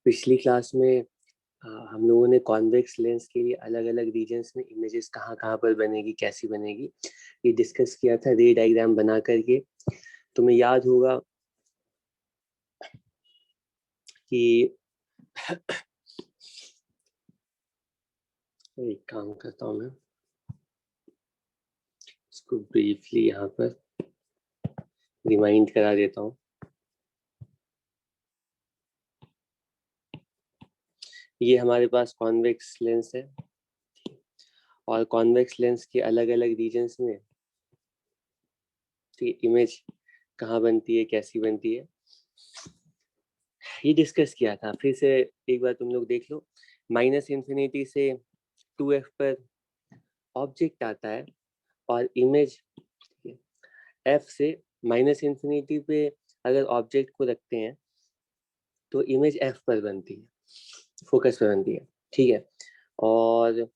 पिछली क्लास में हम लोगों ने कॉन्वेक्स लेंस के लिए अलग अलग रीजन्स में इमेजेस कहाँ कहाँ पर बनेगी, कैसी बनेगी, ये डिस्कस किया था रे डायग्राम बना करके। तुम्हें याद होगा कि एक काम करता हूँ मैं, इसको ब्रीफली यहाँ पर रिमाइंड करा देता हूँ। ये हमारे पास कॉन्वेक्स लेंस है और कॉन्वेक्स लेंस के अलग अलग रीजन्स में इमेज कहाँ बनती है, कैसी बनती है, ये डिस्कस किया था। फिर से एक बार तुम लोग देख लो। -∞ से 2f पर ऑब्जेक्ट आता है और इमेज f से -∞ पे अगर ऑब्जेक्ट को रखते हैं तो इमेज f पर बनती है, फोकस पर बनती है, ठीक है। और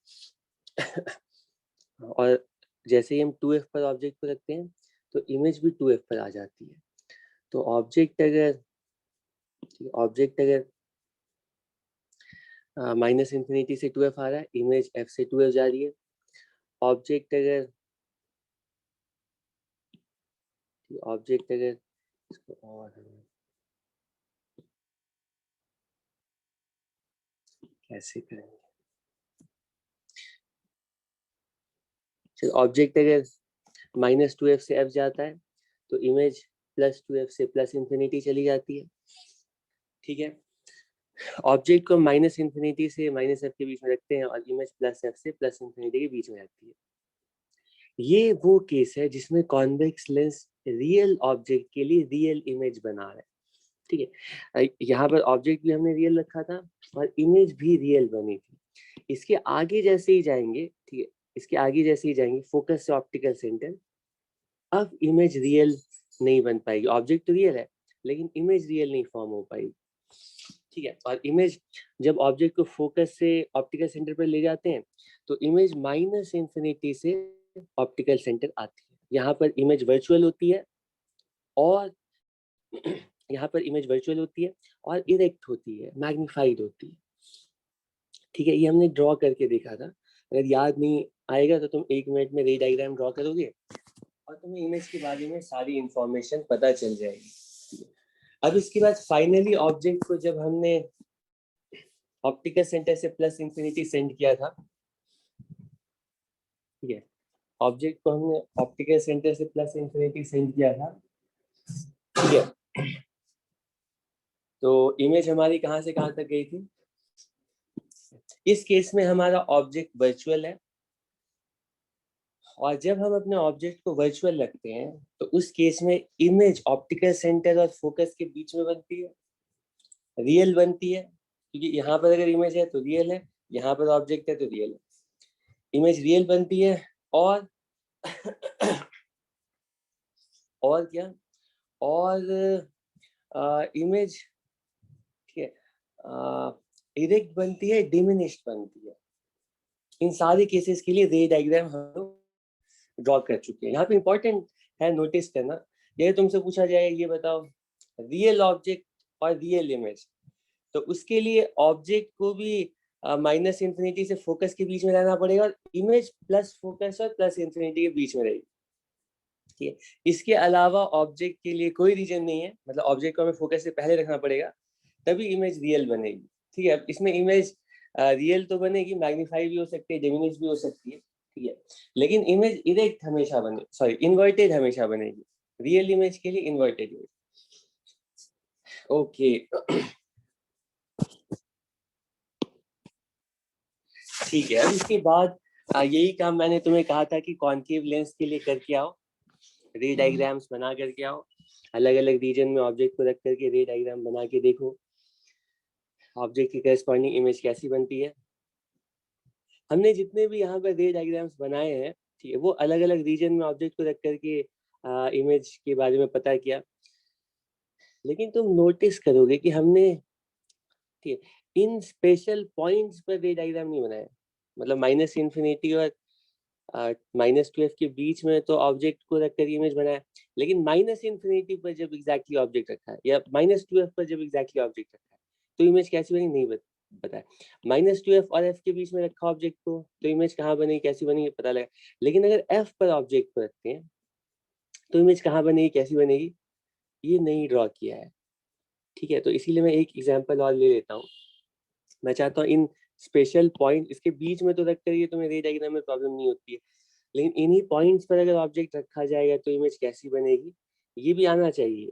और जैसे ही हम 2f पर ऑब्जेक्ट को रखते हैं तो इमेज भी 2f पर आ जाती है। तो ऑब्जेक्ट अगर -∞ से 2f आ रहा है, इमेज f से 2f जा रही है। ऑब्जेक्ट अगर इसको और कैसे करेंगे, ऑब्जेक्ट अगर -2f से f जाता है तो इमेज +2f से +∞ चली जाती है, ठीक है। ऑब्जेक्ट को -∞ से -f के बीच में रखते हैं और इमेज +f से +∞ के बीच में रहती है। ये वो केस है जिसमें कॉन्वेक्स लेंस रियल ऑब्जेक्ट के लिए रियल इमेज बना रहा है, ठीक है। यहाँ पर ऑब्जेक्ट भी हमने रियल रखा था और इमेज भी रियल बनी थी। इसके आगे जैसे ही जाएंगे, ठीक है, इसके आगे जैसे ही जाएंगे फोकस से ऑप्टिकल सेंटर, अब इमेज रियल नहीं बन पाएगी। ऑब्जेक्ट तो रियल है लेकिन इमेज रियल नहीं फॉर्म हो पाएगी, ठीक है। और इमेज जब ऑब्जेक्ट को फोकस से ऑप्टिकल सेंटर पर ले जाते हैं तो इमेज -∞ से ऑप्टिकल सेंटर आती है। यहाँ पर इमेज वर्चुअल होती है और यहाँ पर इमेज वर्चुअल होती है और इरेक्ट होती है, मैग्नीफाइड होती है, ठीक है। ये हमने ड्रॉ करके देखा था। अगर याद नहीं आएगा तो तुम 1 मिनट में रे डायग्राम ड्रॉ करोगे और तुम्हें इमेज के बारे में सारी इंफॉर्मेशन पता चल जाएगी। अब इसके बाद फाइनली ऑब्जेक्ट को जब हमने ऑप्टिकल सेंटर से +∞ सेंड किया था, ठीक है, ऑब्जेक्ट को हमने ऑप्टिकल सेंटर से +∞ सेंड किया था, ठीक है। तो इमेज हमारी कहाँ से कहाँ तक गई थी? इस केस में हमारा ऑब्जेक्ट वर्चुअल है और जब हम अपने ऑब्जेक्ट को वर्चुअल रखते हैं तो उस केस में इमेज ऑप्टिकल सेंटर और फोकस के बीच में बनती है, रियल बनती है, क्योंकि यहाँ पर अगर इमेज है तो रियल है, यहाँ पर ऑब्जेक्ट है तो रियल है। इमेज रियल बनती है और और क्या, और इमेज, ठीक है, इरेक्ट बनती है, डिमिनिश्ड बनती है। इन सारे केसेस के लिए रे डायग्राम हम लोग ड्रॉ कर चुके हैं। यहाँ पे इंपॉर्टेंट है नोटिस करना, ये तुमसे पूछा जाए ये बताओ रियल ऑब्जेक्ट और रियल इमेज, तो उसके लिए ऑब्जेक्ट को भी -∞ से फोकस के बीच में रहना पड़ेगा और इमेज प्लस फोकस और +∞ के बीच में रहेगी, ठीक है। इसके अलावा ऑब्जेक्ट के लिए कोई रीजन नहीं है, मतलब ऑब्जेक्ट को हमें फोकस से पहले रखना पड़ेगा तभी इमेज रियल बनेगी, ठीक है। अब इसमें इमेज रियल तो बनेगी, मैग्नीफाई भी हो सकती है, डिमिनिश भी हो सकती है, ठीक है, लेकिन इमेज इरेक्ट हमेशा बने, सॉरी इन्वर्टेड हमेशा बनेगी। रियल इमेज के लिए इन्वर्टेड इमेज, ओके। ठीक है, अब इसके बाद यही काम मैंने तुम्हें कहा था कि कॉन्केव लेंस के लिए करके आओ, रे डायग्राम्स बना करके आओ, अलग अलग रीजन में ऑब्जेक्ट को रख करके रे डायग्राम बना के देखो ऑब्जेक्ट की करस्पॉन्डिंग इमेज कैसी बनती है। हमने जितने भी यहाँ पर रे डायग्राम्स बनाए हैं, ठीक है, वो अलग अलग रीजन में ऑब्जेक्ट को रख करके इमेज के बारे में पता किया। लेकिन तुम नोटिस करोगे कि हमने ठीक है, इन स्पेशल पॉइंट्स पर रे डायग्राम नहीं बनाया, मतलब माइनस इन्फिनिटी और -2f के बीच में तो ऑब्जेक्ट को रख कर इमेज बनाया, लेकिन माइनस इन्फिनिटी पर जब एग्जैक्टली ऑब्जेक्ट रखा है या -2f पर जब एग्जैक्टली ऑब्जेक्ट रखा है तो इमेज कैसी बनी नहीं बताया। -2f और f के बीच में रखा ऑब्जेक्ट को तो इमेज कहाँ बनेगी कैसी बनेगी पता लगा, लेकिन अगर f पर ऑब्जेक्ट को रखते हैं तो इमेज कहाँ बनेगी कैसी बनेगी ये नहीं ड्रॉ किया है। ठीक है, तो इसीलिए मैं एक एग्जाम्पल और ले लेता हूँ। मैं चाहता हूँ इन स्पेशल पॉइंट इसके बीच में तो रख कर ये तुम्हें रे डायग्राम में प्रॉब्लम नहीं होती है, लेकिन इन्हीं पॉइंट्स पर अगर ऑब्जेक्ट रखा जाएगा तो इमेज कैसी बनेगी ये भी आना चाहिए।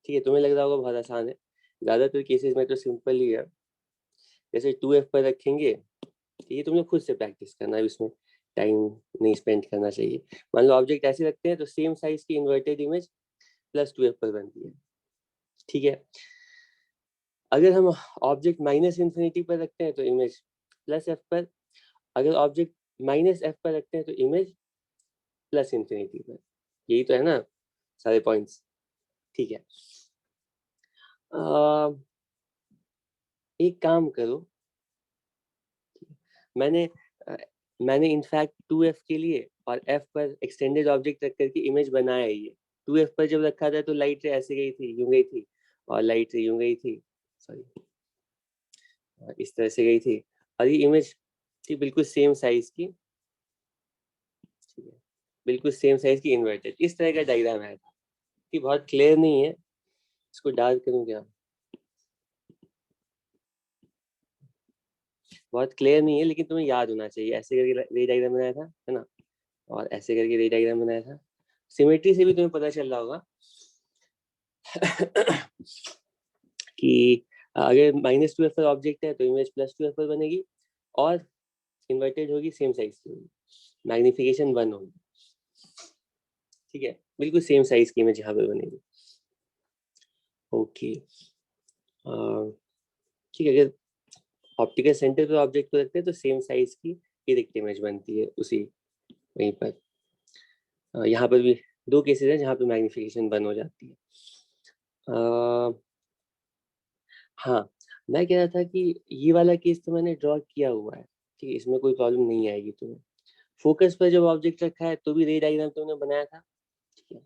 ठीक है, तुम्हें लग रहा होगा बहुत आसान है, ज्यादातर केसेस में तो सिंपल ही है। जैसे 2f पर रखेंगे, ये तुम लोग खुद से प्रैक्टिस करना है, इसमें टाइम नहीं स्पेंड करना चाहिए। मान लो ऑब्जेक्ट ऐसे रखते हैं तो सेम साइज की इन्वर्टेड इमेज +2f पर बनती है। ठीक है, अगर हम ऑब्जेक्ट माइनस इन्फिनिटी पर रखते हैं तो इमेज +f पर, अगर ऑब्जेक्ट -f पर रखते हैं तो इमेज +इन्फिनिटी पर। यही तो है ना सारे पॉइंट्स। ठीक है, एक काम करो, मैंने मैंने इनफैक्ट 2f के लिए और f पर एक्सटेंडेड ऑब्जेक्ट रख करके इमेज बनाया ही है। 2f पर जब रखा था तो लाइट रे ऐसे गई थी यूं गई थी, और लाइट रे यूं गई थी, सॉरी इस तरह से गई थी, और ये इमेज थी बिल्कुल सेम साइज की। ठीक है, बिल्कुल सेम साइज की इन्वर्टेड, इस तरह का डायग्राम है कि बहुत क्लियर नहीं है, इसको डार्क करूं क्या, बहुत क्लियर नहीं है लेकिन तुम्हें याद होना चाहिए। ऐसे करके रे डायग्राम बनाया था है ना, और ऐसे करके रे डायग्राम बनाया था। सिमेट्री से भी तुम्हें पता चल रहा होगा कि अगर -2f पर ऑब्जेक्ट है तो इमेज +2f पर बनेगी, और इन्वर्टेड होगी सेम साइज की होगी, मैग्निफिकेशन 1 होगी। ठीक है, बिल्कुल सेम साइज की इमेज यहाँ पर बनेगी। ओके, ठीक है, अगर ऑप्टिकल सेंटर पे ऑब्जेक्ट को रखते हैं तो सेम साइज की इरेक्ट इमेज बनती है उसी वहीं पर। यहाँ पर भी दो केसेस हैं जहाँ पे मैग्निफिकेशन 1 हो जाती है। हाँ, मैं कह रहा था कि ये वाला केस तो मैंने ड्रॉ किया हुआ है, ठीक है, इसमें कोई प्रॉब्लम नहीं आएगी तुम्हें। फोकस पर जब ऑब्जेक्ट रखा है तो भी रे डायग्राम तुमने बनाया था। ठीक है,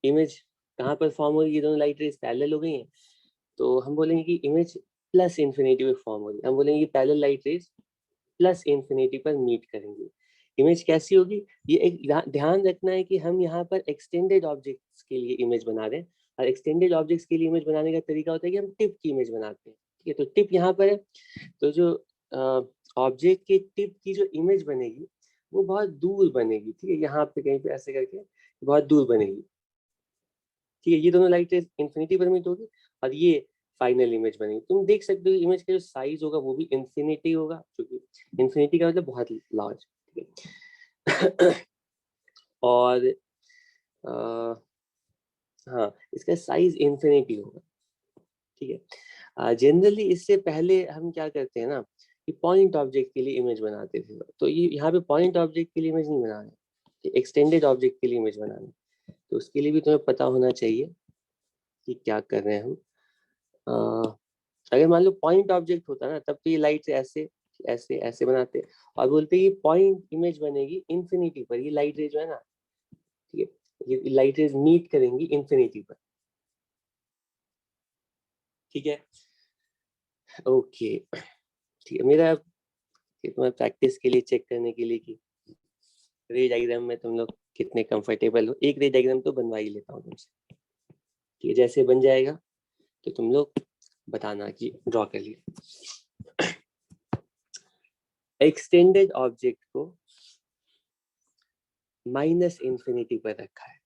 इमेज कहाँ पर फॉर्म होगी, ये दोनों लाइट रेज पैरेलल हो गई हैं तो हम बोलेंगे कि इमेज +इन्फिनिटी पे फॉर्म होगी, हम बोलेंगे पैरेलल लाइट रेज +इन्फिनिटी पर मीट करेंगे। इमेज कैसी होगी, ये एक ध्यान रखना है कि हम यहाँ पर एक्सटेंडेड ऑब्जेक्ट्स के लिए इमेज बना रहे हैं, और एक्सटेंडेड ऑब्जेक्ट्स के लिए इमेज बनाने का तरीका होता है कि हम टिप की इमेज बनाते हैं। ठीक है, तो टिप यहाँ पर है, तो जो ऑब्जेक्ट के टिप की जो इमेज बनेगी वो बहुत दूर बनेगी। ठीक है, यहाँ पे कहीं पे ऐसे करके बहुत दूर बनेगी। ठीक है, ये दोनों लाइट रेज इन्फिनिटी पर मीट होगी और ये फाइनल इमेज बनेगी। तुम देख सकते हो इमेज का जो साइज होगा वो भी इन्फिनिटी होगा, क्योंकि इन्फिनिटी का मतलब बहुत लार्ज। ठीक है और हाँ, इसका साइज इन्फिनिटी होगा। ठीक है, जनरली इससे पहले हम क्या करते हैं ना कि पॉइंट ऑब्जेक्ट के लिए इमेज बनाते थे, तो ये यहाँ पे पॉइंट ऑब्जेक्ट के लिए इमेज नहीं बना रहे, एक्सटेंडेड ऑब्जेक्ट के लिए इमेज बनाना, तो उसके लिए भी तुम्हें पता होना चाहिए कि क्या कर रहे हैं हम। अगर मान लो पॉइंट ऑब्जेक्ट होता ना तब तो ये लाइट से ऐसे ऐसे ऐसे बनाते और बोलते ये पॉइंट इमेज बनेगी इन्फिनिटी पर, ये लाइट रे जो है ना, ठीक है, ये लाइट रेज मीट करेंगी इन्फिनिटी पर। ठीक है, ओके, ठीक है, मेरा तुम्हें प्रैक्टिस के लिए चेक करने के लिए कि रे डायग्राम में तुम लोग कितने कंफर्टेबल हो, एक रे डायग्राम तो बनवा ही लेता हूँ तुमसे। ठीक है, जैसे बन जाएगा तो तुम लोग बताना कि ड्रॉ कर लिया। एक्सटेंडेड ऑब्जेक्ट को -इन्फिनिटी पर रखा है,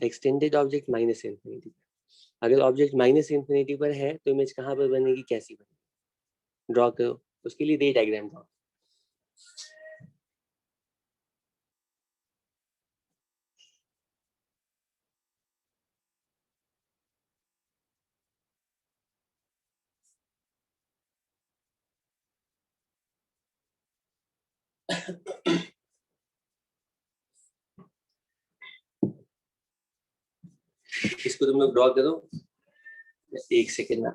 एक्सटेंडेड ऑब्जेक्ट -इन्फिनिटी पर। अगर ऑब्जेक्ट -इन्फिनिटी पर है तो इमेज कहाँ पर बनेगी कैसी बनेगी, ड्रॉ करो, उसके लिए रे डायग्राम ड्रॉ। इसको तुम लोग ड्रॉ करो। एक सेकेंड ना।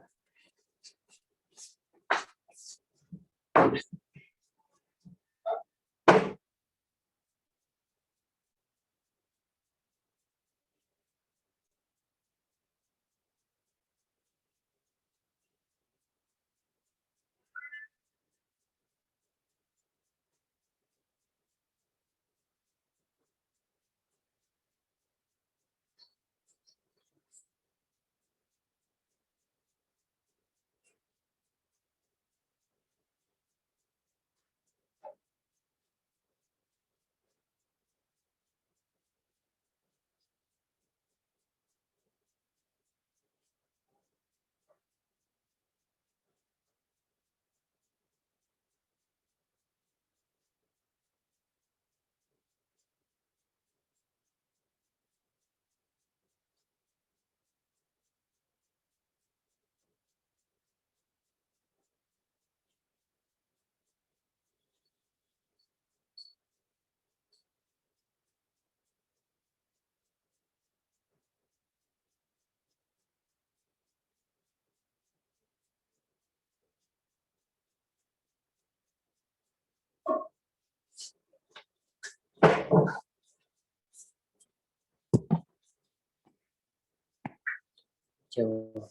क्या हुआ?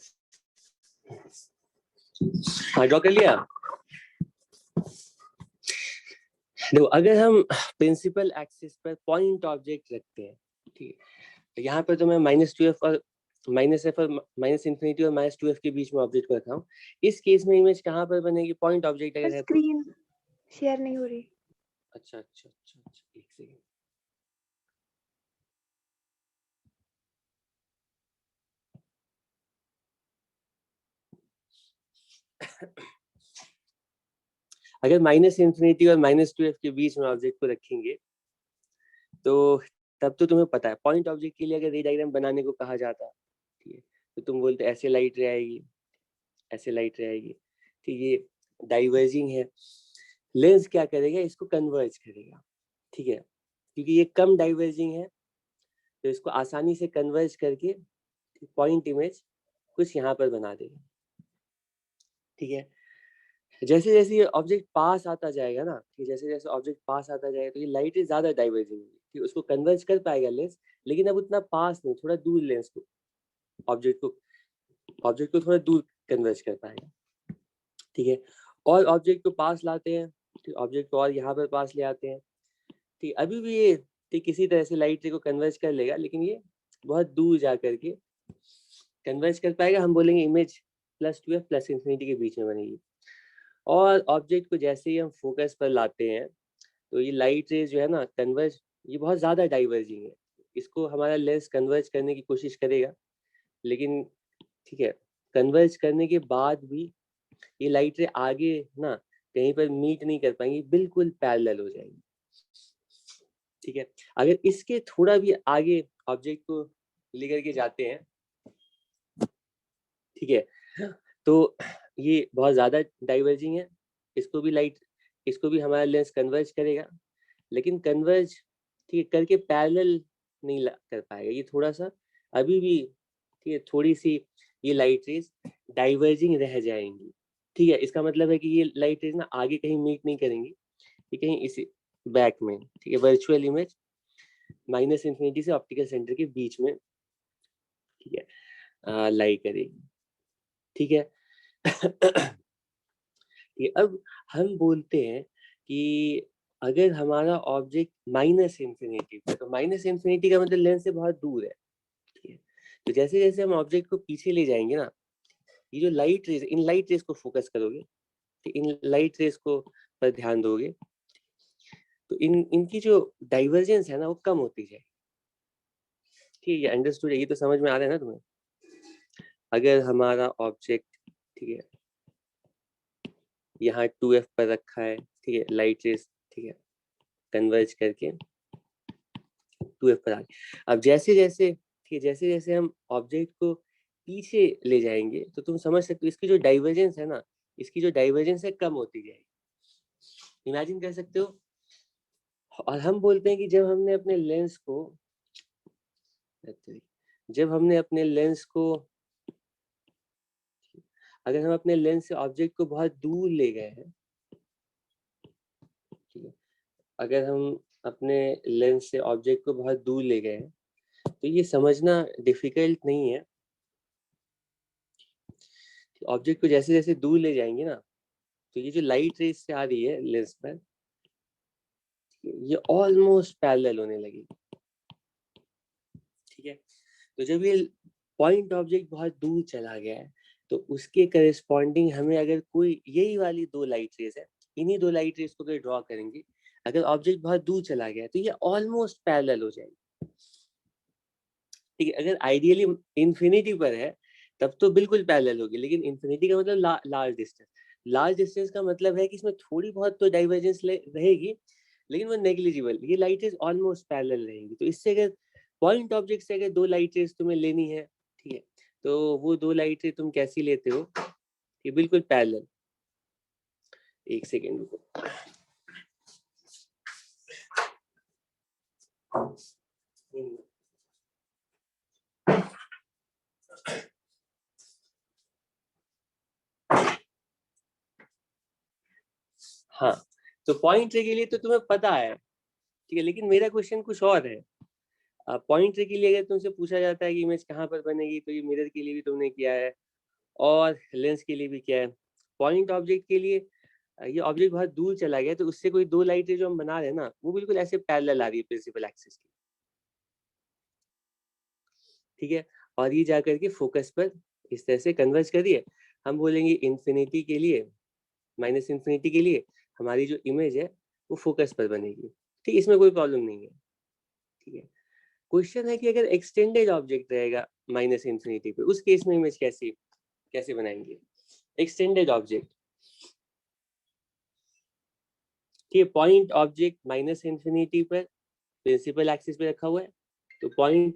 हाँ, ड्रॉ कर लिया। देखो, अगर हम प्रिंसिपल एक्सिस पर पॉइंट ऑब्जेक्ट रखते हैं, ठीक है, तो यहाँ पर तो मैं -2f और -f और -इंफिनिटी और -2f के बीच में ऑब्जेक्ट को रखा हूँ। इस केस में इमेज कहाँ पर बनेगी? पॉइंट ऑब्जेक्ट अगर है तो। स्क्रीन शेयर नहीं हो रही। अच्छा अच्छा अच्छा अच्छा, एक सेकेंड। अगर -इंफिनिटी और -2f के बीच में ऑब्जेक्ट को रखेंगे तो तब तो तुम्हें पता है पॉइंट ऑब्जेक्ट के लिए अगर रे डायग्राम बनाने को कहा जाता, ठीक है, तो तुम बोलते ऐसे लाइट रे आएगी, ऐसे लाइट रे आएगी, ठीक, ये डाइवर्जिंग है। लेंस क्या करेगा? इसको कन्वर्ज करेगा, ठीक है, क्योंकि ये कम डाइवर्जिंग है तो इसको आसानी से कन्वर्ज करके पॉइंट इमेज कुछ यहाँ पर बना देगा, ठीक है। जैसे जैसे ये ऑब्जेक्ट पास आता जाएगा ना, कि जैसे जैसे ऑब्जेक्ट पास आता जाएगा तो ये लाइट ज्यादा डाइवर्जिंग होगी, कि उसको कन्वर्ज कर पाएगा लेंस, लेकिन अब उतना पास नहीं, थोड़ा दूर लेंस को ऑब्जेक्ट को थोड़ा दूर कन्वर्ज कर पाएगा, ठीक है। और ऑब्जेक्ट को पास लाते हैं, ठीक, ऑब्जेक्ट को और यहाँ पर पास ले आते हैं, ठीक, अभी भी ये ठीक किसी तरह से लाइट रे को कन्वर्ज कर लेगा, लेकिन ये बहुत दूर जा करके कन्वर्ज कर पाएगा। हम बोलेंगे इमेज +2f +इंफिनिटी के बीच में बनेगी। और ऑब्जेक्ट को जैसे ही हम फोकस पर लाते हैं तो ये लाइट रेज जो है ना कन्वर्ज, ये बहुत ज्यादा डाइवर्जिंग है, इसको हमारा लेंस कन्वर्ज करने की कोशिश करेगा, लेकिन ठीक है, कन्वर्ज करने के बाद भी ये लाइट रे आगे ना कहीं पर मीट नहीं कर पाएंगी, बिल्कुल पैरेलल हो जाएगी, ठीक है। अगर इसके थोड़ा भी आगे ऑब्जेक्ट को लेकर के जाते हैं, ठीक है, तो ये बहुत ज्यादा डाइवर्जिंग है, इसको भी हमारा लेंस कन्वर्ज करेगा, लेकिन कन्वर्ज ठीक है करके पैरेलल नहीं कर पाएगा, ये थोड़ा सा अभी भी, ठीक है, थोड़ी सी ये लाइट रेज डाइवर्जिंग रह जाएंगी, ठीक है। इसका मतलब है कि ये लाइट रेज ना आगे कहीं मीट नहीं करेंगी, ये कहीं इसी बैक में, ठीक है, वर्चुअल इमेज -इंफिनिटी से ऑप्टिकल सेंटर के बीच में, ठीक है, लाई करेगी, ठीक है। ये अब हम बोलते हैं कि अगर हमारा ऑब्जेक्ट -इंफिनिटी पे, तो -इंफिनिटी का मतलब लेंस से बहुत दूर है, ठीक है, तो जैसे जैसे हम ऑब्जेक्ट को पीछे ले जाएंगे ना, ये जो light rays, in light rays को फोकस करोगे, तो इन लाइट रेज को पर ध्यान दोगे, तो इनकी जो डाइवर्जेंस है ना वो कम होती जाएगी, ठीक है, ये अंडरस्टूड है, ये तो समझ में आ रहा है ना तुम्हें। अगर हमारा ऑब्जेक्ट, ठीक है, यहाँ 2f पर रखा है, ठीक है, लाइट रेज, ठीक है, कन्वर्ज करके 2f पर आ गई। अब जैसे जैसे, ठीक है, जैसे जैसे हम ऑब्जेक्ट को पीछे ले जाएंगे तो तुम समझ सकते हो इसकी जो डाइवर्जेंस है ना, इसकी जो डाइवर्जेंस है कम होती जाएगी, इमेजिन कर सकते हो। और हम बोलते हैं कि जब हमने अपने लेंस को अगर हम अपने लेंस से ऑब्जेक्ट को बहुत दूर ले गए हैं, ठीक है, अगर हम अपने लेंस से ऑब्जेक्ट को बहुत दूर ले गए हैं तो ये समझना डिफिकल्ट नहीं है। ऑब्जेक्ट को जैसे जैसे दूर ले जाएंगे ना, तो ये जो लाइट रेस से आ रही है लेंस पर, ये ऑलमोस्ट पैरेलल होने लगी। ठीक है, तो जब ये पॉइंट ऑब्जेक्ट बहुत दूर चला गया है तो उसके करस्पॉन्डिंग हमें अगर कोई यही वाली दो लाइट रेस है, इन्हीं दो लाइट रेस को अगर ड्रॉ करेंगे, अगर ऑब्जेक्ट बहुत दूर चला गया तो ये ऑलमोस्ट पैरेलल हो जाएगी। ठीक है, अगर आइडियली इंफिनिटी पर है तब तो बिल्कुल पैरेलल होगी, लेकिन इंफिनिटी का मतलब लार्ज डिस्टेंस। लार्ज डिस्टेंस का मतलब है कि इसमें थोड़ी बहुत तो डाइवर्जेंस रहेगी, लेकिन वो नेग्लिजिबल। ये लाइट रेस ऑलमोस्ट पैरेलल रहेंगी। तो इससे अगर पॉइंट ऑब्जेक्ट से अगर दो लाइट रेस तुम्हें लेनी है, ठीक है, तो वो दो लाइट रेस तुम कैसी लेते हो? ये बिल्कुल पैरेलल। एक सेकेंड रुको। हाँ, तो पॉइंट रे के लिए तो तुम्हें पता है, ठीक है, लेकिन मेरा क्वेश्चन कुछ और है। पॉइंट रे के लिए अगर तुमसे पूछा जाता है कि इमेज कहाँ पर बनेगी, तो ये मिरर के लिए भी तुमने किया है और लेंस के लिए भी किया है। पॉइंट ऑब्जेक्ट के लिए ये ऑब्जेक्ट बहुत दूर चला गया तो उससे कोई दो लाइट जो हम बना रहे हैं ना, वो बिल्कुल ऐसे पैरेलल आ रही है प्रिंसिपल एक्सिस की। ठीक है, और ये जाकर के फोकस पर इस तरह से कन्वर्ज करिए। हम बोलेंगे इंफिनिटी के लिए, माइनस इंफिनिटी के लिए हमारी जो इमेज है वो फोकस पर बनेगी। ठीक, इसमें कोई प्रॉब्लम नहीं है। ठीक है, क्वेश्चन है कि अगर एक्सटेंडेड ऑब्जेक्ट रहेगा माइनस इंफिनिटी पे, उस केस में इमेज कैसे कैसे बनाएंगे? एक्सटेंडेड ऑब्जेक्ट, ठीक है, पॉइंट ऑब्जेक्ट माइनस इंफिनिटी पर प्रिंसिपल एक्सिस पे रखा हुआ है, तो पॉइंट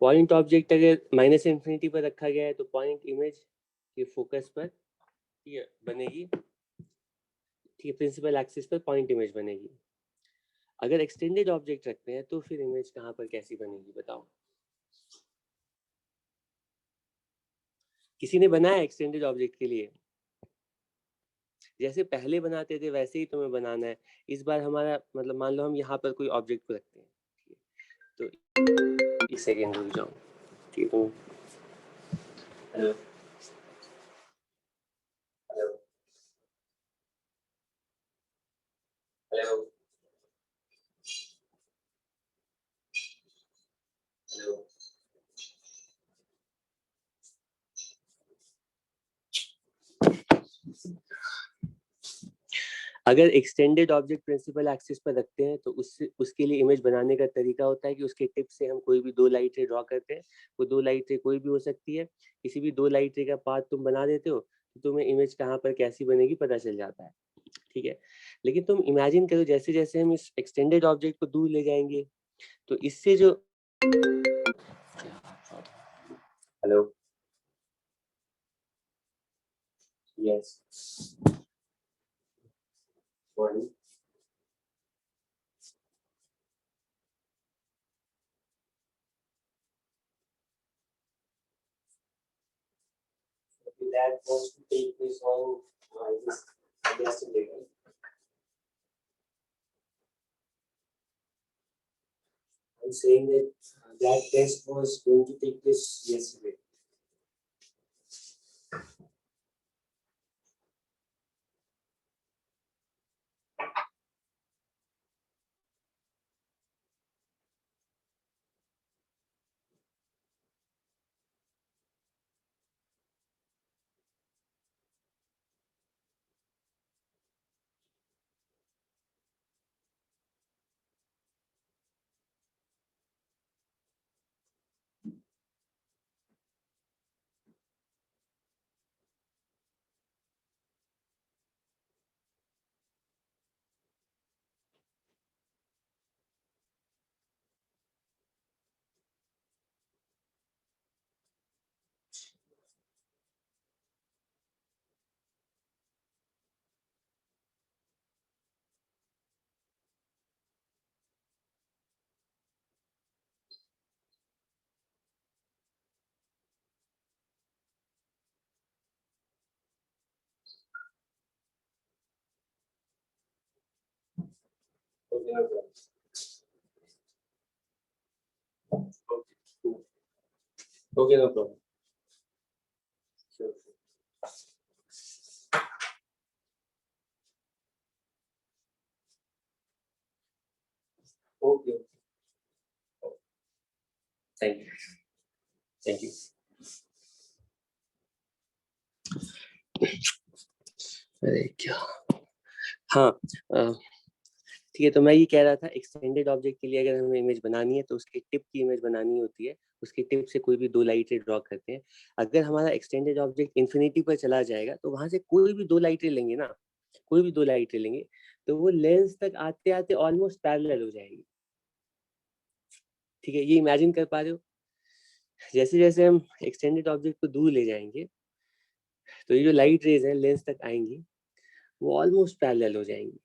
पॉइंट ऑब्जेक्ट अगर माइनस इंफिनिटी पर रखा गया है तो पॉइंट इमेज के फोकस पर ये बनेगी। ठीक है, प्रिंसिपल एक्सिस पर पॉइंट इमेज बनेगी। अगर एक्सटेंडेड ऑब्जेक्ट रखते हैं तो फिर इमेज कहाँ पर कैसी बनेगी बताओ? किसी ने बनाया एक्सटेंडेड ऑब्जेक्ट के लिए? जैसे पहले बनाते थे वैसे ही तुम्हें बनाना है। इस बार हमारा मतलब मान लो हम यहाँ पर कोई ऑब्जेक्ट को रखते हैं, तो एक सेकेंड रुक जाओ। ठीक है, हेलो हेलो हेलो हेलो। अगर एक्सटेंडेड ऑब्जेक्ट प्रिंसिपल एक्सिस पर रखते हैं तो उससे उसके लिए इमेज बनाने का तरीका होता है कि उसके टिप से हम कोई भी दो लाइट रे ड्रॉ करते हैं। वो दो लाइट रे कोई भी हो सकती है, किसी भी दो लाइट रे का पाथ तुम बना देते हो तो तुम्हें इमेज कहाँ पर कैसी बनेगी पता चल जाता है। ठीक है, लेकिन तुम इमेजिन करो जैसे जैसे हम इस एक्सटेंडेड ऑब्जेक्ट को दूर ले जाएंगे तो इससे जो hello yes sorry that was to take this on this yesterday. I'm saying that that test was going to take place yesterday. Okay, no problem. Sure. Okay. Thank you. Thank you. अरे क्या, हाँ ठीक है। तो मैं ये कह रहा था एक्सटेंडेड ऑब्जेक्ट के लिए अगर हमें इमेज बनानी है तो उसकी टिप की इमेज बनानी होती है, उसकी टिप से कोई भी दो लाइटें ड्रॉ करते हैं। अगर हमारा एक्सटेंडेड ऑब्जेक्ट इन्फिनिटी पर चला जाएगा तो वहां से कोई भी दो लाइटें लेंगे ना, कोई भी दो लाइटें लेंगे तो वो लेंस तक आते आते ऑलमोस्ट पैरेलल हो जाएगी। ठीक है, ये इमेजिन कर पा रहे हो? जैसे जैसे हम एक्सटेंडेड ऑब्जेक्ट को दूर ले जाएंगे तो ये जो लाइट रेज है लेंस तक आएंगी, वो ऑलमोस्ट पैरेलल हो जाएंगी।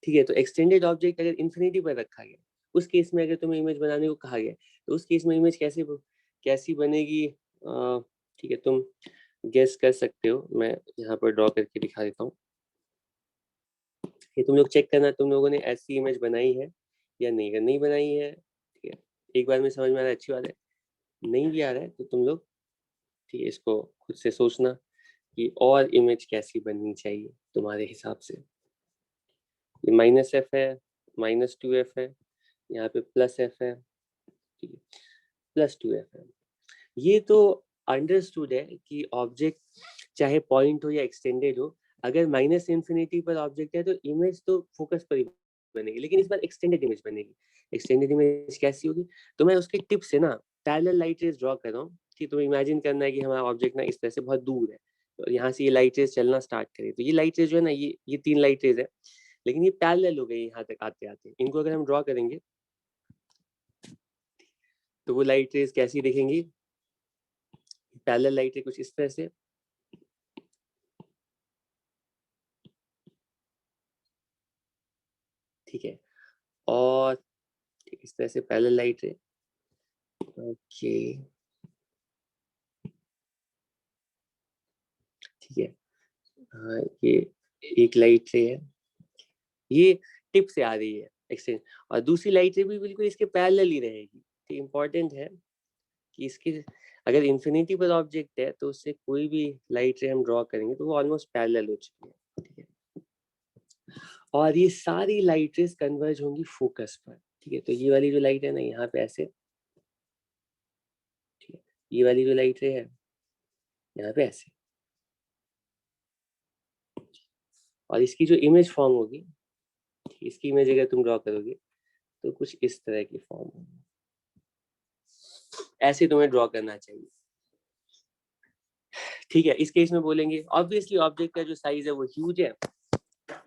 ठीक है, तो एक्सटेंडेड ऑब्जेक्ट अगर इन्फिनिटी पर रखा गया, उस केस में अगर तुम्हें इमेज बनाने को कहा गया तो उस केस में इमेज कैसी बनेगी? ठीक है, तुम गेस कर सकते हो, मैं यहाँ पर ड्रॉ करके दिखा देता हूँ। ये तुम लोग चेक करना तुम लोगों ने ऐसी इमेज बनाई है या नहीं। अगर नहीं बनाई है, ठीक है, एक बार में समझ में आ रहा है, अच्छी बात है। नहीं भी आ रहा है तो तुम लोग ठीक है इसको खुद से सोचना कि और इमेज कैसी बननी चाहिए तुम्हारे हिसाब से। ये -f है, -2f है, यहाँ पे +f है, ठीक है, +2f है। ये तो अंडरस्टूड है कि ऑब्जेक्ट चाहे पॉइंट हो या एक्सटेंडेड हो, अगर -∞ पर ऑब्जेक्ट है तो इमेज तो फोकस पर ही बनेगी, लेकिन इस बार एक्सटेंडेड इमेज बनेगी। एक्सटेंडेड इमेज कैसी होगी? तो मैं उसके टिप से ना पैरेलल लाइट रेज ड्रॉ कर रहा हूँ। ठीक, तो इमेजिन करना है कि हमारा ऑब्जेक्ट ना इस तरह से बहुत दूर है और यहाँ से ये लाइट रेज चलना स्टार्ट करे। तो ये लाइट रेज जो है ना, ये 3 लाइट रेज है, लेकिन ये पैरेलल हो गई यहाँ तक आते आते। इनको अगर हम ड्रॉ करेंगे तो वो लाइट रेज कैसी दिखेंगी? पैरेलल लाइट रे कुछ इस तरह से। ठीक है, और इस तरह से पैरेलल लाइट रे। ओके, ठीक है, हाँ ये एक लाइट रे है, ये टिप से आ रही है एक्सटेंड, और दूसरी लाइट रे भी बिल्कुल इसके पैरेलल ही रहेगी। ठीक, इंपॉर्टेंट है कि इसके अगर इन्फिनिटी पर ऑब्जेक्ट है तो उससे कोई भी लाइट रे हम ड्रॉ करेंगे तो वो ऑलमोस्ट पैरेलल हो चुकी है। ठीक है, और ये सारी लाइट रेज कन्वर्ज होंगी फोकस पर। ठीक है, तो ये वाली जो लाइट है ना यहाँ पे ऐसे, ठीक है, ये वाली जो लाइट रे है यहाँ पे ऐसे, और इसकी जो इमेज फॉर्म होगी, इसकी इमेज अगर तुम ड्रॉ करोगे तो कुछ इस तरह की फॉर्म होगी। ऐसे तुम्हें ड्रॉ करना चाहिए। ठीक है, इस केस में बोलेंगे ऑब्वियसली ऑब्जेक्ट का जो साइज है वो ह्यूज है,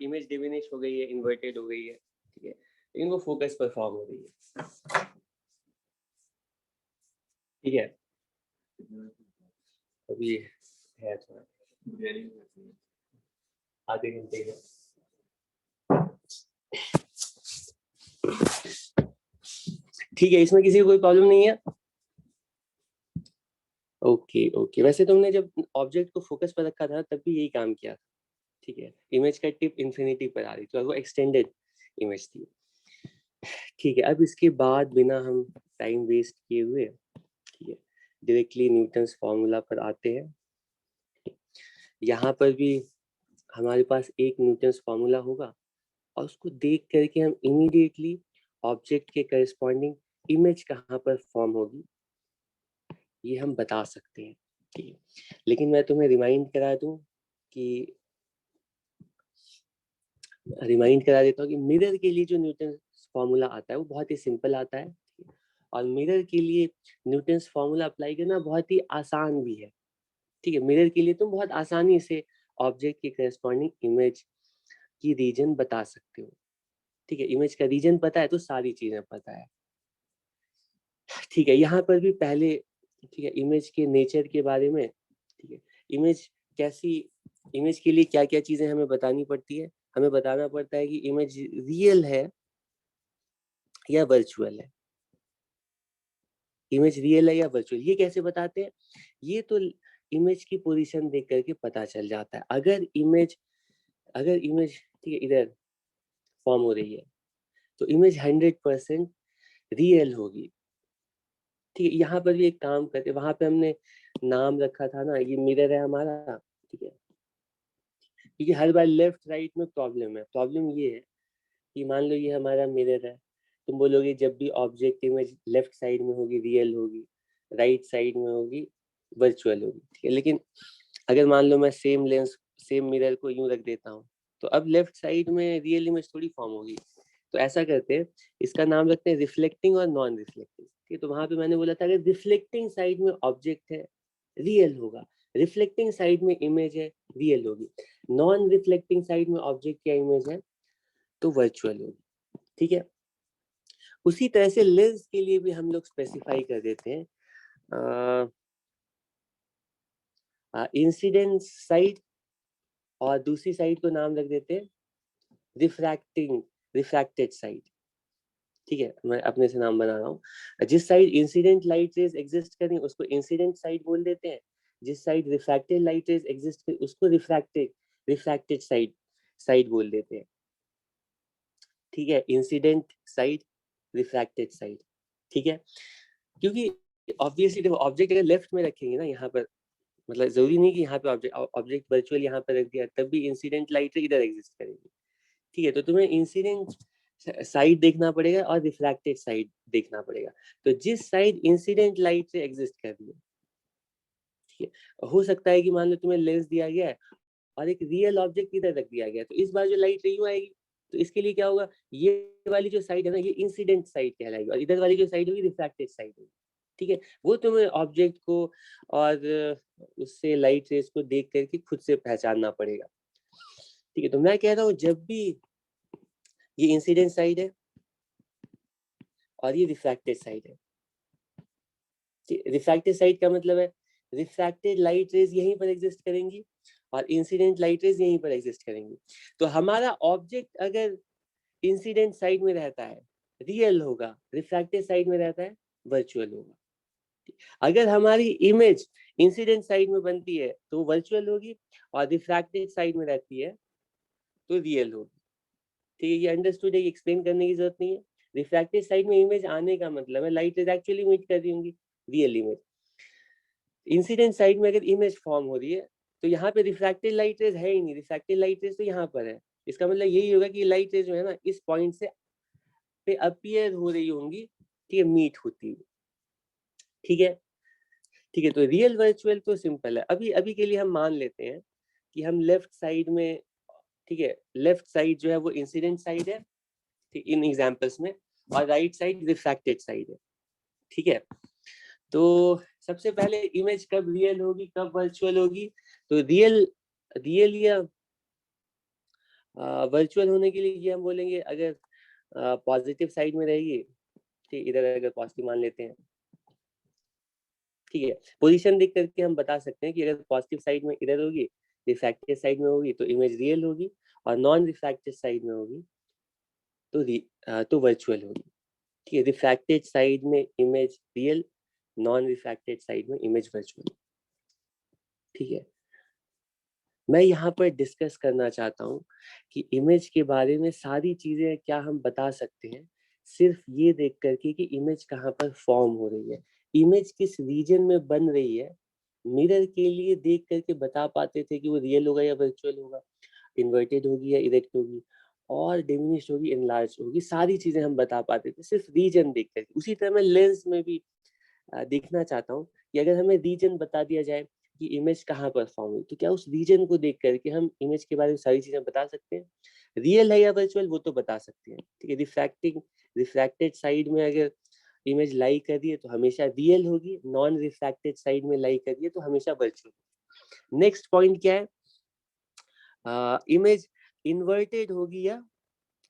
इमेज डिमिनिश हो गई है, इन्वर्टेड हो गई है। ठीक है, लेकिन वो फोकस पर फॉर्म हो रही है। ठीक है, अभी है थोड़ा आधे घंटे का। ठीक है, इसमें किसी को कोई प्रॉब्लम नहीं है? ओके ओके, वैसे तुमने जब ऑब्जेक्ट को फोकस पर रखा था तब भी यही काम किया था। ठीक है, इमेज का टिप इन्फिनिटी पर आ रही थी और वो एक्सटेंडेड इमेज थी। ठीक है, अब इसके बाद बिना हम टाइम वेस्ट किए हुए, ठीक है, डायरेक्टली न्यूटन्स फॉर्मूला पर आते हैं। यहाँ पर भी हमारे पास एक न्यूटन्स फॉर्मूला होगा और उसको देख करके हम इमीडिएटली ऑब्जेक्ट के करस्पॉन्डिंग इमेज कहाँ पर फॉर्म होगी ये हम बता सकते हैं। ठीक है, लेकिन मैं तुम्हें रिमाइंड करा देता हूँ कि मिरर के लिए जो न्यूटन फॉर्मूला आता है वो बहुत ही सिंपल आता है, और मिरर के लिए न्यूटन्स फॉर्मूला अप्लाई करना बहुत ही आसान भी है। ठीक है, मिरर के लिए तुम बहुत आसानी से ऑब्जेक्ट के करस्पॉन्डिंग इमेज की रीजन बता सकते हो। ठीक है, इमेज का रीजन पता है तो सारी चीजें पता है। ठीक है, यहाँ पर भी पहले, ठीक है, इमेज के नेचर के बारे में, ठीक है, इमेज कैसी, इमेज के लिए क्या क्या चीजें हमें बतानी पड़ती है। हमें बताना पड़ता है कि इमेज रियल है या वर्चुअल है। इमेज रियल है या वर्चुअल, ये कैसे बताते हैं? ये तो इमेज की पोजीशन देख करके पता चल जाता है। अगर इमेज ठीक है इधर फॉर्म हो रही है तो इमेज 100% रियल होगी। ठीक है, यहाँ पर भी एक काम करते, वहां पे हमने नाम रखा था ना, ये मिरर है हमारा, ठीक है, क्योंकि हर बार लेफ्ट राइट में प्रॉब्लम है। प्रॉब्लम ये है कि मान लो ये हमारा मिरर है, तुम बोलोगे जब भी ऑब्जेक्ट इमेज लेफ्ट साइड में होगी रियल होगी, राइट साइड में होगी वर्चुअल होगी, ठीक है। लेकिन अगर मान लो मैं सेम लेंस सेम मिरर को यूं रख देता हूँ, तो अब लेफ्ट साइड में रियल इमेज थोड़ी फॉर्म होगी। तो ऐसा करते हैं, इसका नाम रखते हैं रिफ्लेक्टिंग और नॉन रिफ्लेक्टिंग। ठीक है, तो वहां पे मैंने बोला था अगर रिफ्लेक्टिंग साइड में ऑब्जेक्ट है रियल होगा, रिफ्लेक्टिंग साइड में इमेज है रियल होगी, नॉन रिफ्लेक्टिंग साइड में ऑब्जेक्ट या इमेज है तो वर्चुअल होगी। ठीक है, उसी तरह से लेंस के लिए भी हम लोग स्पेसिफाई कर देते हैं इंसिडेंट साइड, और दूसरी साइड को नाम रख देते हैं रिफ्रैक्टेड साइड। ठीक है, मैं अपने से नाम बना रहा हूँ। जिस side incident light rays exist करें उसको इंसिडेंट साइड बोल देते हैं, जिस side refracted light rays exist करें उसको रिफ्रैक्टेड साइड बोल देते हैं। ठीक है, इंसिडेंट साइड, रिफ्रैक्टेड साइड। ठीक है, क्योंकि ऑब्वियसली देखो ऑब्जेक्ट अगर लेफ्ट में रखेंगे ना यहाँ पर, मतलब जरूरी नहीं कि यहाँ पे ऑब्जेक्ट वर्चुअल यहाँ पर रख दिया तब भी इंसिडेंट लाइट इधर एग्जिस्ट करेगी। ठीक है, तो तुम्हें इंसिडेंट साइड देखना पड़ेगा और रिफ्रैक्टेड साइड देखना पड़ेगा। तो जिस साइड इंसिडेंट लाइट से एग्जिस्ट कर रही है, ठीक है, हो सकता है कि मान लो तुम्हें लेंस दिया गया है और एक रियल ऑब्जेक्ट इधर रख दिया गया, तो इस बार जो लाइट यूं आएगी, तो इसके लिए क्या होगा, ये वाली जो साइड है ना ये इंसिडेंट साइड कहलाएगी, और इधर वाली जो साइड होगी रिफ्रैक्टेड साइड होगी। ठीक है, वो तुम्हें ऑब्जेक्ट को और उससे लाइट रेस को देख करके खुद से पहचानना पड़ेगा। ठीक है, तो मैं कह रहा हूँ जब भी ये इंसिडेंट साइड है और ये रिफ्रैक्टेड साइड है, रिफ्रैक्टेड साइड का मतलब है रिफ्रैक्टेड लाइट रेज यहीं पर एग्जिस्ट करेंगी और इंसिडेंट लाइट रेज यहीं पर एग्जिस्ट करेंगी। तो हमारा ऑब्जेक्ट अगर इंसिडेंट साइड में रहता है रियल होगा, रिफ्रैक्टेड साइड में रहता है वर्चुअल होगा। अगर हमारी इमेज इंसिडेंट साइड में बनती है तो वर्चुअल होगी, और रिफ्रैक्टेड साइड में रहती है तो रियल होगी। ठीक है, ये अंडरस्टूड है, एक्सप्लेन करने की जरूरत नहीं है। रिफ्रैक्टेड साइड में इमेज आने का मतलब है लाइट रेज एक्चुअली मीट कर रही होंगी रियल इमेज। इंसिडेंट साइड में अगर इमेज फॉर्म हो रही है तो यहाँ पे रिफ्रैक्टेड लाइट रेज है ही नहीं, रिफ्रैक्टेड लाइट रेज तो यहाँ पर है। इसका मतलब यही होगा कि लाइट रेज जो है ना इस पॉइंट से पे अपीयर हो रही होंगी, ठीक है, मीट होती है। ठीक है, ठीक है, तो रियल वर्चुअल तो सिंपल है। अभी अभी के लिए हम मान लेते हैं कि हम लेफ्ट साइड में, ठीक है, लेफ्ट साइड जो है वो इंसिडेंट साइड है, ठीक, इन एग्जांपल्स में, और राइट साइड रिफ्रैक्टेड साइड है। ठीक है, तो सबसे पहले इमेज कब रियल होगी कब वर्चुअल होगी, तो रियल या वर्चुअल होने के लिए ये हम बोलेंगे अगर पॉजिटिव साइड में रहेगी, ठीक, इधर अगर पॉजिटिव मान लेते हैं, ठीक है, पोजीशन देख करके हम बता सकते हैं कि अगर पॉजिटिव साइड में इधर होगी, रिफ्रैक्टेड साइड में होगी तो इमेज रियल होगी, और नॉन रिफ्रैक्टेड साइड में होगी तो वर्चुअल होगी। ठीक है, रिफ्रैक्टेड साइड में image real, non refracted side में इमेज वर्चुअल। ठीक है, मैं यहाँ पर डिस्कस करना चाहता हूँ कि इमेज के बारे में सारी चीजें क्या हम बता सकते हैं सिर्फ ये देख करके कि इमेज कहाँ पर फॉर्म हो रही है, इमेज किस रीजन में बन रही है। मिरर के लिए देख करके बता पाते थे कि वो रियल होगा या वर्चुअल होगा, इन्वर्टेड होगी या इरेक्ट होगी, और डिमिनिश्ड होगी इनलार्ज होगी, सारी चीजें हम बता पाते थे सिर्फ रीजन देख करके। उसी तरह मैं लेंस में भी देखना चाहता हूँ कि अगर हमें रीजन बता दिया जाए कि इमेज कहाँ पर फॉर्म हुई, तो क्या उस रीजन को देख करके हम इमेज के बारे में सारी चीजें बता सकते हैं, रियल है या वर्चुअल वो तो बता सकते हैं। ठीक है, रिफ्रैक्टेड साइड में अगर इमेज लाई कर रही है तो हमेशा रियल होगी, नॉन रिफ्रैक्टेड साइड में लाई कर रही है तो हमेशा वर्चुअल। नेक्स्ट पॉइंट क्या है, इमेज इन्वर्टेड होगी या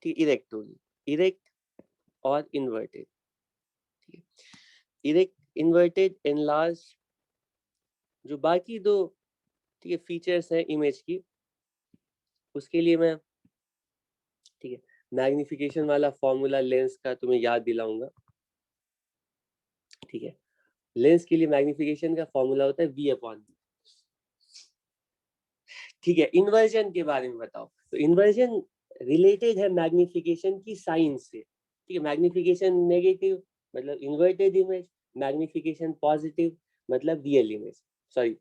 इरेक्ट होगी, इरेक्ट और इन्वर्टेड। ठीक है, इरेक्ट, इन्वर्टेड, एनलार्ज, जो बाकी दो, ठीक है, फीचर्स है इमेज की, उसके लिए मैं, ठीक है, मैग्निफिकेशन वाला फॉर्मूला लेंस का तुम्हें याद दिलाऊंगा। ठीक है, लेंस के लिए मैग्निफिकेशन का फॉर्मूला होता है V/V। ठीक है, इन्वर्जन के बारे में बताओ, तो इन्वर्जन रिलेटेड है मैग्निफिकेशन की साइन से। ठीक है, मैग्निफिकेशन नेगेटिव मतलब इन्वर्टेड इमेज, मैग्निफिकेशन पॉजिटिव मतलब real image, sorry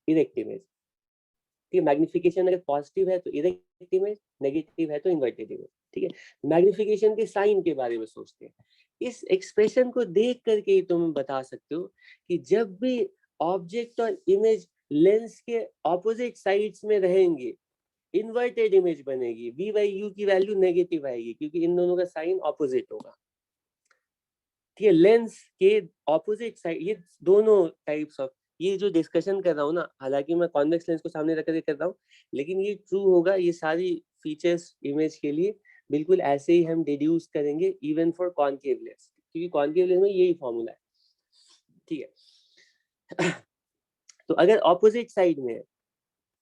erect image. ठीक है, मैग्निफिकेशन अगर पॉजिटिव है तो इरेक्ट इमेज, नेगेटिव है तो इन्वर्टेड इमेज। ठीक है, मैग्निफिकेशन के साइन के बारे में सोचते हैं। इस एक्सप्रेशन को देख करके ही तुम बता सकते हो कि जब भी ऑब्जेक्ट और इमेज लेंस के ऑपोजिट साइड्स में रहेंगे, इन्वर्टेड इमेज बनेगी, v बाई यू की वैल्यू नेगेटिव आएगी क्योंकि इन दोनों का साइन ऑपोजिट होगा। ठीक है, लेंस के ऑपोजिट साइड, ये दोनों टाइप्स ऑफ, ये जो डिस्कशन कर रहा हूँ ना, हालांकि मैं कॉन्वेक्स लेंस को सामने रख कर कर रहा हूँ, लेकिन ये ट्रू होगा, ये सारी फीचर्स इमेज के लिए बिल्कुल ऐसे ही हम डिड्यूस करेंगे इवन फॉर कॉनकेव लेंस, क्योंकि कॉनकेव लेंस में यही फॉर्मूला है। ठीक है, तो अगर ऑपोजिट साइड में है,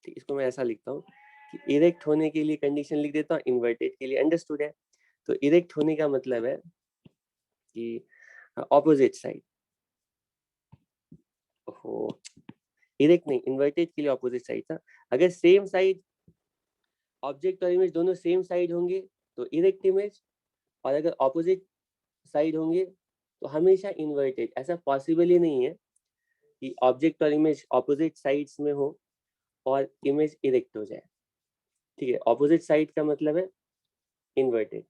इसको मैं ऐसा लिखता हूँ कि इरेक्ट होने के लिए कंडीशन लिख देता हूँ, इन्वर्टेड के लिए अंडरस्टूड है। तो इरेक्ट होने का मतलब है कि ऑपोजिट साइड, ओहो इरेक्ट नहीं, इन्वर्टेड के लिए ऑपोजिट साइड था। अगर सेम साइड, ऑब्जेक्ट और इमेज दोनों सेम साइड होंगे तो इरेक्ट इमेज, और अगर ऑपोजिट साइड होंगे तो हमेशा इन्वर्टेड। ऐसा पॉसिबल ही नहीं है कि ऑब्जेक्ट और इमेज ऑपोजिट साइड्स में हो और इमेज इरेक्ट हो जाए। ठीक है, ऑपोजिट साइड का मतलब है इन्वर्टेड।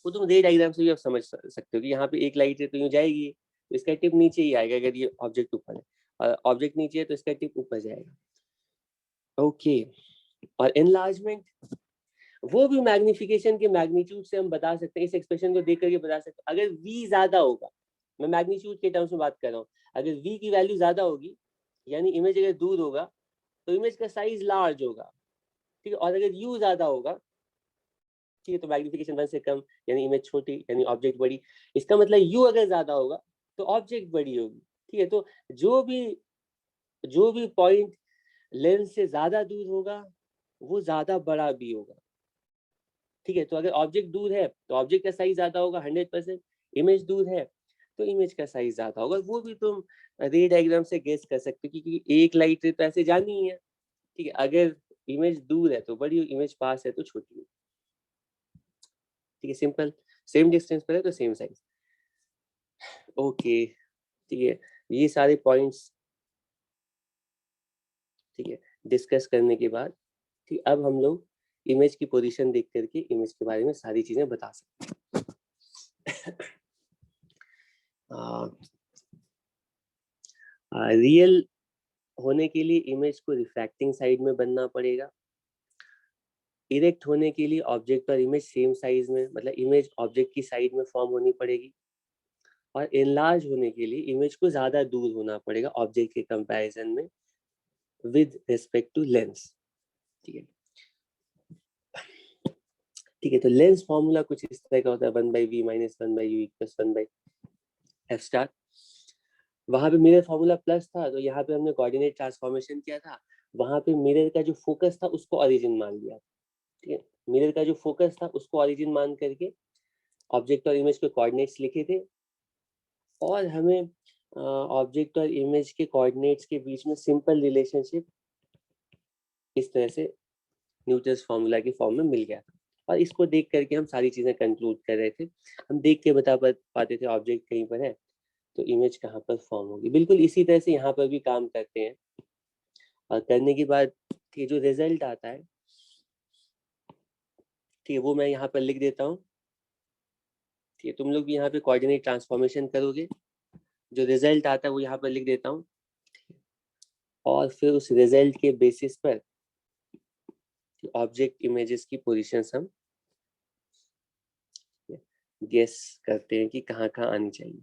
वो तुम रे डायग्राम से भी आप समझ सकते हो कि यहाँ पे एक लाइट है तो यूं जाएगी, तो इसका टिप नीचे ही आएगा अगर ये ऑब्जेक्ट ऊपर है, और ऑब्जेक्ट नीचे है तो इसका टिप ऊपर जाएगा। ओके, और एनलार्जमेंट, वो भी मैग्निफिकेशन के मैग्नीट्यूड से हम बता सकते हैं, इस एक्सप्रेशन को देख करके बता सकते हैं। अगर v ज्यादा होगा, मैं मैग्नीट्यूड के टर्म्स में बात कर रहा हूँ, अगर v की वैल्यू ज्यादा होगी यानी इमेज अगर दूर होगा तो इमेज का साइज लार्ज होगा। ठीक है, और अगर u ज्यादा होगा, ठीक है, तो मैग्निफिकेशन 1 से कम यानी इमेज छोटी यानी ऑब्जेक्ट बड़ी। इसका मतलब u अगर ज्यादा होगा तो ऑब्जेक्ट बड़ी होगी। ठीक है, तो जो भी पॉइंट लेंस से ज्यादा दूर होगा वो ज्यादा बड़ा भी होगा। ठीक है, तो अगर ऑब्जेक्ट दूर है तो ऑब्जेक्ट का साइज ज्यादा होगा 100%, इमेज दूर है तो इमेज का साइज ज्यादा होगा। वो भी तुम रे डायग्राम से गेस कर सकते हो क्योंकि एक लाइट रे तो ऐसे जानी ही है। ठीक है, अगर इमेज दूर है तो बड़ी, इमेज पास है तो छोटी। ठीक है, सिंपल, सेम डिस्टेंस पर है तो सेम साइज। ओके, ठीक है, ये सारे पॉइंट्स ठीक है डिस्कस करने के बाद, ठीक अब हम लोग इमेज की पोजीशन देख करके इमेज के बारे में सारी चीजें बता सकते हैं। रियल होने के लिए इमेज को रिफ्रैक्टिंग साइड में बनना पड़ेगा। इरेक्ट होने के लिए ऑब्जेक्ट और इमेज सेम साइज में, मतलब इमेज ऑब्जेक्ट की साइड में फॉर्म होनी पड़ेगी। और एनलार्ज होने के लिए इमेज को ज्यादा दूर होना पड़ेगा ऑब्जेक्ट के कंपैरिजन में विद रिस्पेक्ट टू लेंस। ठीक है, ठीक है, तो लेंस फॉर्मूला कुछ इस तरह का होता है, 1/v minus 1/u equals 1/f star. वहां पे मिरर फॉर्मूला प्लस था तो यहाँ पे हमने कोऑर्डिनेट ट्रांसफॉर्मेशन किया था, वहां पे मिरर का जो फोकस था उसको ओरिजिन मान लिया। ठीक है, मिरर का जो फोकस था उसको ओरिजिन मान करके ऑब्जेक्ट और इमेज के कोऑर्डिनेट्स लिखे थे, और हमें ऑब्जेक्ट और इमेज के कोऑर्डिनेट्स के बीच में सिंपल रिलेशनशिप इस तरह से न्यूटन्स फॉर्मूला के फॉर्म में मिल गया था। और इसको देख करके हम सारी चीजें कंक्लूड कर रहे थे, हम देख के बता पाते थे ऑब्जेक्ट कहीं पर है तो इमेज कहाँ पर फॉर्म होगी। बिल्कुल इसी तरह से यहाँ पर भी काम करते हैं, और करने के बाद ये जो रिजल्ट आता है, ठीक है, वो मैं यहाँ पर लिख देता हूँ। ठीक है, तुम लोग भी यहाँ पे कोऑर्डिनेट ट्रांसफॉर्मेशन करोगे, जो रिजल्ट आता है वो यहाँ पर लिख देता हूँ, और फिर उस रिजल्ट के बेसिस पर ऑब्जेक्ट इमेजेस की पोजीशंस हम गेस करते हैं कि कहाँ कहाँ आनी चाहिए।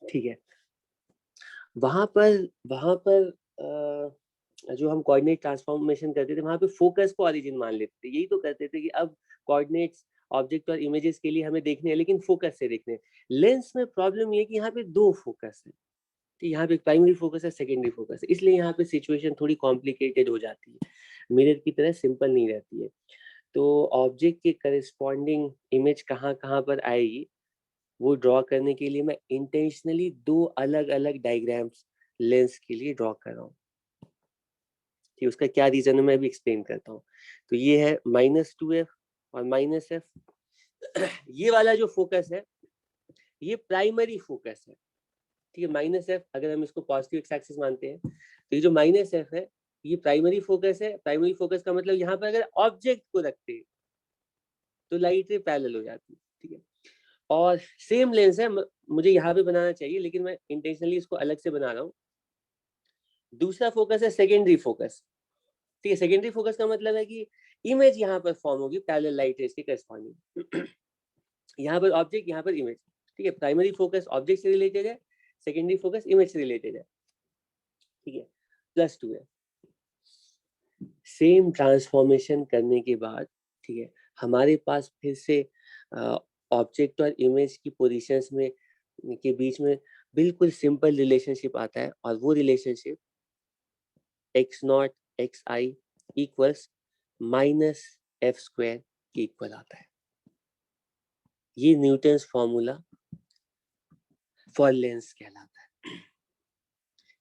ठीक है, वहां पर जो हम कोऑर्डिनेट ट्रांसफॉर्मेशन करते थे वहां पे फोकस को ओरिजिन मान लेते थे। यही तो करते थे कि अब कोऑर्डिनेट्स ऑब्जेक्ट और इमेजेस के लिए हमें देखने हैं लेकिन फोकस से देखने हैं। लेंस में प्रॉब्लम ये है कि यहाँ पे दो फोकस है, तो यहाँ पे प्राइमरी फोकस है, सेकेंडरी फोकस है, इसलिए यहाँ पे सिचुएशन थोड़ी कॉम्प्लिकेटेड हो जाती है, मिरर की तरह सिंपल नहीं रहती है। तो ऑब्जेक्ट के करस्पॉन्डिंग इमेज कहाँ कहाँ पर आएगी वो ड्रॉ करने के लिए मैं इंटेंशनली दो अलग अलग डायग्राम्स लेंस के लिए ड्रॉ कर रहा हूँ। ठीक, उसका क्या रीजन है मैं अभी एक्सप्लेन करता हूँ। तो ये है -2f और -f। ये वाला जो फोकस है ये प्राइमरी फोकस है, ठीक है। -f अगर हम इसको पॉजिटिव एक्स एक्सिस मानते हैं तो ये जो -f है ये प्राइमरी फोकस है। प्राइमरी फोकस का मतलब यहाँ पर अगर ऑब्जेक्ट को रखते हैं तो लाइट रे पैरेलल हो जाती है, ठीक है। और सेम लेंस है, मुझे यहाँ पे बनाना चाहिए लेकिन मैं इंटेंशनली इसको अलग से बना रहा हूँ। दूसरा फोकस है सेकेंडरी फोकस, ठीक है। सेकेंडरी फोकस का मतलब है कि इमेज यहाँ पर फॉर्म होगी पैरेलल लाइट रेज के करस्पॉन्डिंग। यहाँ पर ऑब्जेक्ट, यहाँ पर इमेज, ठीक है। प्राइमरी फोकस ऑब्जेक्ट से रिलेटेड है, सेकेंडरी फोकस इमेज से रिलेटेड है, ठीक है। +2 है। सेम ट्रांसफॉर्मेशन करने के बाद, ठीक है, हमारे पास फिर से ऑब्जेक्ट और इमेज की पोजीशंस में के बीच में बिल्कुल सिंपल रिलेशनशिप आता है और वो relationship x0 xi equals -f² के इक्वल आता है। ये न्यूटन्स फॉर्मूला फॉर लेंस कहलाता है।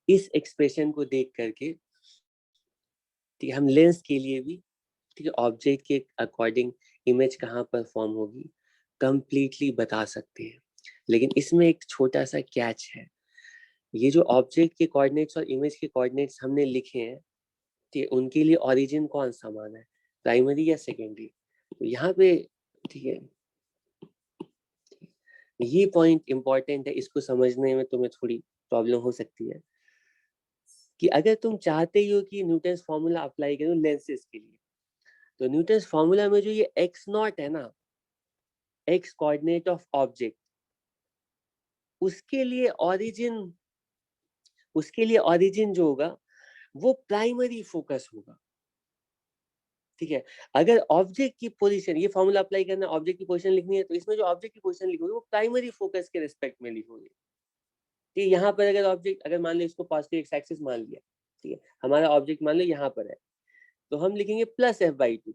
इस एक्सप्रेशन को देख करके, ठीक है, हम लेंस के लिए भी, ठीक है, ऑब्जेक्ट के अकॉर्डिंग इमेज कहाँ पर फॉर्म होगी कंप्लीटली बता सकते हैं। लेकिन इसमें एक छोटा सा कैच है, ये जो ऑब्जेक्ट के कोऑर्डिनेट्स और इमेज के कोऑर्डिनेट्स हमने लिखे हैं, ठीक है, उनके लिए ओरिजिन कौन सा माना है, प्राइमरी या सेकेंडरी। तो यहाँ पे, ठीक है, ये पॉइंट इंपॉर्टेंट है, इसको समझने में तुम्हें थोड़ी प्रॉब्लम हो सकती है कि अगर तुम चाहते हो कि न्यूटन्स फॉर्मूला अप्लाई करो लेंसेज के लिए, तो न्यूटन्स फॉर्मूला में जो ये x0 है ना, x कोऑर्डिनेट ऑफ ऑब्जेक्ट, उसके लिए ओरिजिन जो होगा वो प्राइमरी फोकस होगा, ठीक है। अगर ऑब्जेक्ट की पोजीशन, ये फॉर्मूला अप्लाई करना, ऑब्जेक्ट की पोजीशन लिखनी है तो इसमें जो ऑब्जेक्ट की पोजीशन लिखोगे वो प्राइमरी फोकस के रिस्पेक्ट में लिखोगे, ठीक है। यहाँ पर अगर ऑब्जेक्ट, अगर मान लो इसको पॉजिटिव एक्स एक्सिस मान लिया, ठीक है, हमारा ऑब्जेक्ट मान लो यहाँ पर है, तो हम लिखेंगे +f/2।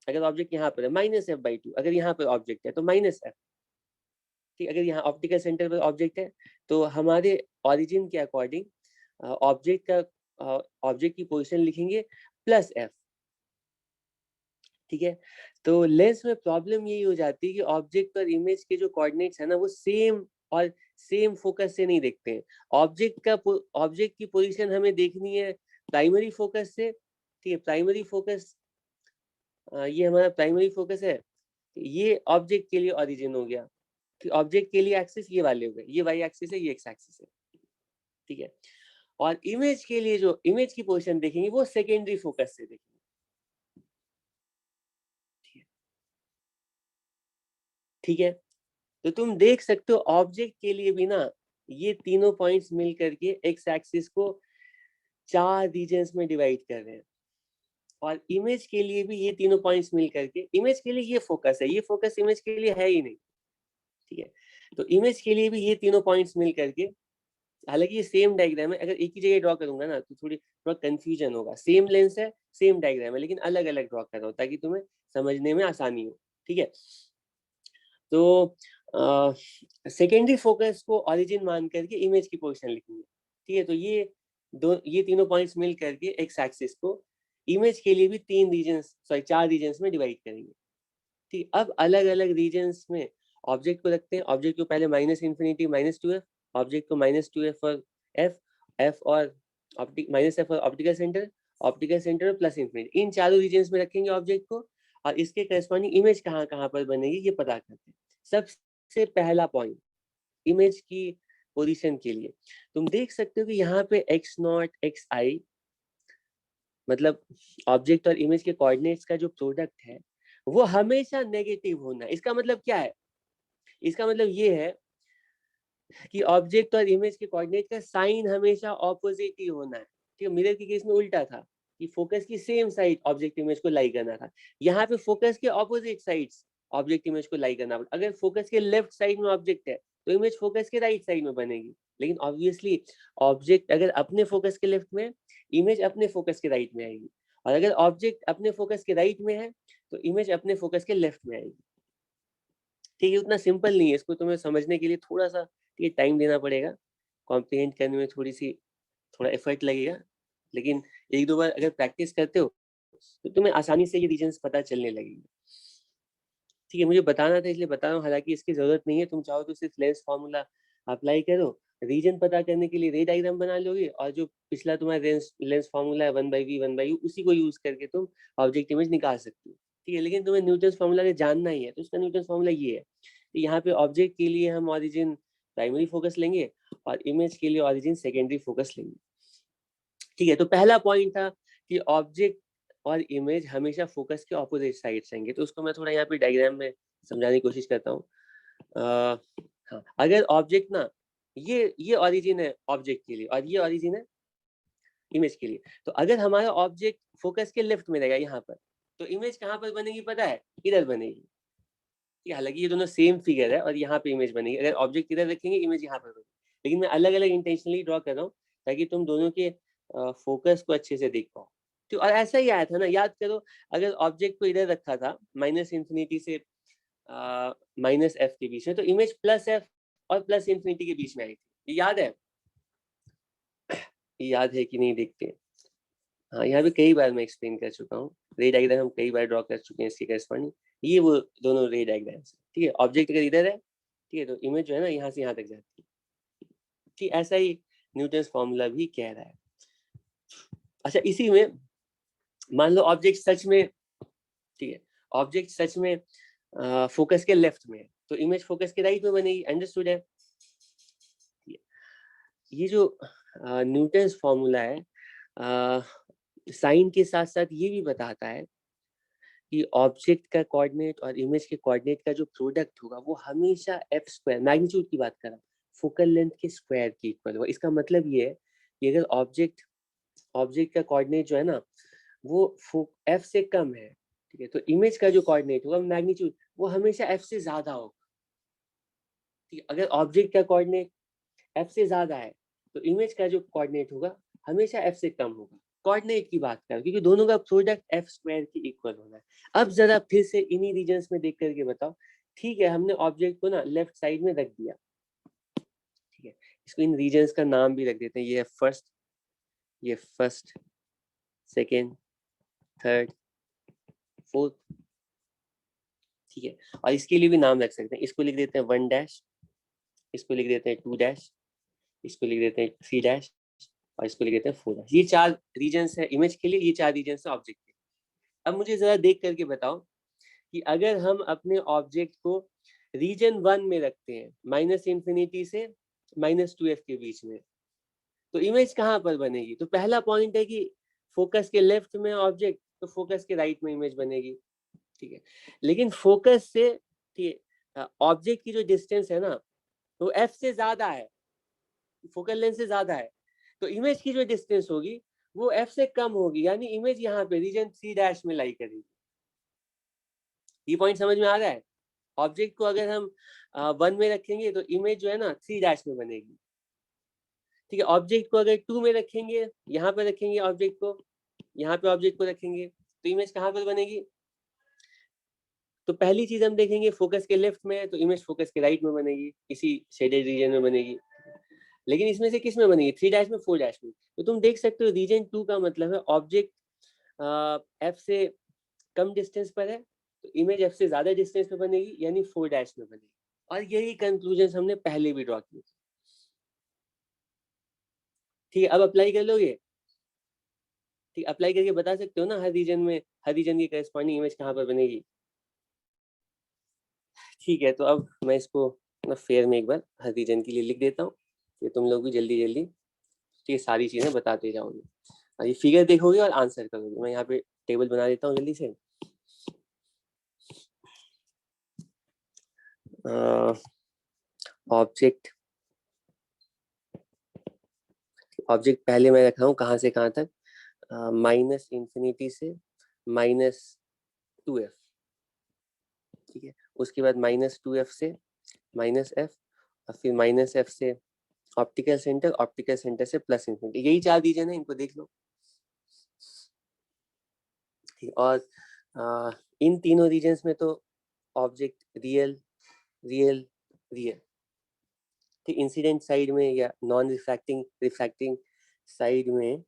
अगर ऑब्जेक्ट यहाँ पर है -f/2, अगर यहाँ पर ऑब्जेक्ट है तो -f, ठीक। अगर यहाँ ऑप्टिकल सेंटर पर ऑब्जेक्ट है तो हमारे ओरिजिन के अकॉर्डिंग ऑब्जेक्ट की पोजीशन लिखेंगे +f, ठीक है। तो लेंस में प्रॉब्लम यही हो जाती है कि ऑब्जेक्ट और इमेज के जो कोऑर्डिनेट्स है ना वो सेम और सेम फोकस से नहीं देखते हैं। ऑब्जेक्ट की पोजीशन हमें देखनी है प्राइमरी फोकस से, ठीक है। प्राइमरी फोकस, ये हमारा प्राइमरी फोकस है, ये ऑब्जेक्ट के लिए ओरिजिन हो गया, ठीक। ऑब्जेक्ट के लिए एक्सिस ये वाले हो गए, ये वाई एक्सिस है, ये एक्स एक्सिस है, ठीक है। और इमेज के लिए जो इमेज की पोजीशन देखेंगे वो सेकेंडरी फोकस से देखेंगे, ठीक है। तो तुम देख सकते हो ऑब्जेक्ट के लिए भी ना ये तीनों पॉइंट्स मिल करके एक्स एक्सिस को 4 रीजन्स में डिवाइड कर रहे हैं, और इमेज के लिए भी ये तीनों पॉइंट्स मिल करके, इमेज के लिए ये फोकस है, ये फोकस इमेज के लिए है ही नहीं, ठीक है। तो इमेज के लिए भी ये तीनों पॉइंट्स मिल करके, हालांकि ये सेम डायग्राम है, अगर एक ही जगह ड्रॉ करूंगा ना तो थोड़ा कंफ्यूजन होगा। सेम लेंस है, सेम डायग्राम है, लेकिन अलग अलग ड्रॉ कर रहा हूँ ताकि तुम्हें समझने में आसानी हो, ठीक है। तो सेकेंडरी फोकस को ओरिजिन मान करके इमेज की पोजीशन लिखेंगे, ठीक है। तो ये तीनों पॉइंट्स मिल करके एक्स एक्सिस को इमेज के लिए भी 4 रीजन्स में डिवाइड करेंगे, ठीक। अब अलग अलग रीजन्स में ऑब्जेक्ट को रखते हैं। ऑब्जेक्ट को पहले -∞ -2f, ऑब्जेक्ट को -2f और f और -f और ऑप्टिकल सेंटर और +∞, इन चारों रीजन्स में रखेंगे ऑब्जेक्ट को, और इसके करस्पॉन्डिंग इमेज कहाँ कहाँ पर बनेगी ये पता करते हैं। सबसे पहला पॉइंट इमेज की पोजीशन के लिए तुम देख सकते हो कि यहाँ पे x0 xi, मतलब ऑब्जेक्ट और इमेज के कोऑर्डिनेट्स का जो प्रोडक्ट है वो हमेशा नेगेटिव होना है। इसका मतलब क्या है, इसका मतलब ये है कि ऑब्जेक्ट और इमेज के कोऑर्डिनेट का साइन हमेशा ऑपोजिट ही होना है, ठीक है। मिरर के केस में उल्टा था कि फोकस की सेम साइड ऑब्जेक्ट इमेज को लाई करना था, यहाँ पे फोकस के ऑपोजिट साइड्स ऑब्जेक्ट इमेज को लाई करना। अगर फोकस के लेफ्ट साइड में ऑब्जेक्ट है तो इमेज फोकस के राइट साइड में बनेगी, लेकिन ऑब्वियसली ऑब्जेक्ट अगर अपने फोकस के लेफ्ट में, इमेज अपने फोकस के राइट में आएगी, और अगर ऑब्जेक्ट अपने फोकस के राइट में है तो इमेज अपने फोकस के लेफ्ट में आएगी, ठीक है। उतना सिंपल नहीं है, इसको तुम्हें समझने के लिए थोड़ा सा, ठीक है, टाइम देना पड़ेगा, कॉम्प्रिहेंड करने में थोड़ा एफर्ट लगेगा, लेकिन एक दो बार अगर प्रैक्टिस करते हो तो तुम्हें आसानी से ये रीजन्स पता चलने लगेगी। ठीक है, मुझे बताना था इसलिए बता रहा हूँ, हालांकि इसकी जरूरत नहीं है, तुम चाहो तो सिर्फ लेंस फार्मूला अप्लाई करो, रीजन पता करने के लिए रे डायग्राम बना लोगे, और जो पिछला तुम्हारा लेंस फार्मूला है 1/v 1/u उसी को यूज करके तुम ऑब्जेक्ट इमेज निकाल सकते हो। ठीक है, लेकिन तुम्हें न्यूटन्स फार्मूला के जानना ही है, तो उसका न्यूटन्स फार्मूला ये है। यहाँ पे ऑब्जेक्ट के लिए हम ऑरिजिन प्राइमरी फोकस लेंगे और इमेज के लिए ऑरिजिन सेकेंडरी फोकस लेंगे। ठीक है, तो पहला पॉइंट था कि ऑब्जेक्ट और इमेज हमेशा फोकस के ऑपोजिट साइड रहेंगे, तो उसको मैं थोड़ा यहाँ पे डायग्राम में समझाने की कोशिश करता हूँ। हाँ, अगर ऑब्जेक्ट ना ये ओरिजिन है ऑब्जेक्ट के लिए और ये ओरिजिन है इमेज के लिए, तो अगर हमारा ऑब्जेक्ट फोकस के लेफ्ट में रहेगा यहाँ पर, तो इमेज कहाँ पर बनेगी पता है? इधर बनेगी। हालांकि ये दोनों सेम फिगर है और यहाँ पे इमेज बनेगी, अगर ऑब्जेक्ट इधर रखेंगे इमेज यहाँ पर बनेगी, लेकिन मैं अलग अलग इंटेंशनली ड्रॉ कर रहा हूँ ताकि तुम दोनों के फोकस को अच्छे से देख पाओ। तो और ऐसा ही आया था ना, याद करो, अगर ऑब्जेक्ट को इधर रखा था -इंफिनिटी से -f के बीच में, तो इमेज +f और +इंफिनिटी के बीच में आई थी, याद है? याद है कि नहीं देखते हैं। हाँ, यहाँ पे कई बार मैं एक्सप्लेन कर चुका हूँ, रे डायग्राम हम कई बार ड्रॉ कर चुके हैं इसके करस्पॉन्डिंग, ये वो दोनों रे डायग्राम्स। ठीक है, ऑब्जेक्ट अगर इधर है, ठीक है, तो इमेज जो है ना यहाँ से यहाँ तक जाती है। ठीक, ऐसा ही न्यूटन्स फॉर्मूला भी कह रहा है। अच्छा, इसी में मान लो ऑब्जेक्ट सच में, ठीक है, ऑब्जेक्ट सच में फोकस के लेफ्ट में है, तो इमेज फोकस के राइट में बनेगी। अंडरस्टूड है? ये जो न्यूटन्स फॉर्मूला है साइन के साथ साथ ये भी बताता है कि ऑब्जेक्ट का कोऑर्डिनेट और इमेज के कोऑर्डिनेट का जो प्रोडक्ट होगा वो हमेशा एफ स्क्वायर, मैग्नीट्यूड की बात कर रहा हूँ, फोकल लेंथ के स्क्वायर के इक्वल होगा। इसका मतलब ये है कि अगर ऑब्जेक्ट का कोऑर्डिनेट जो है ना वो एफ से कम है, ठीक है, तो इमेज का जो कोऑर्डिनेट होगा मैग्नीट्यूड वो हमेशा एफ से ज्यादा होगा। ठीक है, अगर ऑब्जेक्ट का कोऑर्डिनेट एफ से ज्यादा है तो इमेज का जो कोऑर्डिनेट होगा हमेशा एफ से कम होगा। कोऑर्डिनेट की बात कर, क्योंकि दोनों का प्रोडक्ट एफ स्क्वायर के इक्वल होना है। अब जरा फिर से इन्हीं रीजन्स में देख करके बताओ। ठीक है, हमने ऑब्जेक्ट को ना लेफ्ट साइड में रख दिया, ठीक है, इसको इन रीजन्स का नाम भी रख देते हैं, ये फर्स्ट, सेकेंड, थर्ड, फोर्थ। ठीक है, और इसके लिए भी नाम रख सकते हैं, इसको लिख देते हैं 1 इसको लिख देते हैं 2 इसको लिख देते हैं 3 और इसको लिख देते हैं 4। ये 4 रीजन्स है इमेज के लिए, ये 4 रीजन्स है ऑब्जेक्ट के। अब मुझे जरा देख करके बताओ कि अगर हम अपने ऑब्जेक्ट को रीजन 1 में रखते हैं -इंफिनिटी से -2f के बीच में, तो इमेज कहाँ पर बनेगी? तो पहला पॉइंट है कि फोकस के लेफ्ट में ऑब्जेक्ट, तो फोकस के राइट में इमेज बनेगी। ठीक है, लेकिन फोकस से, ठीक है, ऑब्जेक्ट की जो डिस्टेंस है ना वो एफ से ज्यादा है, फोकल लेंथ से ज्यादा है, तो इमेज की जो डिस्टेंस होगी वो एफ से कम होगी, यानी इमेज यहाँ पे रीजन 3' में लाई करेगी। ये पॉइंट समझ में आ रहा है? ऑब्जेक्ट को अगर हम 1 में रखेंगे तो इमेज जो है ना 3' में बनेगी। ठीक है, ऑब्जेक्ट को अगर 2 में रखेंगे, यहाँ पे रखेंगे ऑब्जेक्ट को, यहाँ पे ऑब्जेक्ट को रखेंगे, तो इमेज कहाँ पर बनेगी? तो पहली चीज हम देखेंगे, फोकस के लेफ्ट में है तो इमेज फोकस के राइट में बनेगी, इसी शेडेड रीजन में बनेगी। लेकिन इसमें से किस में बनेगी? 3' में, 4' में। तो तुम देख सकते हो रीजन 2 का मतलब है ऑब्जेक्ट एफ से कम डिस्टेंस पर है तो इमेज एफ से ज्यादा डिस्टेंस पे बनेगी, यानी 4' में बनेगी। और यही कंक्लूजन हमने पहले भी ड्रॉ किए। ठीक है, अब अप्लाई कर लोगे? ठीक, अप्लाई करके बता सकते हो ना हर रीजन में, हर रीजन की करस्पॉन्डिंग इमेज कहाँ पर बनेगी? ठीक है, तो अब मैं इसको फेयर में एक बार हर रीजन के लिए लिख देता हूँ, ये तुम लोग भी जल्दी जल्दी ये सारी चीजें बताते जाओगे। ये फिगर देखोगे और आंसर करोगे। मैं यहाँ पे टेबल बना देता हूँ जल्दी से। ऑब्जेक्ट पहले मैं रखा हूँ कहाँ से कहाँ तक, -इंफिनिटी से -2f। ठीक है, उसके बाद -2f से -f और फिर -f से ऑप्टिकल सेंटर से +इंफिनिटी। यही 4 रीजन है, इनको देख लो। ठीक, और इन तीनों रीजन्स में तो ऑब्जेक्ट रियल रियल रियल, ठीक, इंसिडेंट साइड में या नॉन रिफ्रैक्टिंग साइड में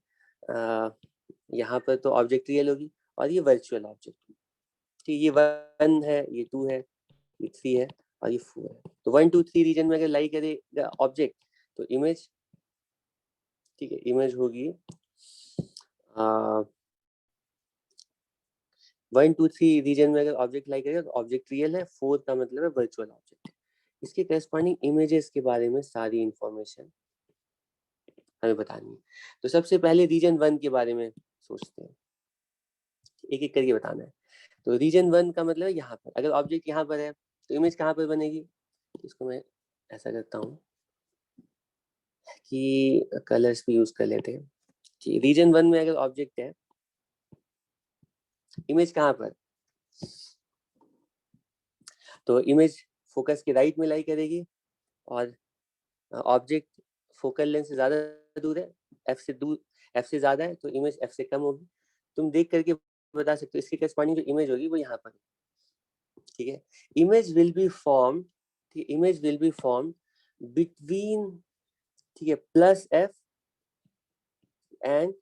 यहाँ पर तो ऑब्जेक्ट रियल होगी और ये वर्चुअल ऑब्जेक्ट होगी। ठीक, ये 1 है, ये 2 है, ये 3 है और ये 4 है। तो 1 2 3 रीजन में अगर लाई करेगा ऑब्जेक्ट तो इमेज, ठीक है, इमेज होगी 1 2 3 रीजन में अगर ऑब्जेक्ट लाई करेगा तो ऑब्जेक्ट रियल है, 4 का मतलब है वर्चुअल ऑब्जेक्ट। इसके करस्पॉन्डिंग इमेजेस के बारे में सारी इंफॉर्मेशन हमें बतानी है। तो सबसे पहले रीजन 1 के बारे में सोचते हैं, एक एक करके बताना है। तो रीजन 1 का मतलब है यहाँ पर, अगर ऑब्जेक्ट यहाँ पर है तो इमेज कहाँ पर बनेगी, इसको मैं ऐसा करता हूँ कि कलर्स भी यूज कर लेते हैं। रीजन 1 में अगर ऑब्जेक्ट है, इमेज कहाँ पर, तो इमेज फोकस के राइट में लाई करेगी और ऑब्जेक्ट फोकल लेंथ से ज्यादा दूर है, एफ से ज्यादा है तो इमेज एफ से कम होगी। तुम देख करके बता सकते हो इसकी करस्पॉन्डिंग जो इमेज होगी वो यहाँ पर, ठीक है। इमेज विल बी फॉर्म, ठीक, image will be form between, ठीक है, plus F and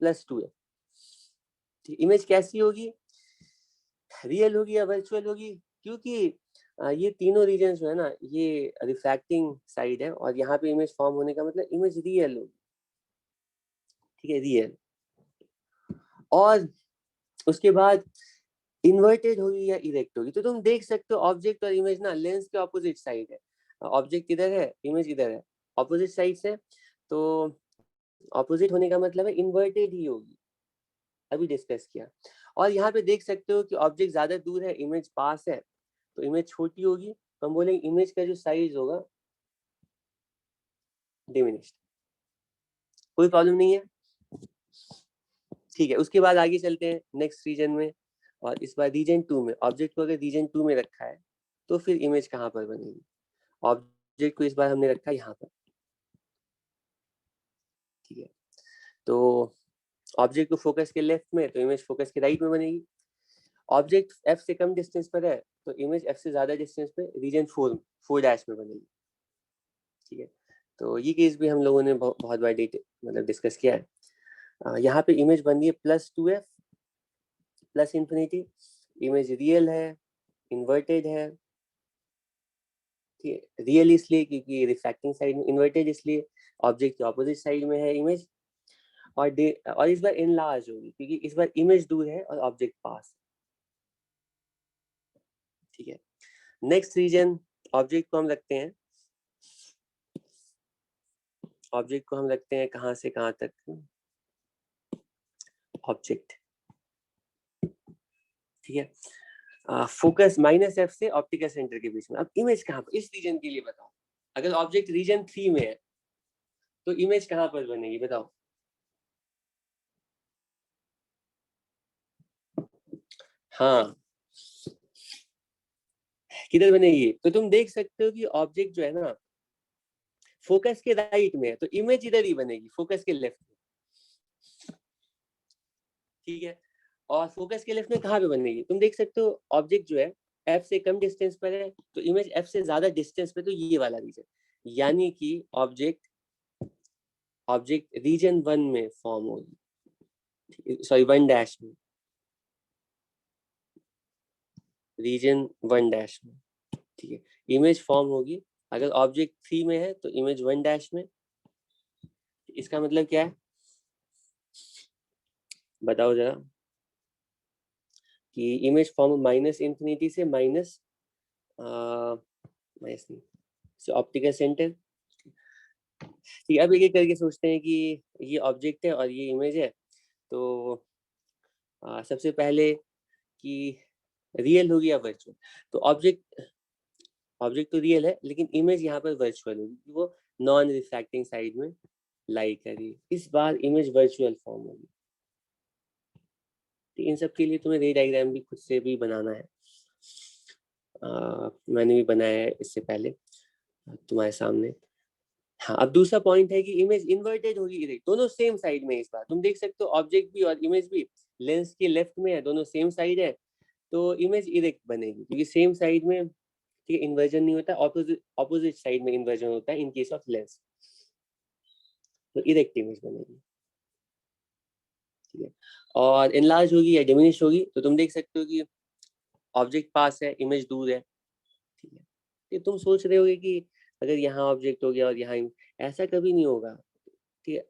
plus 2 F. Image कैसी होगी, रियल होगी या वर्चुअल होगी, क्योंकि ये तीनों रीजन जो है ना ये रिफ्रैक्टिंग साइड है और यहाँ पे इमेज फॉर्म होने का मतलब इमेज रियल होगी, ठीक है, रियल। और उसके बाद इन्वर्टेड होगी या इरेक्ट होगी, तो तुम देख सकते हो ऑब्जेक्ट और इमेज ना लेंस के ऑपोजिट साइड है, ऑब्जेक्ट इधर है, इमेज इधर है, ऑपोजिट साइड से। तो ऑपोजिट होने का मतलब है इन्वर्टेड ही होगी, अभी डिस्कस किया। और यहाँ पे देख सकते हो कि ऑब्जेक्ट ज्यादा दूर है, इमेज पास है, तो इमेज छोटी होगी, तो हम बोलेंगे इमेज का जो साइज होगा डिमिनिश्ड। कोई प्रॉब्लम नहीं है, ठीक है। उसके बाद आगे चलते हैं नेक्स्ट रीजन में, और इस बार रीजन 2 में ऑब्जेक्ट को अगर रीजन 2 में रखा है तो फिर इमेज कहाँ पर बनेगी, ऑब्जेक्ट को इस बार हमने रखा यहाँ पर, ठीक है। तो ऑब्जेक्ट को फोकस के लेफ्ट में तो इमेज फोकस के राइट में बनेगी। ऑब्जेक्ट एफ से कम डिस्टेंस पर है तो इमेज एफ से ज्यादा डिस्टेंस पे रीजन 4 डैश में बनेगी, ठीक है। तो ये केस भी हम लोगों ने बहुत बार मतलब डिस्कस किया है। यहाँ पे इमेज बन रही है plus 2f plus infinity, image real है, इन्वर्टेड है, ठीक है। रियल इसलिए क्योंकि रिफ्रैक्टिंग साइड में, इन्वर्टेड इसलिए ऑब्जेक्ट के ऑपोजिट साइड में है इमेज, और इस बार इनलार्ज होगी क्योंकि इस बार इमेज दूर है और ऑब्जेक्ट पास, ठीक है। नेक्स्ट रीजन, ऑब्जेक्ट को हम रखते हैं, ऑब्जेक्ट को हम रखते हैं कहाँ से कहाँ तक, ऑब्जेक्ट, ठीक है, फोकस -f से ऑप्टिकल सेंटर के बीच में। अब इमेज कहाँ पर, इस रीजन के लिए बताओ, अगर ऑब्जेक्ट रीजन 3 में है तो इमेज कहाँ पर बनेगी बताओ। हाँ, किधर बनेगी, तो तुम देख सकते हो कि ऑब्जेक्ट जो है ना फोकस के राइट में है तो इमेज इधर ही बनेगी, फोकस के लेफ्ट में, ठीक है। और फोकस के लेफ्ट में कहाँ पे बनेगी, तुम देख सकते हो ऑब्जेक्ट जो है एफ से कम डिस्टेंस पर है तो इमेज एफ से ज्यादा डिस्टेंस पे, तो ये वाला रीजन, यानी कि ऑब्जेक्ट रीजन 1 में फॉर्म होगी, सॉरी 1 डैश में, रीजन 1 डैश में, ठीक है। इमेज फॉर्म होगी अगर ऑब्जेक्ट 3 में है तो इमेज 1 डैश में। इसका मतलब क्या है बताओ जरा, कि इमेज फॉर्म माइनस इंफिनिटी से माइनस से ऑप्टिकल सेंटर, ठीक है। अब एक एक करके सोचते हैं कि ये ऑब्जेक्ट है और ये इमेज है, तो सबसे पहले कि रियल होगी या वर्चुअल, तो ऑब्जेक्ट तो रियल है लेकिन इमेज यहाँ पर वर्चुअल होगी, वो नॉन रिफ्रैक्टिंग साइड में लाई करेगी, इस बार इमेज वर्चुअल फॉर्म होगी। तो इन सब के लिए तुम्हें रे डायग्राम भी खुद से भी बनाना है, मैंने भी बनाया है इससे पहले तुम्हारे सामने। हाँ, अब दूसरा पॉइंट है कि इमेज इन्वर्टेड होगी इरेक्ट, दोनों सेम साइड में। इस बार तुम देख सकते हो ऑब्जेक्ट भी और इमेज भी लेंस के लेफ्ट में है, दोनों सेम साइड है, तो इमेज इरेक्ट बनेगी क्योंकि सेम साइड में, ठीक है, इन्वर्जन नहीं होता, ऑपोजिट साइड में इन्वर्जन होता है इन केस ऑफ लेंस, तो इरेक्ट इमेज बनेगी। ठीक है, और इनलार्ज होगी या डिमिनिश होगी तो तुम देख सकते हो कि ऑब्जेक्ट पास है, इमेज दूर है। ठीक है, ये तुम सोच रहे होगे कि अगर यहाँ ऑब्जेक्ट हो गया और यहाँ, ऐसा कभी नहीं होगा। ठीक है,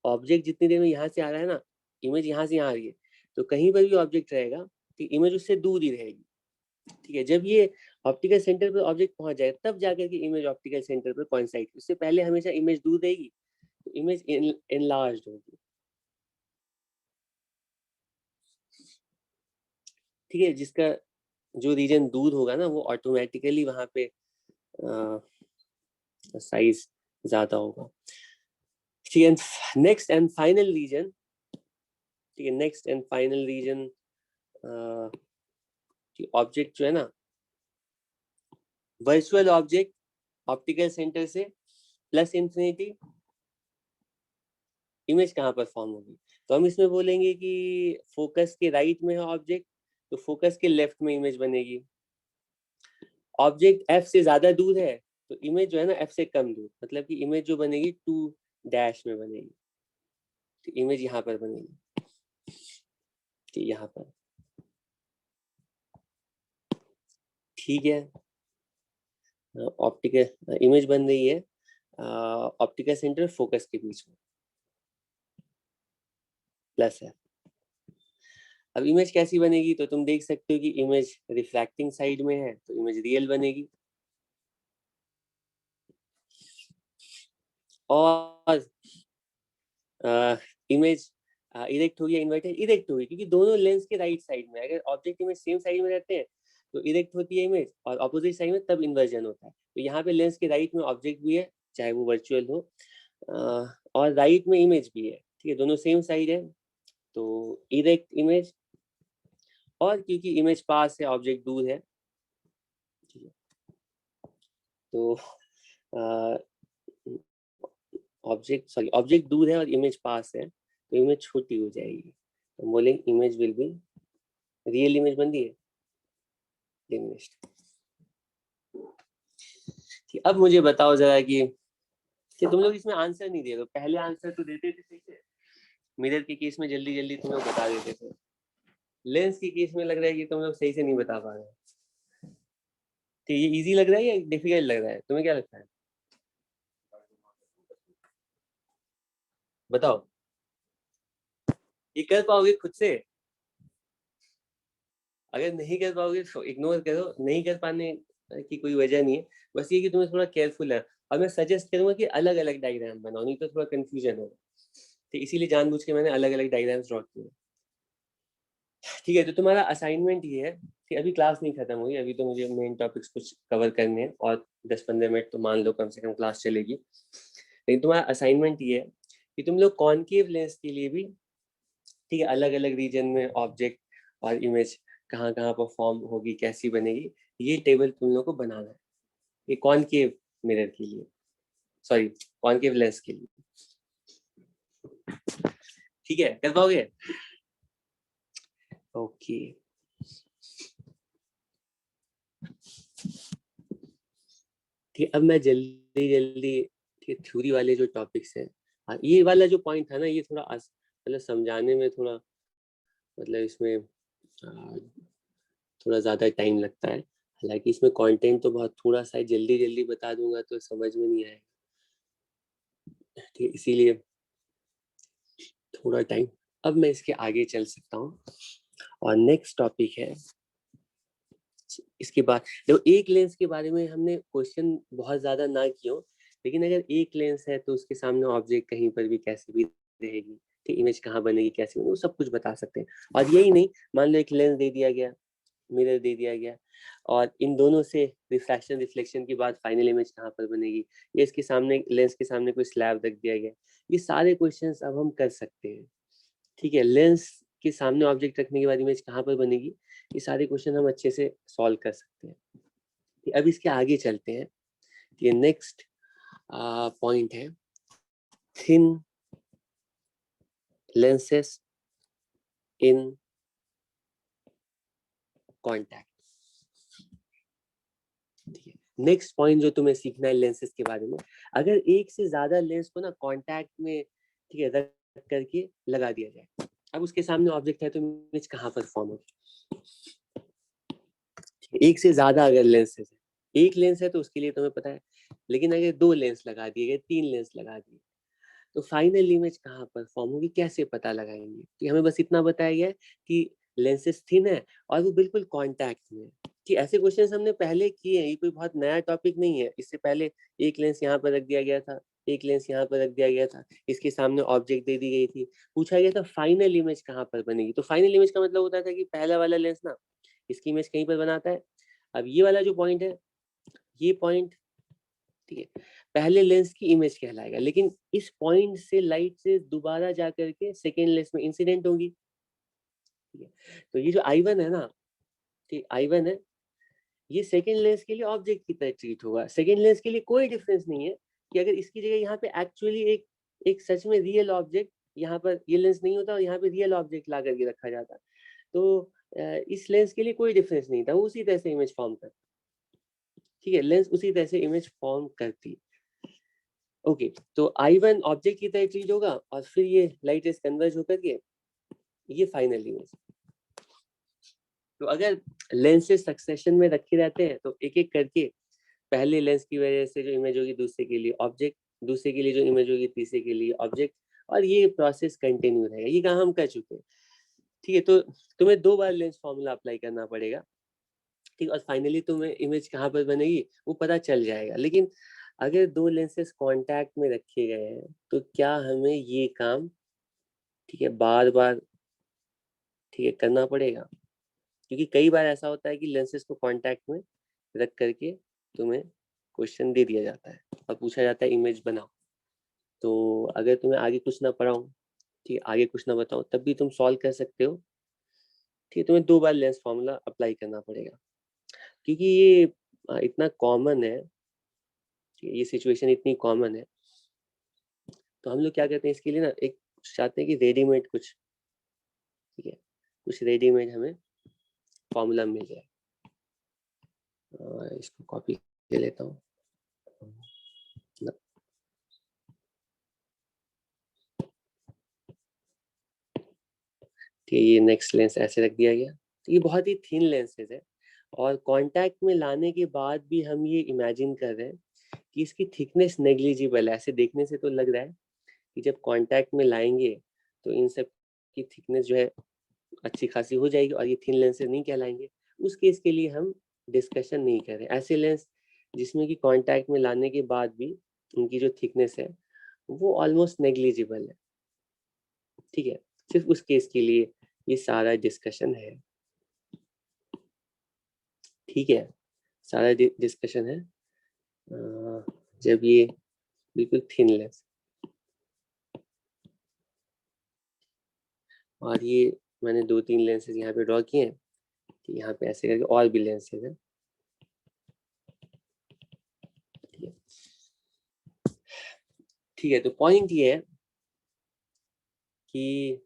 ऑब्जेक्ट जितनी देर में यहाँ से आ रहा है ना, इमेज यहाँ से यहाँ आ रही है, तो कहीं पर भी ऑब्जेक्ट रहेगा तो इमेज उससे दूर ही रहेगी। ठीक है, जब ये ऑप्टिकल सेंटर पर ऑब्जेक्ट पहुंच जाए तब जाकर के इमेज ऑप्टिकल सेंटर पर कोइंसाइड, उससे पहले हमेशा इमेज दूर रहेगी, तो इमेज एनलार्ज्ड होगी। ठीक है, जिसका जो रीजन दूर होगा ना वो ऑटोमेटिकली वहां पे साइज ज्यादा होगा। ठीक है, नेक्स्ट एंड फाइनल रीजन, ठीक है, next and final region, object जो है ना, वर्चुअल ऑब्जेक्ट ऑप्टिकल सेंटर से प्लस इंफिनिटी, इमेज कहाँ पर फॉर्म होगी? तो हम इसमें बोलेंगे कि फोकस के राइट में है ऑब्जेक्ट, तो फोकस के लेफ्ट में इमेज बनेगी। ऑब्जेक्ट एफ से ज्यादा दूर है तो इमेज जो है ना एफ से कम दूर, मतलब कि इमेज जो बनेगी 2' में बनेगी, तो इमेज यहाँ पर बनेगी, ठीक, यहाँ पर। ठीक है, ऑप्टिकल इमेज बन रही है ऑप्टिकल सेंटर फोकस के बीच में, प्लस है। अब इमेज कैसी बनेगी? तो तुम देख सकते हो कि इमेज रिफ्रैक्टिंग साइड में है तो इमेज रियल बनेगी, और इमेज इरेक्ट होगी या इन्वर्टेड? इरेक्ट होगी, क्योंकि दोनों लेंस के राइट साइड में, अगर ऑब्जेक्ट इमेज सेम साइड में रहते हैं तो इरेक्ट होती है इमेज, और ऑपोजिट साइड में तब इन्वर्जन होता है। तो यहाँ पे लेंस के राइट में ऑब्जेक्ट भी है, चाहे वो वर्चुअल हो, और राइट में इमेज भी है। ठीक है, दोनों सेम साइड है तो इरेक्ट इमेज, और क्योंकि इमेज पास है ऑब्जेक्ट दूर है, ठीक है, तो ऑब्जेक्ट दूर है और इमेज पास है तो इमेज छोटी हो जाएगी, तो बोलेंगे image will be real image बन रही है, डिमिनिश्ड। अब मुझे बताओ जरा कि तुम लोग इसमें आंसर नहीं दे रहे हो, पहले आंसर तो देते थे सही से, मिरर के केस में जल्दी जल्दी तुम लोग बता देते थे, लेंस के केस में लग रहा है कि तुम लोग सही से नहीं बता पा रहे। तो ये इजी लग रहा है या डिफिकल्ट लग रहा है, तुम्हें क्या लगता है? बताओ, ये कर पाओगे खुद से? अगर नहीं कर पाओगे तो इग्नोर करो, नहीं कर पाने की कोई वजह नहीं है, बस ये कि तुम्हें थोड़ा केयरफुल है। और मैं सजेस्ट करूंगा कि अलग अलग डायग्राम बनाओ, नहीं तो थोड़ा कंफ्यूजन होगा, तो इसीलिए जानबूझ के मैंने अलग अलग डायग्राम्स ड्रॉ किए। ठीक है, तो तुम्हारा असाइनमेंट ये है कि अभी क्लास नहीं खत्म हुई, अभी तो मुझे मेन टॉपिक्स कुछ कवर करने हैं, और 10-15 मिनट तो मान लो कम से कम क्लास चलेगी। लेकिन तुम्हारा असाइनमेंट ये है कि तुम लोग कॉनकेव लेंस के लिए भी, ठीक है, अलग अलग रीजन में ऑब्जेक्ट और इमेज कहाँ कहाँ पर फॉर्म होगी, कैसी बनेगी, ये टेबल तुम लोग को बनाना है, ये कॉनकेव मिरर के लिए, सॉरी कॉनकेव लेंस के लिए। ठीक है, कर पाओगे? ओके, ठीक, अब मैं जल्दी जल्दी, ठीक, थ्योरी वाले जो टॉपिक्स हैं, हाँ, ये वाला जो पॉइंट था ना, ये थोड़ा मतलब समझाने में थोड़ा, मतलब इसमें थोड़ा ज़्यादा टाइम लगता है, हालांकि इसमें कंटेंट तो बहुत थोड़ा सा है, जल्दी जल्दी बता दूंगा तो समझ में नहीं आएगा, ठीक, इसीलिए थोड़ा टाइम। अब मैं इसके आगे चल सकता हूँ, और नेक्स्ट टॉपिक है इसके बाद। देखो, एक लेंस के बारे में हमने क्वेश्चन बहुत ज्यादा ना किया, लेकिन अगर एक लेंस है तो उसके सामने ऑब्जेक्ट कहीं पर भी कैसे भी रहेगी, ठीक, इमेज कहाँ बनेगी, कैसे बनेगी, वो सब कुछ बता सकते हैं। और यही नहीं, मान लो एक लेंस दे दिया गया, मिरर दे दिया गया, और इन दोनों से रिफ्रैक्शन रिफ्लेक्शन के बाद फाइनल इमेज कहाँ पर बनेगी, ये इसके सामने लेंस के सामने कोई स्लैब रख दिया गया, ये सारे क्वेश्चंस अब हम कर सकते हैं। ठीक है, लेंस के सामने ऑब्जेक्ट रखने के बाद इमेज कहाँ पर बनेगी, ये सारे क्वेश्चन हम अच्छे से सॉल्व कर सकते हैं। अब इसके आगे चलते हैं, ये नेक्स्ट पॉइंट है थिन लेंसेस इन कॉन्टैक्ट। ठीक है, नेक्स्ट पॉइंट जो तुम्हें सीखना है लेंसेज के बारे में, अगर एक से ज्यादा लेंस को ना कॉन्टैक्ट में, ठीक है, करके लगा दिया जाए। अब उसके सामने ऑब्जेक्ट है तो इमेज कहाँ पर फॉर्म होगी? एक से ज्यादा अगर लेंस है, एक लेंस है तो उसके लिए तुम्हें पता है, लेकिन अगर 2 लेंस लगा दिए गए, 3 लेंस लगा दिए, तो फाइनल इमेज कहाँ पर फॉर्म होगी, कैसे पता लगाएंगे? कि हमें बस इतना बताया गया है कि लेंसेस थिन है और वो बिल्कुल कांटेक्ट में है। कि ऐसे क्वेश्चंस हमने पहले किए हैं, ये कोई बहुत नया टॉपिक नहीं है। इससे पहले एक लेंस यहाँ पर रख दिया गया था, एक लेंस यहाँ पर रख दिया गया था, इसके सामने ऑब्जेक्ट दे दी गई थी, पूछा गया था फाइनल इमेज कहाँ पर बनेगी। तो फाइनल इमेज का मतलब होता था कि पहला वाला लेंस ना इसकी इमेज कहीं पर बनाता है। अब ये वाला जो पॉइंट है, ये पॉइंट, ठीक है, पहले लेंस की इमेज कहलाएगा, लेकिन इस पॉइंट से लाइट से दोबारा जा करके सेकेंड लेंस में इंसिडेंट होगी। ठीक है, तो ये जो I1 है ना, ठीक, I1 है, ये सेकेंड लेंस के लिए ऑब्जेक्ट की तरह ट्रीट होगा। सेकेंड लेंस के लिए कोई डिफरेंस नहीं है कि अगर इसकी जगह यहाँ पे एक्चुअली एक सच में रियल ऑब्जेक्ट, यहाँ पर ये लेंस नहीं होता और यहाँ पे रियल ऑब्जेक्ट ला करके रखा जाता, तो इस लेंस के लिए कोई डिफरेंस नहीं था, वो उसी तरह से इमेज फॉर्म करता। ठीक है, लेंस उसी तरह से इमेज फॉर्म करती। ओके, तो I1 ऑब्जेक्ट की तरह ट्रीट होगा और फिर ये लाइट रेज कन्वर्ज होकर के ये फाइनल इमेज। तो अगर लेंसेज सक्सेशन में रखे रहते हैं तो एक एक करके पहले लेंस की वजह से जो इमेज होगी दूसरे के लिए ऑब्जेक्ट, दूसरे के लिए जो इमेज होगी तीसरे के लिए ऑब्जेक्ट, और ये प्रोसेस कंटिन्यू रहेगा। ये काम हम कर चुके हैं। ठीक है, तो तुम्हें 2 बार लेंस फॉर्मूला अप्लाई करना पड़ेगा। ठीक, और फाइनली तुम्हें इमेज कहाँ पर बनेगी वो पता चल जाएगा। लेकिन अगर 2 लेंसेज कांटेक्ट में रखे गए हैं तो क्या हमें ये काम, ठीक है, बार बार, ठीक है, करना पड़ेगा? क्योंकि कई बार ऐसा होता है कि लेंसेज को कांटेक्ट में रख करके तुम्हें क्वेश्चन दे दिया जाता है और पूछा जाता है इमेज बनाओ। तो अगर तुम्हें आगे कुछ ना पढ़ाऊं, ठीक है, आगे कुछ ना बताओ, तब भी तुम सॉल्व कर सकते हो। ठीक है, तुम्हें 2 बार लेंस फॉर्मूला अप्लाई करना पड़ेगा क्योंकि ये इतना कॉमन है, ये सिचुएशन इतनी कॉमन है। तो हम लोग क्या करते हैं इसके लिए ना, एक चाहते हैं कि रेडीमेड कुछ, ठीक है, कुछ रेडीमेड हमें फॉर्मूला मिल जाए। इसको कॉपी कर लेता हूँ। ठीक है, ये नेक्स्ट लेंस ऐसे रख दिया गया। तो ये बहुत ही थिन लेंसेज है और कांटेक्ट में लाने के बाद भी हम ये इमेजिन कर रहे हैं कि इसकी थिकनेस नेग्लिजिबल है। ऐसे देखने से तो लग रहा है कि जब कांटेक्ट में लाएंगे तो इन सब की थिकनेस जो है अच्छी खासी हो जाएगी और ये थिन लेंसेज नहीं कहलाएंगे। उस केस के लिए हम डिस्कशन नहीं कर रहे। ऐसे लेंस जिसमें कि कांटेक्ट में लाने के बाद भी उनकी जो थिकनेस है वो ऑलमोस्ट नेग्लिजिबल है। ठीक है, सिर्फ उस केस के लिए ये सारा डिस्कशन है। ठीक है, सारा डिस्कशन है जब ये बिल्कुल थिन लेंस, और ये मैंने 2-3 लेंसेज यहाँ पे ड्रॉ किए हैं, यहाँ पे ऐसे करके और भी लेंसेज हैं। ठीक है, तो पॉइंट ये है कि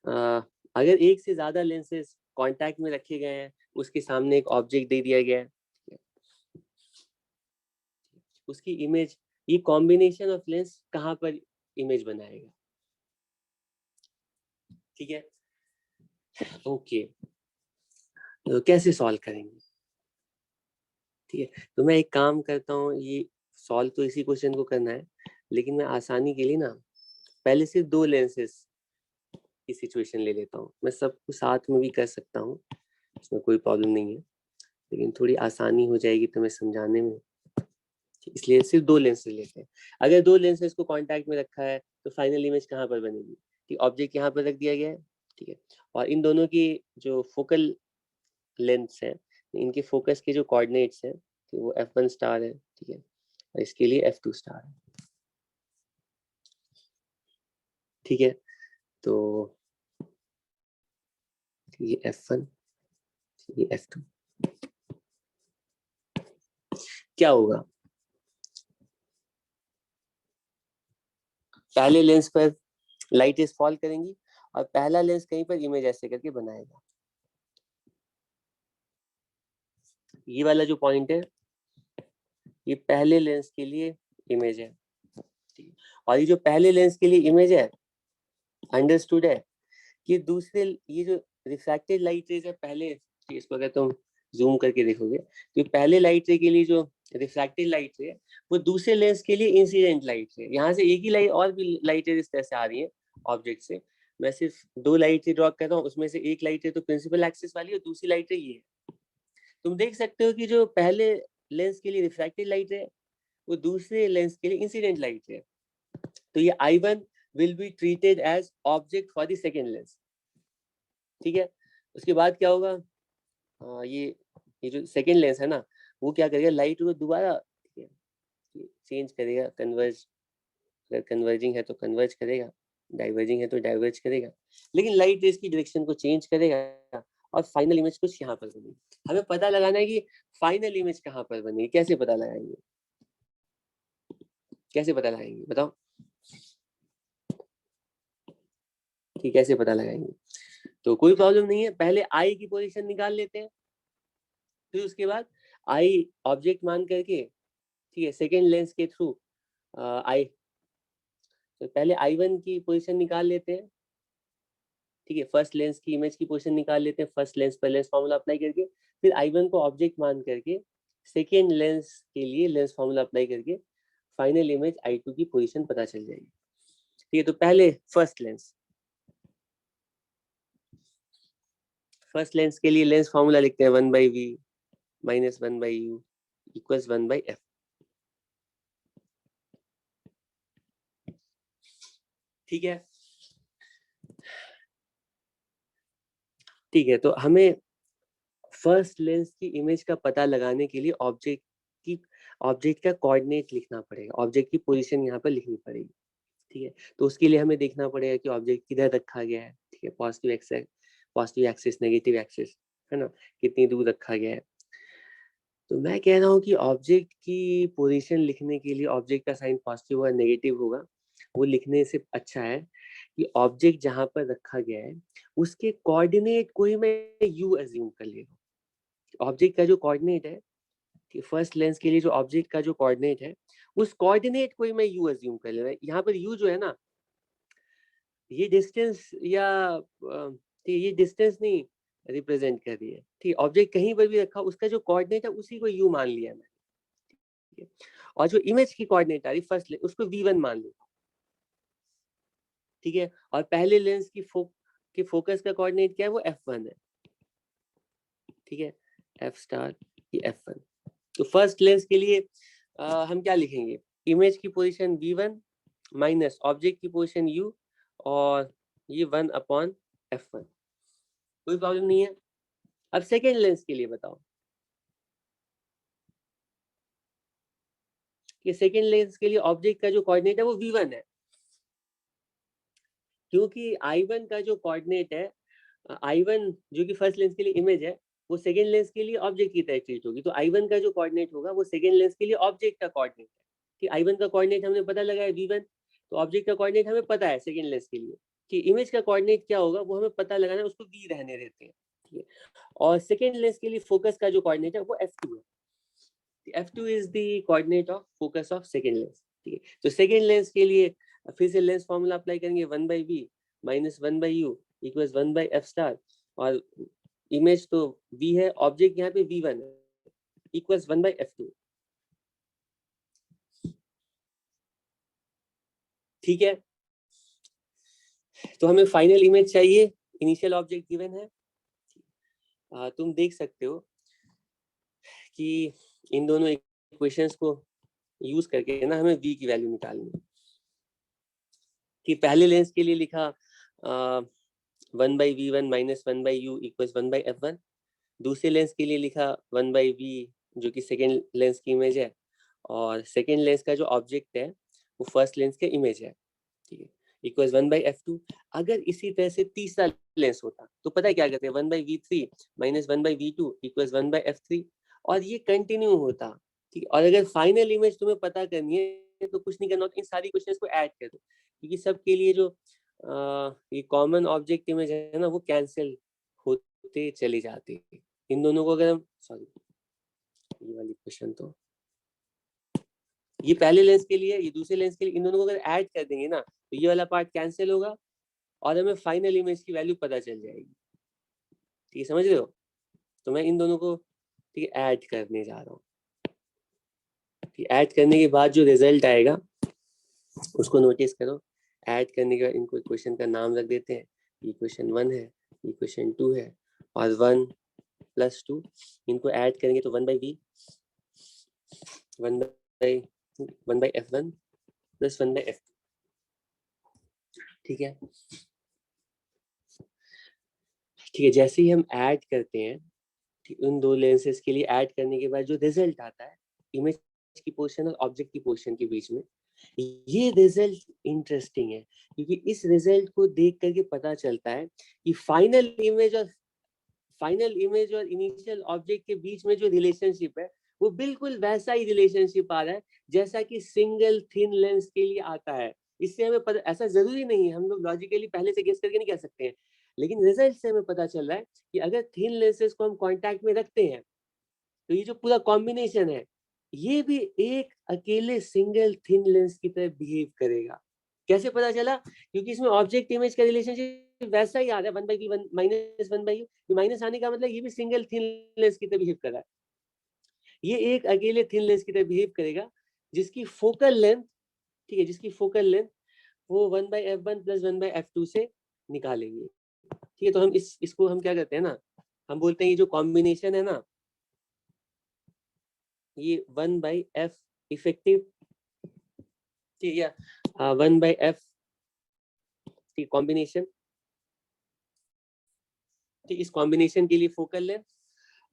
अगर एक से ज्यादा लेंसेज कांटेक्ट में रखे गए हैं, उसके सामने एक ऑब्जेक्ट दे दिया गया है, उसकी इमेज, ये कॉम्बिनेशन ऑफ लेंस कहाँ पर इमेज बनाएगा? ठीक है, ओके, तो कैसे सॉल्व करेंगे? ठीक है, तो मैं एक काम करता हूँ, ये सॉल्व तो इसी क्वेश्चन को करना है, लेकिन मैं आसानी के लिए ना पहले से 2 लेंसेज की सिचुएशन ले लेता हूँ। मैं सबको साथ में भी कर सकता हूँ, इसमें कोई प्रॉब्लम नहीं है, लेकिन थोड़ी आसानी हो जाएगी तुम्हें समझाने में, इसलिए सिर्फ 2 लेंसेज लेते हैं। अगर 2 लेंसेज को कांटेक्ट में रखा है तो फाइनल इमेज कहाँ पर बनेगी? ठीक, ऑब्जेक्ट यहाँ पर रख दिया गया है, ठीक है, और इन दोनों की जो फोकल लेंथ्स है, इनके फोकस के जो कोऑर्डिनेट्स हैं, तो वो F1 स्टार है, ठीक है, और इसके लिए F2 स्टार है। ठीक है, तो ये F1, ये F2, क्या होगा? पहले लेंस पर लाइट इज फॉल करेंगी और पहला लेंस कहीं पर इमेज ऐसे करके बनाएगा। ये वाला जो पॉइंट है ये पहले लेंस के लिए इमेज है, और ये जो पहले लेंस के लिए इमेज है अंडरस्टूड है कि दूसरे ये जो रिफ्रैक्टेड लाइट रेज है, पहले इसको अगर तुम जूम करके देखोगे तो पहले लाइट रे के लिए जो रिफ्रैक्टेड लाइट रे वो दूसरे लेंस के लिए इंसिडेंट लाइट रे, यहाँ से एक ही लाइट और भी लाइट रे इस तरह से आ रही है ऑब्जेक्ट से। मैं सिर्फ 2 लाइट रे ड्रॉ कर रहा हूँ, उसमें से एक लाइट रे तो प्रिंसिपल एक्सिस वाली है, दूसरी लाइट रे ये है। तुम देख सकते हो कि जो पहले लेंस के लिए रिफ्रैक्टेड लाइट है वो दूसरे लेंस के लिए इंसिडेंट लाइट है। तो ये I1 will be treated as object for the second lens। ठीक है, उसके बाद क्या होगा, ये जो सेकेंड लेंस है ना वो क्या करेगा, लाइट को दोबारा चेंज करेगा, कन्वर्ज, अगर कन्वर्जिंग है तो कन्वर्ज करेगा, डाइवर्जिंग है तो डाइवर्ज करेगा, लेकिन लाइट रेस की डायरेक्शन को चेंज करेगा और फाइनल इमेज कुछ यहाँ पर बनेगी। हमें पता लगाना है कि फाइनल इमेज कहाँ पर बनेगी, कैसे पता लगाएंगे, कैसे पता लगाएंगे बताओ, कि कैसे पता लगाएंगे। तो कोई प्रॉब्लम नहीं है, पहले आई की पोजीशन निकाल लेते हैं, फिर उसके बाद आई ऑब्जेक्ट मान करके, ठीक है, सेकेंड लेंस के थ्रू आई, तो पहले I1 की पोजीशन निकाल लेते हैं, ठीक है, फर्स्ट लेंस की इमेज की पोजीशन निकाल लेते हैं, फर्स्ट लेंस पर लेंस फॉर्मूला अप्लाई करके, फिर I1 को ऑब्जेक्ट मान करके सेकेंड लेंस के लिए लेंस फॉर्मूला अप्लाई करके फाइनल इमेज I2 की पोजीशन पता चल जाएगी। ठीक है, तो पहले फर्स्ट लेंस के लिए लेंस फॉर्मूला लिखते हैं 1/v minus 1/u equals 1/f। ठीक है, ठीक है, तो हमें फर्स्ट लेंस की इमेज का पता लगाने के लिए ऑब्जेक्ट का कोऑर्डिनेट लिखना पड़ेगा, ऑब्जेक्ट की पोजीशन यहाँ पर लिखनी पड़ेगी। ठीक है, तो उसके लिए हमें देखना पड़ेगा कि ऑब्जेक्ट किधर रखा गया है, ठीक है, पॉजिटिव एक्सिस नेगेटिव एक्सिस है ना, कितनी दूर रखा गया है। तो मैं कह रहा हूँ कि ऑब्जेक्ट की पोजीशन लिखने के लिए ऑब्जेक्ट का साइन पॉजिटिव और नेगेटिव होगा, वो लिखने से अच्छा है कि ऑब्जेक्ट जहां पर रखा गया है उसके कोऑर्डिनेट को ही मैं यू एज्यूम कर ले रहा हूँ। ऑब्जेक्ट का जो कोऑर्डिनेट है, फर्स्ट लेंस के लिए जो ऑब्जेक्ट का जो कोऑर्डिनेट है उस कोऑर्डिनेट को ही मैं यू एज्यूम कर ले रहा हूँ। यहाँ पर यू जो है ना, ये डिस्टेंस या ये डिस्टेंस नहीं रिप्रेजेंट कर रही है, ठीक, ऑब्जेक्ट कहीं पर भी रखा उसका जो कोऑर्डिनेट है उसी को यू मान लिया मैंने, और जो इमेज की कोऑर्डिनेट आ रही फर्स्ट लेंस उसको v1 मान लिया। ठीक है, और पहले लेंस की फोकस का कोऑर्डिनेट क्या है, वो f1 है। ठीक है, f स्टार ये f1। तो फर्स्ट लेंस के लिए हम क्या लिखेंगे, इमेज की पोजीशन v1 माइनस ऑब्जेक्ट की पोजीशन u और ये 1/f1। कोई प्रॉब्लम नहीं है। अब सेकेंड लेंस के लिए बताओ कि सेकेंड लेंस के लिए ऑब्जेक्ट का जो कोऑर्डिनेट है वो v1 है, क्योंकि I1 का जो कोऑर्डिनेट है, I1 जो कि फर्स्ट लेंस के लिए इमेज है वो सेकेंड लेंस के लिए ऑब्जेक्ट की तरह ट्रीट होगी, तो I1 का जो कोऑर्डिनेट होगा वो सेकेंड लेंस के लिए ऑब्जेक्ट का कोऑर्डिनेट है। कि I1 का कोऑर्डिनेट हमने पता लगाया v1, तो ऑब्जेक्ट का कोऑर्डिनेट हमें पता है सेकेंड लेंस के लिए कि इमेज का कोऑर्डिनेट क्या होगा वो हमें पता लगाना है, उसको v रहने देते हैं। ठीक है, और सेकेंड लेंस के लिए फोकस का जो कोऑर्डिनेट है वो f2 है, f2 is the coordinate of focus of second lens। ठीक है, तो सेकेंड लेंस के लिए फिर से लेंस फॉर्मूला अप्लाई करेंगे 1/v minus 1/u equals 1/f star, और इमेज तो v है, ऑब्जेक्ट यहाँ पे v1 है, इक्वल्स 1/f2। ठीक है, तो हमें फाइनल इमेज चाहिए, इनिशियल ऑब्जेक्ट गिवन है। तुम देख सकते हो कि इन दोनों इक्वेशंस को यूज करके ना हमें v की वैल्यू निकालनी है। कि पहले लेंस के लिए लिखा 1/v1 minus 1/u equals 1/f1, दूसरे लेंस के लिए लिखा 1/v जो कि सेकेंड लेंस की इमेज है, और सेकेंड लेंस का जो ऑब्जेक्ट है वो फर्स्ट लेंस के इमेज है। ठीक है, इक्वल्स 1/f2। अगर इसी तरह से तीसरा लेंस होता तो पता है क्या करते हैं, 1/v3 minus 1/v2 equals 1/f3, और ये कंटिन्यू होता। ठीक है, और अगर फाइनल इमेज तुम्हें पता करनी है तो कुछ नहीं करना, इन सारी क्वेश्चंस को ऐड कर दो, क्योंकि सबके लिए जो ये कॉमन ऑब्जेक्ट इमेज है ना वो कैंसिल होते चली जाती है। इन दोनों को अगर हम ये वाली क्वेश्चन तो ये पहले लेंस के लिए, ये दूसरे लेंस के लिए, इन दोनों को अगर ऐड कर देंगे ना तो ये वाला पार्ट कैंसिल होगा और हमें फाइनल इमेज की वैल्यू पता चल जाएगी। ठीक है, समझ रहे हो? तो मैं इन दोनों को ठीक है ऐड करने जा रहा हूँ। ऐड करने के बाद जो रिजल्ट आएगा उसको नोटिस करो। ऐड करने के बाद इनको इक्वेशन का नाम रख देते हैं। इक्वेशन 1 है, इक्वेशन 2 है, और 1 + 2 इनको ऐड करेंगे तो 1/v 1/f1 + 1/f2। ठीक है, ठीक है। जैसे ही हम ऐड करते हैं उन दो लेंसेज के लिए, ऐड करने के बाद जो रिजल्ट आता है इमेज की पोजीशन और ऑब्जेक्ट की पोजीशन के बीच में, ये रिजल्ट इंटरेस्टिंग है क्योंकि इस रिजल्ट को देख करके पता चलता है कि फाइनल इमेज और इनिशियल ऑब्जेक्ट के बीच में जो रिलेशनशिप है वो बिल्कुल वैसा ही रिलेशनशिप आ रहा है जैसा कि सिंगल थिन लेंस के लिए आता है। इससे हमें पता, ऐसा जरूरी नहीं है, हम लोग लॉजिकली पहले से गेस करके नहीं कह सकते हैं, लेकिन रिजल्ट से हमें पता चल रहा है कि अगर थिन लेंसेज को हम कांटेक्ट में रखते हैं तो ये जो पूरा कॉम्बिनेशन है ये भी एक अकेले सिंगल थिन लेंस की तरह बिहेव करेगा। कैसे पता चला? क्योंकि इसमें ऑब्जेक्ट इमेज का रिलेशनशिप वैसा ही आ रहा है, 1/v 1 - 1/u। माइनस आने का मतलब ये भी सिंगल थिन लेंस की तरह बिहेव कर रहा है। ये एक अकेले थिन लेंस की तरह बिहेव करेगा जिसकी फोकल लेंथ, ठीक है, जिसकी फोकल लेंथ वो 1/f1 + 1/f2 से निकालेंगे। ठीक है, तो हम इसको हम क्या करते हैं ना, हम बोलते हैं ये जो कॉम्बिनेशन है ना, ये 1/f इफेक्टिव, ठीक है, 1/f कॉम्बिनेशन, ठीक, इस कॉम्बिनेशन के लिए फोकल लेंथ।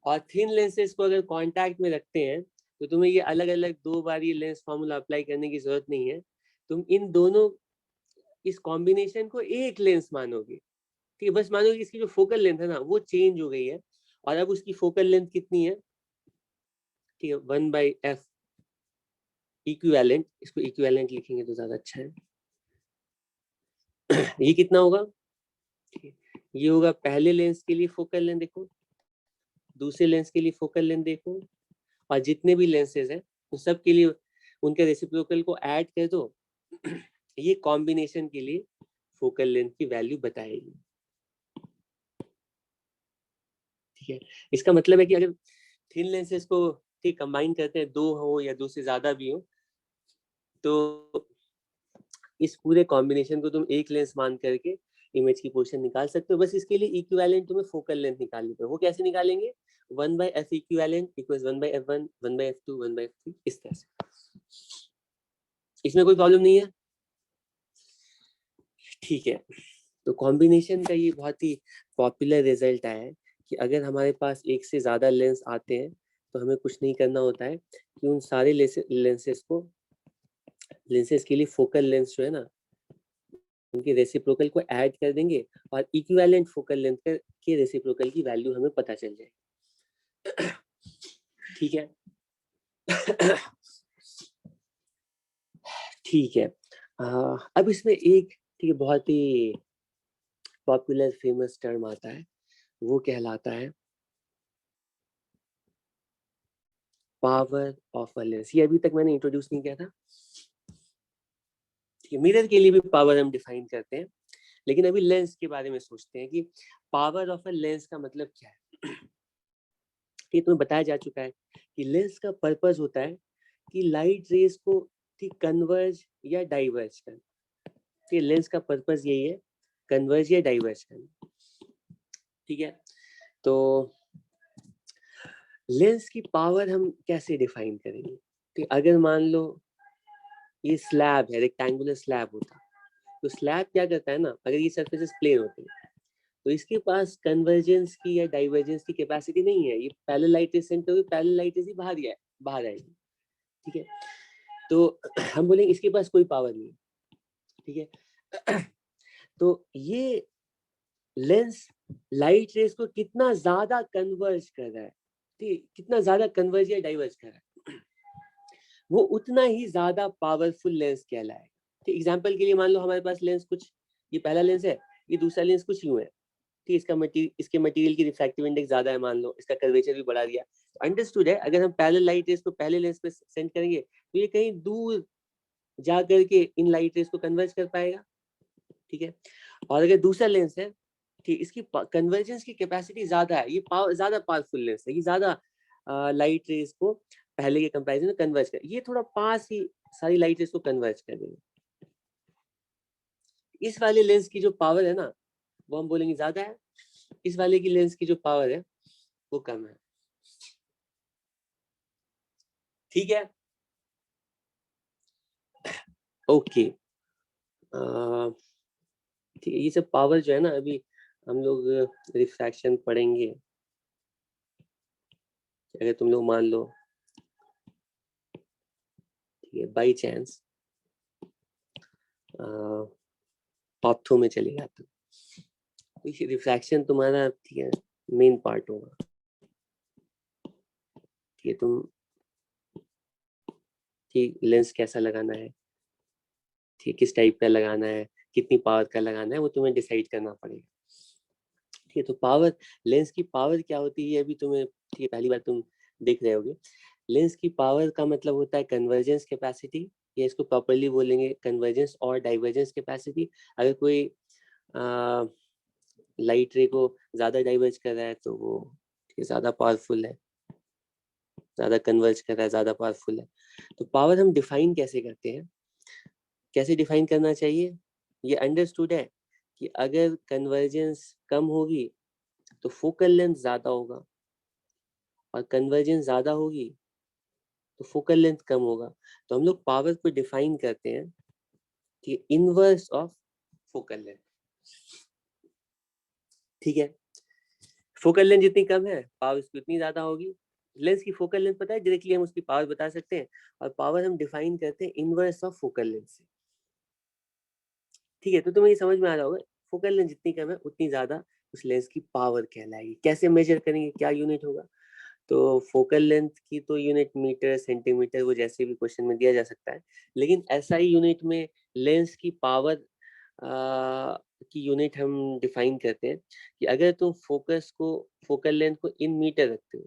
और थिन लेंसेज को अगर कांटेक्ट में रखते हैं तो तुम्हें ये अलग अलग 2 बार ये लेंस फार्मूला अप्लाई करने की जरूरत नहीं है। तुम इन दोनों, इस कॉम्बिनेशन को एक लेंस मानोगे। ठीक है, बस मानोगे इसकी जो फोकल लेंथ है ना वो चेंज हो गई है, और अब उसकी फोकल लेंथ कितनी है? ठीक है, 1/f इक्विवेलेंट, इसको इक्विवेलेंट लिखेंगे तो ज्यादा अच्छा है। ये कितना होगा? ये होगा पहले लेंस के लिए फोकल लेंथ देखो, दूसरे लेंस के लिए फोकल लेंथ देखो, और जितने भी लेंसेज हैं उन सब के लिए उनके रेसिप्रोकल को ऐड कर दो। ये कॉम्बिनेशन के लिए फोकल लेंथ की वैल्यू बताएगी। ठीक है, इसका मतलब है कि अगर थिन लेंसेज को ठीक कंबाइन करते हैं, 2 हो या 2 से ज्यादा भी हो, तो इस पूरे कॉम्बिनेशन को तुम एक लेंस मान करके इमेज की पोजीशन निकाल सकते हो। बस इसके लिए इक्विवेलेंट तुम्हें फोकल लेंथ निकालनी पड़ेगी। वो कैसे निकालेंगे? 1/f equivalent equals 1/f1 1/f2 1/f3, इस तरह से। इसमें कोई प्रॉब्लम नहीं है? ठीक है, तो कॉम्बिनेशन का ये बहुत ही पॉपुलर रिजल्ट आया है कि अगर हमारे पास एक से ज्यादा लेंस आते हैं तो हमें कुछ नहीं करना होता है कि उन सारे लेंसेज के लिए फोकल लेंथ जो है ना उनके रेसिप्रोकल को ऐड कर देंगे और इक्विवेलेंट फोकल लेंथ के रेसिप्रोकल की वैल्यू हमें पता चल जाएगी। ठीक है। ठीक है, अब इसमें एक, ठीक है, बहुत ही पॉपुलर फेमस टर्म आता है, वो कहलाता है पावर ऑफ अ लेंस। ये अभी तक मैंने इंट्रोड्यूस नहीं किया था। मिरर के लिए भी पावर हम डिफाइन करते हैं, लेकिन अभी लेंस के बारे में सोचते हैं कि पावर ऑफ अ लेंस का मतलब क्या है। ये तुम्हें बताया जा चुका है कि लेंस का पर्पस होता है कि लाइट रेज को ठीक कन्वर्ज या डाइवर्ज करना। ठीक, लेंस का पर्पस यही है, कन्वर्ज या डाइवर्ज करना। ठीक है, तो लेंस की पावर हम कैसे डिफाइन करेंगे? ठीक, अगर मान लो ये स्लैब है, रेक्टेंगुलर स्लैब होता है, तो स्लैब क्या करता है ना, अगर ये सरफेसेस प्लेन होते हैं तो इसके पास कन्वर्जेंस की या डाइवर्जेंस की कैपेसिटी नहीं है। ये पैरेलल लाइट रेज सेंटर में पैरेलल लाइट रेज ही बाहर आएगी। ठीक है, तो हम बोलेंगे इसके पास कोई पावर नहीं है। ठीक है, तो ये लेंस लाइट रेज को कितना ज्यादा कन्वर्ज कर रहा है, ठीक, कितना ज्यादा कन्वर्ज या डाइवर्ज कर रहा है, वो उतना ही ज्यादा पावरफुल लेंस कहलाएगा। ठीक, एग्जांपल के लिए मान लो हमारे पास लेंस कुछ, ये पहला लेंस है, ये दूसरा लेंस कुछ यूं है। ठीक, इसके मटेरियल की रिफ्रैक्टिव इंडेक्स ज्यादा है, मान लो इसका कर्वेचर भी बढ़ा दिया, अंडरस्टूड है। अगर हम पैरेलल लाइट रेज को पहले लेंस पे सेंड करेंगे तो ये कहीं दूर जा करके इन लाइट रेज को कन्वर्ज कर पाएगा। ठीक है। और अगर दूसरा लेंस है, ठीक, इसकी कन्वर्जेंस की कैपेसिटी ज्यादा है, ये ज्यादा पावरफुल लेंस है, ये ज्यादा लाइट रेज को पहले के कंपैरिजन में कन्वर्ज कर, ये थोड़ा पास ही सारी लाइट रेज को कन्वर्ज कर देंगे। इस वाले लेंस की जो पावर है ना, वो हम बोलेंगे ज्यादा है, इस वाले की लेंस की जो पावर है वो कम है। ठीक है, ओके। ठीक है, ये सब पावर जो है ना, अभी हम लोग रिफ्रैक्शन पढ़ेंगे। अगर तुम लोग मान लो, ठीक है, बाई चांस ऑप्थो में चले जाते हो, रिफ्रैक्शन तुम्हारा, ठीक है, मेन पार्ट होगा। ठीक है, तुम, ठीक, लेंस कैसा लगाना है, ठीक, किस टाइप का लगाना है, कितनी पावर का लगाना है, वो तुम्हें डिसाइड करना पड़ेगा। ठीक है, तो पावर, लेंस की पावर क्या होती है अभी तुम्हें, ठीक है, पहली बार तुम देख रहे होगे। लेंस की पावर का मतलब होता है कन्वर्जेंस कैपेसिटी, या इसको प्रॉपर्ली बोलेंगे कन्वर्जेंस और डाइवर्जेंस कैपेसिटी। अगर कोई लाइट रे को ज्यादा डाइवर्ज कर रहा है तो वो, ठीक है, ज्यादा पावरफुल है, ज्यादा कन्वर्ज कर रहा है, ज्यादा पावरफुल है। तो पावर हम डिफाइन कैसे करते हैं, कैसे डिफाइन करना चाहिए, ये अंडरस्टूड है कि अगर कन्वर्जेंस कम होगी तो फोकल लेंथ ज्यादा होगा, और कन्वर्जेंस ज्यादा होगी तो फोकल लेंथ कम होगा। तो हम लोग पावर को डिफाइन करते हैं कि इनवर्स ऑफ फोकल लेंथ। ठीक है, फोकल लेंथ जितनी कम है पावर उसकी उतनी ज्यादा होगी। लेंस की फोकल लेंथ पता है, डायरेक्टली हम उसकी पावर बता सकते हैं, और पावर हम डिफाइन करते हैं इनवर्स ऑफ फोकल लेंथ से। ठीक है, तो तुम्हें ये समझ में आ रहा होगा, फोकल लेंथ जितनी कम है उतनी ज्यादा उस लेंस की पावर कहलाएगी। कैसे मेजर करेंगे, क्या यूनिट होगा, तो फोकल लेंथ की तो यूनिट मीटर, सेंटीमीटर, वो जैसे भी क्वेश्चन में दिया जा सकता है, लेकिन एसआई यूनिट में लेंस की पावर की यूनिट हम डिफाइन करते हैं कि अगर तुम फोकस को, फोकल लेंथ को इन मीटर रखते हो,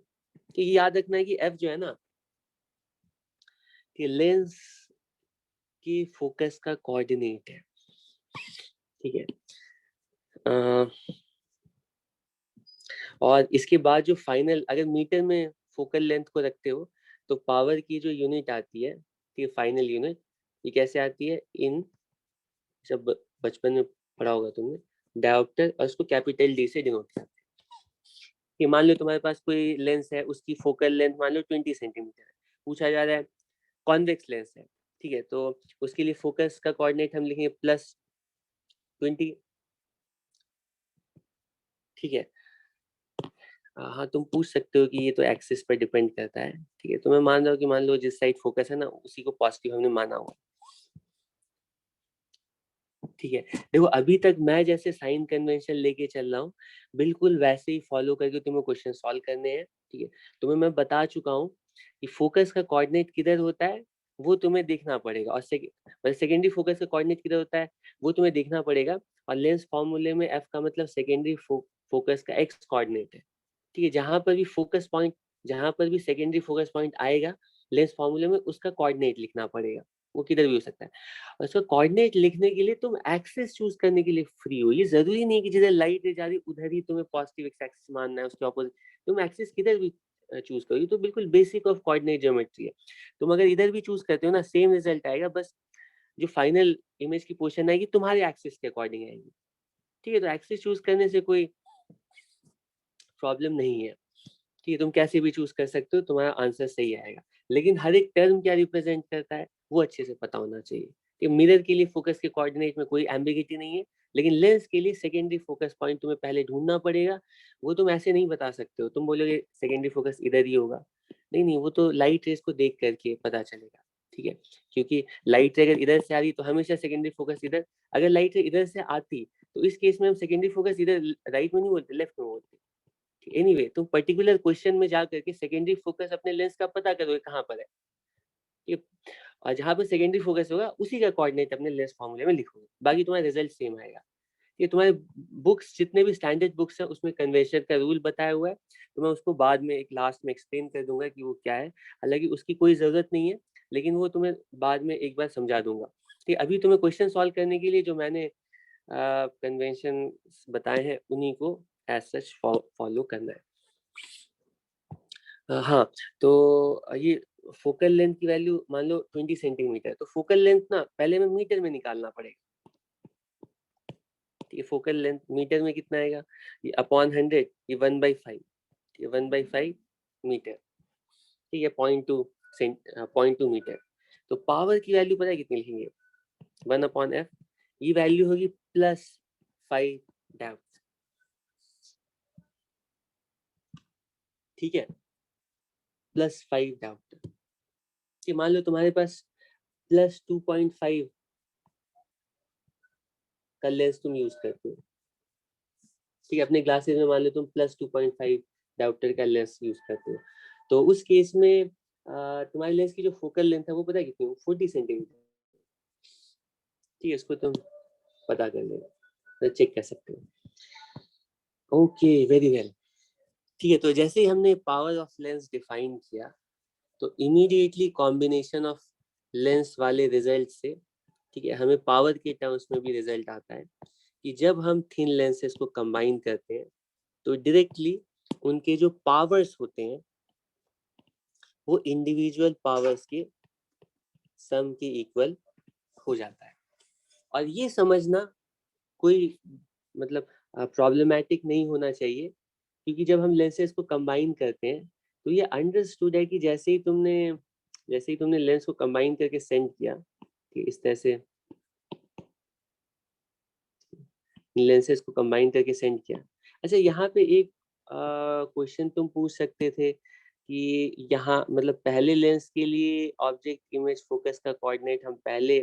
कि याद रखना है कि एफ जो है ना, कि लेंस की फोकस का कोऑर्डिनेट है। ठीक है, और इसके बाद जो फाइनल, अगर मीटर में फोकल लेंथ को रखते हो तो पावर की जो यूनिट आती है, ठीक है, फाइनल यूनिट, ये कैसे आती है, इन, जब बचपन में पढ़ा होगा तुमने, डायोप्टर, और उसको कैपिटल डी से डिनोट करते हैं। कि मान लो तुम्हारे पास कोई लेंस है, उसकी फोकल लेंथ मान लो 20 सेंटीमीटर है, पूछा जा रहा है कॉन्वेक्स लेंस है, ठीक है, तो उसके लिए फोकस का कोऑर्डिनेट हम लिखेंगे +20। ठीक है, हाँ, तुम पूछ सकते हो कि ये तो एक्सिस पर डिपेंड करता है। ठीक है, तो मैं मान रहा हूँ कि मान लो जिस साइड फोकस है ना, उसी को पॉजिटिव हमने माना हुआ। ठीक है, देखो अभी तक मैं जैसे साइन कन्वेंशन लेके चल रहा हूँ, बिल्कुल वैसे ही फॉलो करके तुम्हें क्वेश्चन सॉल्व करने हैं। ठीक है, तुम्हें मैं बता चुका हूँ कि फोकस का कोऑर्डिनेट किधर होता है वो तुम्हें देखना पड़ेगा, और सेकेंडरी फोकस का कोऑर्डिनेट किधर होता है वो तुम्हें देखना पड़ेगा। और लेंस फॉर्मूले में एफ का मतलब सेकेंडरी फोकस का एक्स कोऑर्डिनेट है। ठीक है, जहां पर भी फोकस पॉइंट, जहां पर भी सेकेंडरी फोकस पॉइंट आएगा लेंस फॉर्मूले में, उसका कोऑर्डिनेट लिखना पड़ेगा, वो किधर भी हो सकता है। और उसका कोऑर्डिनेट लिखने के लिए तुम एक्सिस चूज करने के लिए फ्री हो। ये जरूरी नहीं कि जिधर लाइट जा रही उधर ही तुम्हें पॉजिटिव एक्स एक्सिस मानना है, उसके ऑपोजिट तुम एक्सिस किधर भी चूज करो। ये तो बिल्कुल बेसिक ऑफ कोऑर्डिनेट ज्योमेट्री है। तुम अगर इधर भी चूज करते हो ना, सेम रिजल्ट आएगा, बस जो फाइनल इमेज की पोजीशन आएगी तुम्हारे एक्सिस के अकॉर्डिंग आएगी। ठीक है, तो एक्सिस चूज करने से कोई प्रॉब्लम नहीं है। ठीक है, तुम कैसे भी चूज कर सकते हो, तुम्हारा आंसर सही आएगा। लेकिन हर एक टर्म क्या रिप्रेजेंट करता है वो अच्छे से पता होना चाहिए। कि मिरर के लिए फोकस के कोऑर्डिनेट में कोई एम्बिगिटी नहीं है, लेकिन लेंस के लिए सेकेंडरी फोकस पॉइंट तुम्हें पहले ढूंढना पड़ेगा। वो तुम ऐसे नहीं बता सकते हो, तुम बोलोगे सेकेंडरी फोकस इधर ही होगा, नहीं नहीं, वो तो लाइट रेस को देख करके पता चलेगा। ठीक है, क्योंकि लाइट रे अगर इधर से आ रही तो हमेशा सेकेंडरी फोकस इधर, अगर लाइट रे इधर से आती तो इस केस में हम सेकेंडरी फोकस इधर राइट में नहीं बोलते, लेफ्ट में बोलते। एनीवे, तुम पर्टिकुलर क्वेश्चन में जा करके सेकेंडरी फोकस अपने लेंस का पता करोगे कहाँ पर है, ठीक है, और जहाँ पे सेकेंडरी फोकस होगा उसी का कोऑर्डिनेट अपने लेंस फॉर्मूले में लिखोगे, बाकी तुम्हारा रिजल्ट सेम आएगा। ये तुम्हारे बुक्स, जितने भी स्टैंडर्ड बुक्स है उसमें कन्वेंशन का रूल बताया हुआ है, तो मैं उसको बाद में एक लास्ट में एक्सप्लेन कर दूंगा कि वो क्या है। हालांकि उसकी कोई जरूरत नहीं है, लेकिन वो तुम्हें बाद में एक बार समझा दूंगा। ठीक, अभी तुम्हें क्वेश्चन सॉल्व करने के लिए जो मैंने कन्वेंशन बताए हैं उन्हीं को एज सच फॉलो करना है। हाँ, तो ये फोकल लेंथ की वैल्यू मान लो 20 सेंटीमीटर, तो फोकल लेंथ ना पहले में मीटर में निकालना पड़ेगा। ये फोकल लेंथ मीटर में कितना आएगा, ये अपॉन 100, ये 1/5, ये 1/5 मीटर, ठीक है, 0.2 मीटर। तो पावर की वैल्यू पता है कितनी लिखेंगे, 1/f, ये वैल्यू होगी +5 डाउट, ठीक है, +5 डाउट। कि मान लो तुम्हारे पास +2.5 का लेंस तुम यूज करते हो, ठीक है, अपने ग्लासेस में मान लो तुम +2.5 डायोप्टर का लेंस यूज करते हो, तो उस केस में तुम्हारे लेंस की जो फोकल लेंथ है वो पता है कितनी, 40 सेंटीमीटर, ठीक है, इसको तुम पता कर लेना, तो चेक कर सकते हो। ओके, वेरी वेल, ठीक है। तो जैसे ही हमने पावर ऑफ लेंस डिफाइन किया, तो इमीडिएटली कॉम्बिनेशन ऑफ लेंस वाले रिजल्ट से, ठीक है, हमें पावर के टर्म्स में भी रिजल्ट आता है कि जब हम थिन लेंसेज को कंबाइन करते हैं तो डायरेक्टली उनके जो पावर्स होते हैं वो इंडिविजुअल पावर्स के सम के इक्वल हो जाता है। और ये समझना कोई मतलब प्रॉब्लमेटिक नहीं होना चाहिए, क्योंकि जब हम लेंसेज को कंबाइन करते हैं तो ये अंडरस्टूड है कि जैसे ही तुमने लेंस को कंबाइन करके सेंड किया कि इस तरह से लेंसेज को कंबाइन करके सेंड किया। अच्छा, यहाँ पे एक क्वेश्चन तुम पूछ सकते थे कि यहाँ मतलब पहले लेंस के लिए ऑब्जेक्ट इमेज फोकस का कोऑर्डिनेट हम पहले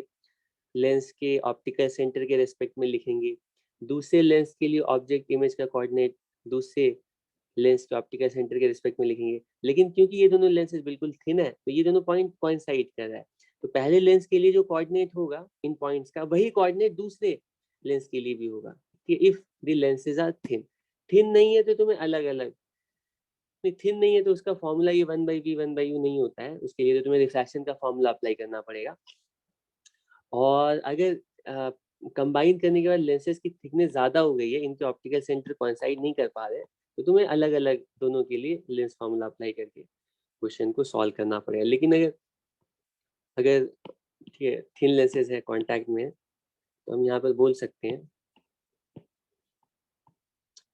लेंस के ऑप्टिकल सेंटर के रेस्पेक्ट में लिखेंगे, दूसरे लेंस के लिए ऑब्जेक्ट इमेज का कोऑर्डिनेट दूसरे लेंस के ऑप्टिकल सेंटर के रिस्पेक्ट में लिखेंगे। लेकिन क्योंकि ये दोनों लेंसेज बिल्कुल थिन है तो ये दोनों पॉइंट कोइंसाइड कर रहा है, तो पहले लेंस के लिए जो कोऑर्डिनेट होगा इन पॉइंट्स का वही कोऑर्डिनेट दूसरे लेंस के लिए भी होगा कि if the lenses are thin. Thin नहीं है तो तुम्हें अलग अलग, थिन नहीं है तो उसका फॉर्मूला ये 1/v 1/u नहीं होता है, उसके लिए तो तुम्हें रिफ्रैक्शन का फॉर्मूला अप्लाई करना पड़ेगा। और अगर कंबाइन करने के बाद लेंसेज की थिकनेस ज्यादा हो गई है, इनके ऑप्टिकल सेंटर कोइंसाइड नहीं कर पा रहे हैं, तो तुम्हें अलग अलग दोनों के लिए लेंस फार्मूला अप्लाई करके क्वेश्चन को सॉल्व करना पड़ेगा। लेकिन अगर अगर ठीक है थिन लेंसेज है कांटेक्ट में, तो हम यहाँ पर बोल सकते हैं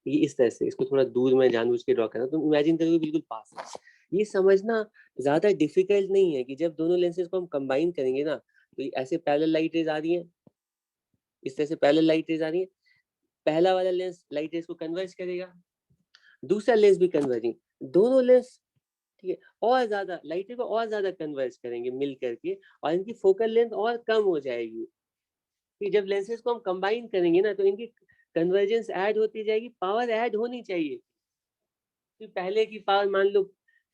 ये इस तरह से, इसको थोड़ा दूर में जानबूझ के ड्रॉ करना, तुम इमेजिन करोगे बिल्कुल पास है। ये समझना ज्यादा डिफिकल्ट नहीं है कि जब दोनों लेंसेज को हम कंबाइन करेंगे ना, तो ऐसे पैरेलल लाइट रेज आ रही है, इस तरह से पैरेलल लाइट रेज आ रही है, पहला वाला लेंस लाइट रेज को कन्वर्ज करेगा, दूसरा लेंस भी कन्वर्जिंग, दोनों लेंस ठीक है और ज्यादा लाइट रे को और ज्यादा कन्वर्ज करेंगे मिल करके, और इनकी फोकल लेंथ और कम हो जाएगी। कि जब लेंसेज को हम कंबाइन करेंगे ना तो इनकी कन्वर्जेंस ऐड होती जाएगी, पावर ऐड होनी चाहिए। तो पहले की पावर मान लो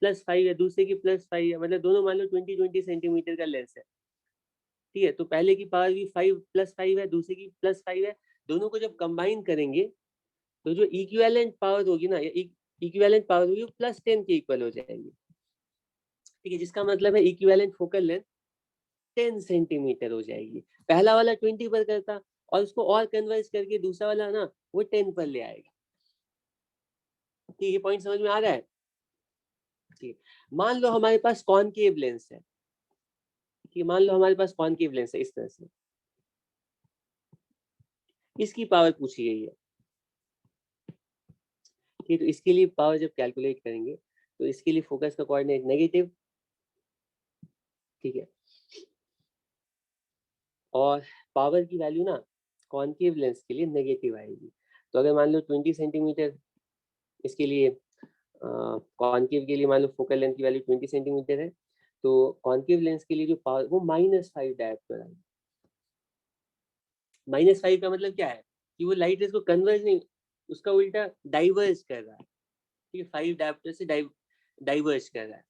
+5 है, दूसरे की +5 है, मतलब दोनों मान लो 20 सेंटीमीटर का लेंस है, ठीक है, तो पहले की पावर भी 5 +5 है, दूसरे की +5 है, दोनों को जब कंबाइन करेंगे तो जो इक्विवेलेंट पावर होगी ना, इक्विवेलेंट पावर होगी वो +10 के इक्वल हो जाएगी, ठीक है, जिसका मतलब है इक्विवेलेंट फोकल लेंथ 10 सेंटीमीटर हो जाएगी। पहला वाला 20 पर करता और उसको और कन्वर्ज करके दूसरा वाला ना वो 10 पर ले आएगा। ठीक, ये पॉइंट समझ में आ रहा है? ठीक, मान लो हमारे पास कॉनकेव लेंस है, ठीक, मान लो हमारे पास कॉनकेव लेंस है इस तरह से, इसकी पावर पूछी गई है, ठीक, तो इसके लिए पावर जब कैलकुलेट करेंगे तो इसके लिए फोकस का कोऑर्डिनेट नेगेटिव, ठीक है, और पावर की वैल्यू ना कॉनकेव लेंस के लिए नेगेटिव आएगी। तो अगर मान लो 20 सेंटीमीटर इसके लिए कॉनकेव के लिए मान लो फोकल लेंथ की वैल्यू 20 सेंटीमीटर है, तो कॉनकेव लेंस के लिए जो पावर वो -5 डायोप्टर आएगी। -5 का मतलब क्या है कि वो लाइट रेज को कन्वर्ज नहीं, उसका उल्टा डाइवर्ज कर रहा है, ठीक है, 5 डायोप्टर से डाइवर्ज कर रहा है,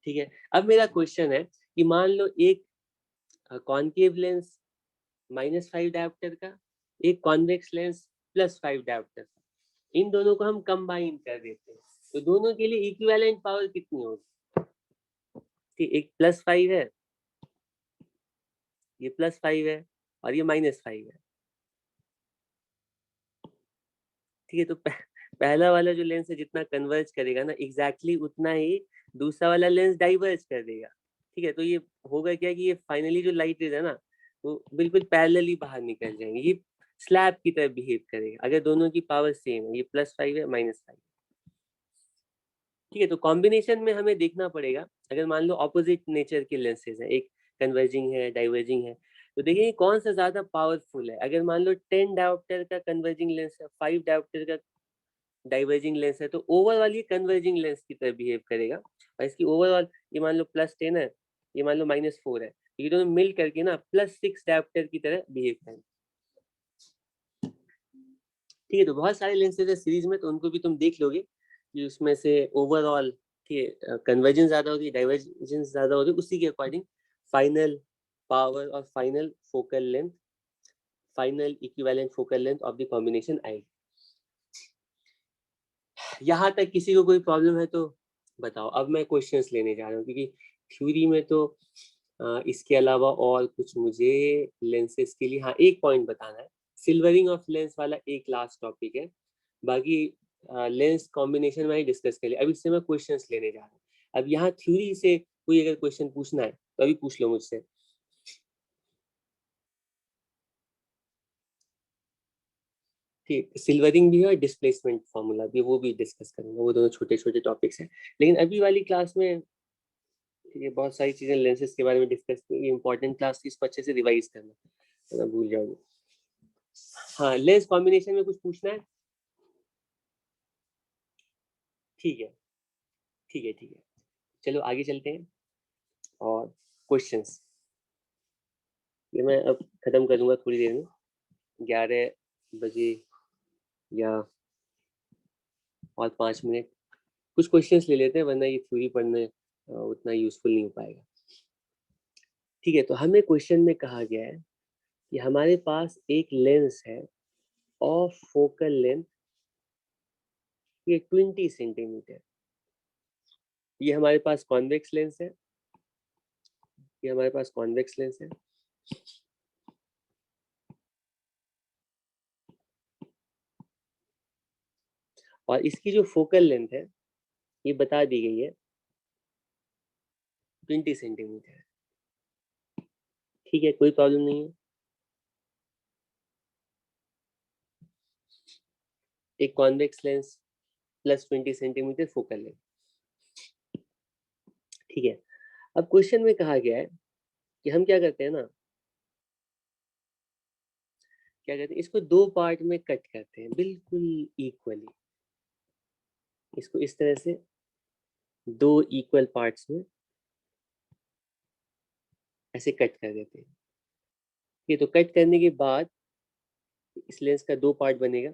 ठीक है। अब मेरा क्वेश्चन है कि मान लो एक कॉनकेव लेंस -5 डायोप्टर का, एक कॉन्वेक्स लेंस +5 डायोप्टर का, इन दोनों को हम कंबाइन कर देते हैं, तो दोनों के लिए इक्विवेलेंट पावर कितनी होगी, कि एक +5 है, ये +5 है, और ये -5 है। ठीक है, तो पहला वाला जो लेंस है जितना कन्वर्ज करेगा ना एग्जैक्टली उतना ही दूसरा वाला लेंस डाइवर्ज कर देगा। ठीक है, तो ये होगा क्या कि ये फाइनली जो लाइट रेज है ना वो बिल्कुल पैरेलली बाहर निकल जाएंगे, ये स्लैब की तरह बिहेव करेगा अगर दोनों की पावर सेम है, ये +5 है -5। ठीक है, तो कॉम्बिनेशन में हमें देखना पड़ेगा, अगर मान लो ऑपोजिट नेचर के लेंसेज हैं, एक कन्वर्जिंग है डाइवर्जिंग है, तो देखिए कौन सा ज्यादा पावरफुल है। अगर मान लो 10 डायोप्टर का कन्वर्जिंग लेंस है, 5 डायोप्टर का डाइवर्जिंग लेंस है, तो ओवरऑल ये कन्वर्जिंग लेंस की तरह बिहेव करेगा। और इसकी ओवरऑल ये मान लो +10 है, ये मान लो -4 है, तो ये दोनों मिल करके ना +6 डायोप्टर की तरह बिहेव करेंगे। ठीक है, तो बहुत सारे लेंसेज है सीरीज में, तो उनको भी तुम देख लोगे कि उसमें से ओवरऑल ठीक है कन्वर्जेंस ज्यादा होगी डाइवर्जेंस ज्यादा होगी, उसी के अकॉर्डिंग फाइनल पावर और final focal length, final equivalent focal length of the combination आएगी। यहाँ तक किसी को कोई प्रॉब्लम है तो बताओ। अब मैं क्वेश्चंस लेने जा रहा हूँ, क्योंकि थ्योरी में तो इसके अलावा और कुछ मुझे लेंसेज के लिए हाँ एक पॉइंट बताना है, सिल्वरिंग ऑफ लेंस वाला एक लास्ट टॉपिक है, बाकी लेंस कॉम्बिनेशन में ही डिस्कस कर लिया। अब इससे मैं क्वेश्चंस लेने जा रहा हूँ। अब यहाँ थ्योरी से कोई अगर क्वेश्चन पूछना है तो अभी पूछ लो मुझसे। ठीक, सिल्वरिंग भी है और डिस्प्लेसमेंट फॉर्मूला भी, वो भी डिस्कस करेंगे, वो दोनों छोटे छोटे टॉपिक्स हैं। लेकिन अभी वाली क्लास में ये बहुत सारी चीजें लेंसेज के बारे में डिस्कस की, इंपॉर्टेंट क्लास की, इसको अच्छे से रिवाइज करना वरना भूल जाओगे। हाँ, लेंस कॉम्बिनेशन में कुछ पूछना है? ठीक है ठीक है ठीक है, चलो आगे चलते हैं और क्वेश्चंस ये मैं अब खत्म करूंगा थोड़ी देर में, 11 बजे या और 5 मिनट। कुछ क्वेश्चंस ले लेते हैं वरना ये थ्योरी पढ़ने उतना यूजफुल नहीं हो पाएगा। ठीक है, तो हमें क्वेश्चन में कहा गया है कि हमारे पास एक लेंस है ऑफ फोकल लेंथ ये 20 सेंटीमीटर, ये हमारे पास कॉन्वेक्स लेंस है, ये हमारे पास कॉन्वेक्स लेंस है। और इसकी जो फोकल लेंथ है ये बता दी गई है 20 सेंटीमीटर। ठीक है, कोई प्रॉब्लम नहीं है। एक convex lens +20 centimetre focal length. ठीक है, अब क्वेश्चन में कहा गया है कि हम क्या करते हैं ना, क्या कहते हैं, इसको 2 पार्ट में कट करते हैं बिल्कुल इक्वली, इसको इस तरह से 2 इक्वल पार्ट्स में ऐसे कट कर देते हैं। ये तो कट करने के बाद इस लेंस का 2 पार्ट बनेगा।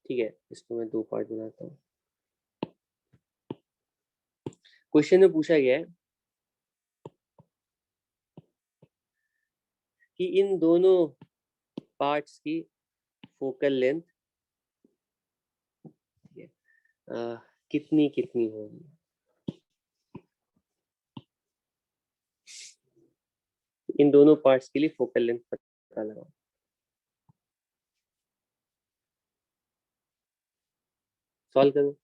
ठीक है, इसको मैं 2 पार्ट बनाता हूँ। क्वेश्चन में पूछा गया है कि इन दोनों पार्ट्स की फोकल लेंथ कितनी कितनी होगी। इन दोनों पार्ट्स के लिए फोकल लेंथ पता लगाओ। सॉल्व करो।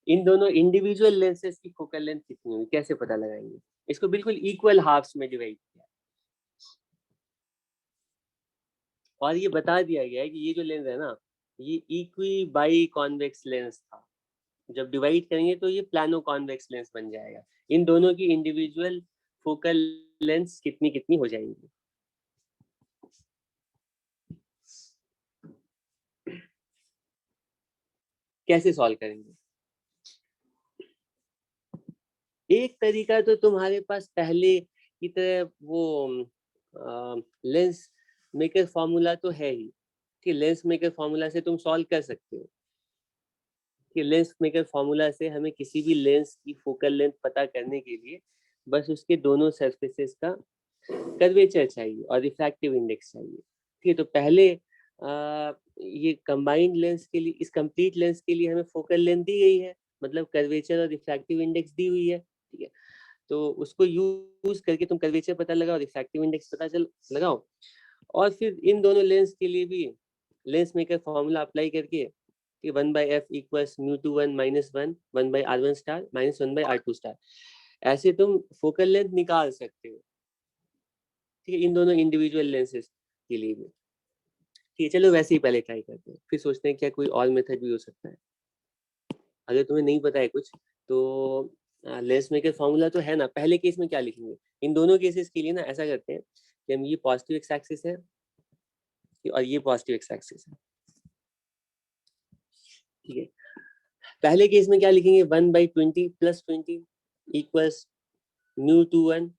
इन दोनों इंडिविजुअल लेंसेज की फोकल लेंथ कितनी होगी, कैसे पता लगाएंगे? इसको बिल्कुल इक्वल हाफ्स में डिवाइड किया और ये बता दिया गया है कि ये जो लेंस है ना ये इक्वी बाई कॉन्वेक्स लेंस था, जब डिवाइड करेंगे तो ये प्लानो कॉन्वेक्स लेंस बन जाएगा। इन दोनों की इंडिविजुअल फोकल लेंस कितनी कितनी हो जाएंगी। कैसे सॉल्व करेंगे? एक तरीका तो तुम्हारे पास पहले की तरह वो लेंस मेकर फॉर्मूला तो है ही कि लेंस मेकर फॉर्मूला से तुम सॉल्व कर सकते हो कि लेंस मेकर फॉर्मूला से हमें किसी भी लेंस की फोकल लेंथ पता करने के लिए बस उसके दोनों सरफेसेस का कर्वेचर चाहिए और रिफ्रैक्टिव इंडेक्स चाहिए। ठीक है, तो पहले ये कंबाइंड लेंस के लिए, इस कंप्लीट लेंस के लिए हमें फोकल लेंथ दी गई है, मतलब कर्वेचर और रिफ्रैक्टिव इंडेक्स दी हुई है, ठीक है। तो उसको यूज करके तुम कर्वेचर पता लगाओ, रिफ्रैक्टिव इंडेक्स पता लगाओ, और फिर इन दोनों लेंस के लिए भी लेंस मेकर फॉर्मूला अप्लाई करके कि 1/f equals μ21 -1 1/r1 star minus 1/r2 star, ऐसे तुम फोकल लेंथ निकाल सकते हो, ठीक है, इन दोनों इंडिविजुअल लेंसेज के लिए भी। ठीक है, चलो वैसे ही पहले ट्राई करते हैं, फिर सोचते हैं क्या कोई और मेथड भी हो सकता है। अगर तुम्हें नहीं पता है कुछ तो लेंस मेकर फॉर्मूला तो है ना, पहले केस में क्या लिखेंगे, इन दोनों केसेस के लिए ना ऐसा करते हैं कि हम ये पॉजिटिव एक्स एक्सिस है और ये पॉजिटिव एक्स एक्सिस है, ठीक है। पहले केस में क्या लिखेंगे, 1/20 + 20 इक्वल्स μ21,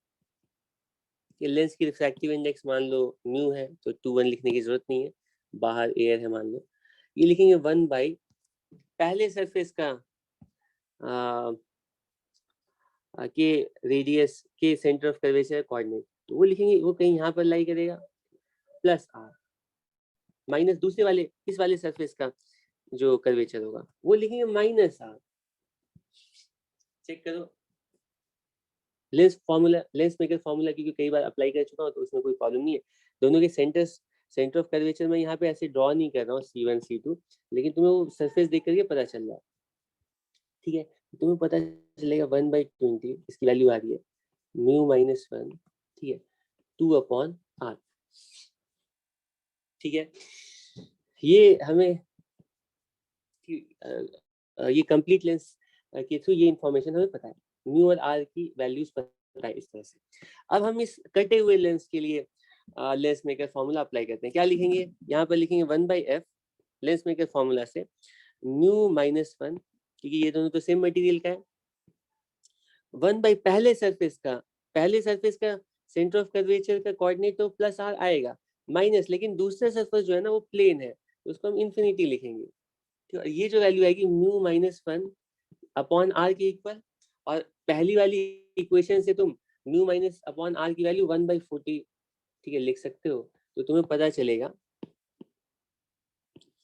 ये लेंस की रिफ्रैक्टिव इंडेक्स मान लो म्यू है तो 21 लिखने की जरूरत नहीं है, बाहर एयर है मान लो, ये लिखेंगे 1 बाई पहले सरफेस का के रेडियस के सेंटर ऑफ कर्वेचर कोऑर्डिनेट, तो वो लिखेंगे, वो कहीं यहाँ पर लाई करेगा, प्लस r माइनस दूसरे वाले इस वाले सरफेस का जो कर्वेचर होगा वो लिखेंगे माइनस r। चेक करो lens formula, lens maker formula क्योंकि कई बार अप्लाई कर चुका हूँ तो उसमें कोई प्रॉब्लम नहीं है। दोनों के सेंटर ऑफ कर्वेचर में यहाँ पे ऐसे ड्रॉ नहीं कर रहा हूँ C1 C2, लेकिन तुम्हें वो सरफेस देख करके पता चल रहा है, ठीक है। तुम्हें पता चलेगा 1/20 इसकी वैल्यू आ रही है μ-1, ठीक है, 2/r, ठीक है। ये हमें ये कंप्लीट लेंस के थ्रू ये इंफॉर्मेशन हमें पता है, म्यू और आर की वैल्यूज पता है इस तरह से। अब हम इस कटे हुए लेंस के लिए लेंस मेकर फॉर्मूला अप्लाई करते हैं, क्या लिखेंगे, यहाँ पर लिखेंगे 1/f लेंस मेकर फॉर्मूला से μ-1, क्योंकि ये दोनों तो सेम मटेरियल का है, 1 पहले सरफेस का सेंटर ऑफ कर्वेचर का कोऑर्डिनेट तो प्लस r आएगा, माइनस लेकिन दूसरा सरफेस जो है ना वो प्लेन है तो उसको हम इन्फिनिटी लिखेंगे, तो ये जो वैल्यू आएगी μ-1 अपॉन r के इक्वल, और पहली वाली इक्वेशन से तुम μ-r की वैल्यू 1/40, ठीक है, लिख सकते हो, तो तुम्हें पता चलेगा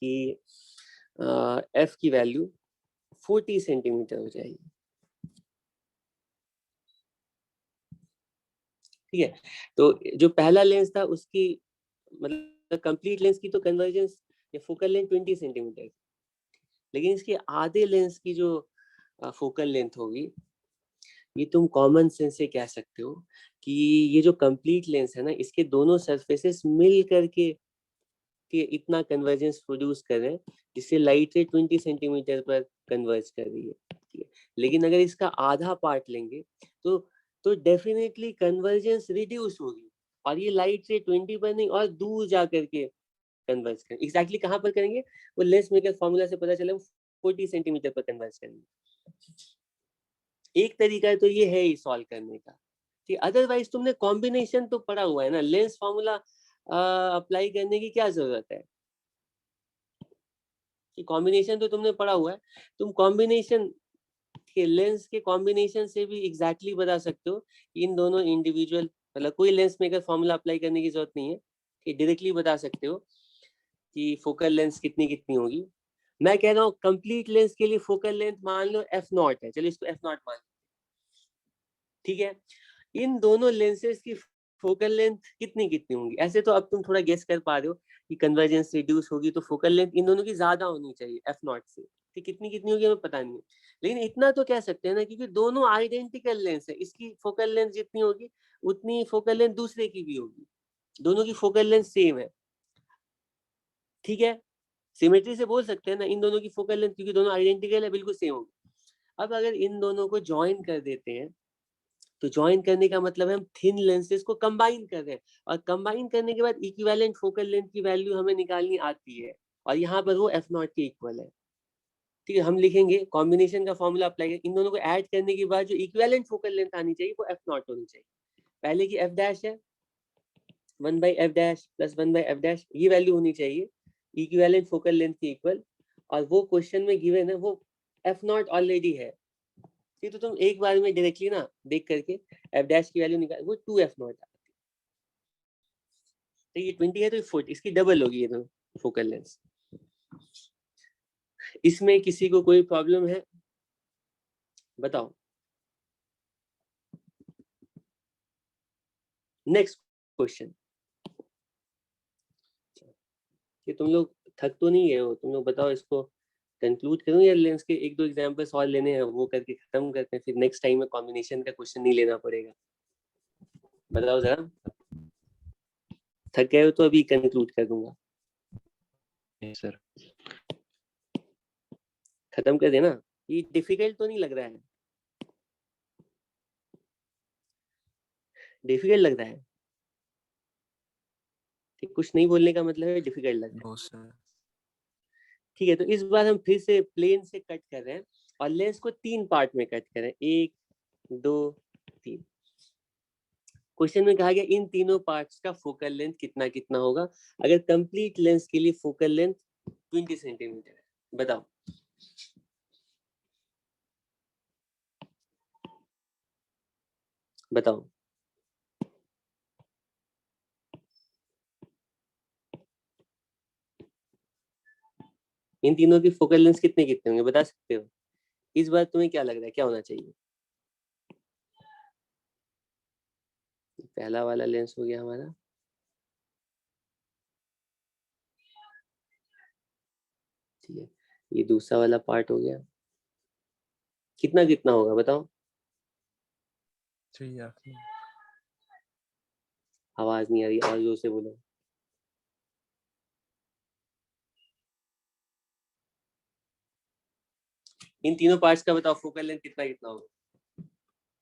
कि f की वैल्यू 40 सेंटीमीटर हो जाएगी, ठीक है। तो जो पहला लेंस था उसकी मतलब कंप्लीट लेंस की तो कन्वर्जेंस या फोकल लेंथ 20 सेंटीमीटर, लेकिन इसके आधे लेंस की जो फोकल लेंथ होगी, ये तुम कॉमन सेंस से कह सकते हो कि ये जो कंप्लीट लेंस है ना, इसके दोनों सरफेसेस मिल करके कि इतना कन्वर्जेंस प्रोड्यूस कर रहे हैं जिससे लाइट रे 20 सेंटीमीटर पर कन्वर्ज कर रही है, ठीक है। लेकिन अगर इसका आधा पार्ट लेंगे तो डेफिनेटली कन्वर्जेंस रिड्यूस होगी, और ये लाइट रे 20 पर नहीं और दूर जा करके कन्वर्ज करेंगे। एग्जैक्टली कहाँ पर करेंगे वो लेंस मेकर फॉर्मूला से पता चला, 40 सेंटीमीटर पर कन्वर्ज करेंगे। एक तरीका तो ये है ही सॉल्व करने का, कि अदरवाइज तुमने कॉम्बिनेशन तो पढ़ा हुआ है ना, लेंस फॉर्मूला अप्लाई करने की क्या जरूरत है, कि कॉम्बिनेशन तो तुमने पढ़ा हुआ है, तुम कॉम्बिनेशन के लेंस के कॉम्बिनेशन से भी एग्जैक्टली बता सकते हो कि इन दोनों इंडिविजुअल, मतलब कोई लेंस मेकर फॉर्मूला अप्लाई करने की जरूरत नहीं है, कि डायरेक्टली बता सकते हो कि फोकल लेंथ कितनी कितनी होगी। मैं कह रहा हूँ कंप्लीट लेंस के लिए फोकल लेंथ मान लो f0 है, चलो इसको f0 मान, ठीक है। इन दोनों लेंसेज की फोकल लेंथ कितनी कितनी होंगी, ऐसे तो अब तुम थोड़ा गेस कर पा रहे हो कि कन्वर्जेंस रिड्यूस होगी तो फोकल लेंथ इन दोनों की ज्यादा होनी चाहिए f0 से, ठीक, कितनी कितनी होगी हमें पता नहीं है, लेकिन इतना तो कह सकते हैं ना क्योंकि दोनों आइडेंटिकल लेंस है, इसकी फोकल लेंथ जितनी होगी उतनी फोकल लेंथ दूसरे की भी होगी, दोनों की फोकल लेंथ सेम है, ठीक है। सिमेट्री से बोल सकते हैं ना इन दोनों की फोकल लेंथ क्योंकि दोनों आइडेंटिकल है बिल्कुल सेम होगी। अब अगर इन दोनों को ज्वाइन कर देते हैं तो ज्वाइन करने का मतलब है हम थिन लेंसेज को कंबाइन कर रहे हैं, और कंबाइन करने के बाद इक्विवेलेंट फोकल लेंथ की वैल्यू हमें निकालनी आती है, और यहाँ पर वो f0 के इक्वल है, ठीक है। हम लिखेंगे कॉम्बिनेशन का फॉर्मूला अप्लाई कर, इन दोनों को ऐड करने के बाद जो इक्विवेलेंट फोकल लेंथ आनी चाहिए वो f0 होनी चाहिए, पहले की f डैश है 1/f dash plus 1/f dash, ये वैल्यू होनी चाहिए इक्विवेलेंट फोकल लेंथ के इक्वल, और वो क्वेश्चन में गिवन है वो f0 ऑलरेडी है, ठीक, तो तुम एक बार में डायरेक्टली ना देख करके f डैश की वैल्यू निकाल, वो 2f0 आती है, तो ये 20 है तो 40 इसकी डबल होगी ये तो फोकल लेंथ, इसमें किसी को कोई प्रॉब्लम है? बताओ। Next question. कि तुम लोग थक तो नहीं गए हो? तुम लोग बताओ, इसको कंक्लूड करूं या लेंस के एक दो एग्जांपल्स और लेने हैं, वो करके खत्म करते हैं, फिर नेक्स्ट टाइम में कॉम्बिनेशन का क्वेश्चन नहीं लेना पड़ेगा। बताओ जरा। थक गए हो तो अभी कंक्लूड कर दूंगा। सर खत्म कर देना। ये डिफिकल्ट तो नहीं लग रहा है? डिफिकल्ट लग रहा है? ठीक, कुछ नहीं बोलने का मतलब है डिफिकल्ट लग रहा है। No sir. ठीक है, तो इस बार हम फिर से प्लेन से कट कर रहे हैं और लेंस को 3 पार्ट में कट करें, 1 2 3। क्वेश्चन में कहा गया इन तीनों पार्ट्स का फोकल लेंथ कितना कितना होगा अगर कंप्लीट लेंस के लिए फोकल लेंथ 20 सेंटीमीटर है। बताओ। बताओ। इन तीनों की फोकल लेंथ कितने कितने होंगे, बता सकते हो? इस बार तुम्हें क्या लग रहा है, क्या होना चाहिए? पहला वाला लेंस हो गया हमारा। ठीक है, ये दूसरा वाला पार्ट हो गया। कितना कितना होगा बताओ? आवाज नहीं आ रही, और जोर से बोलो। इन तीनों पार्ट्स का बताओ फोकल लेंथ कितना कितना होगा।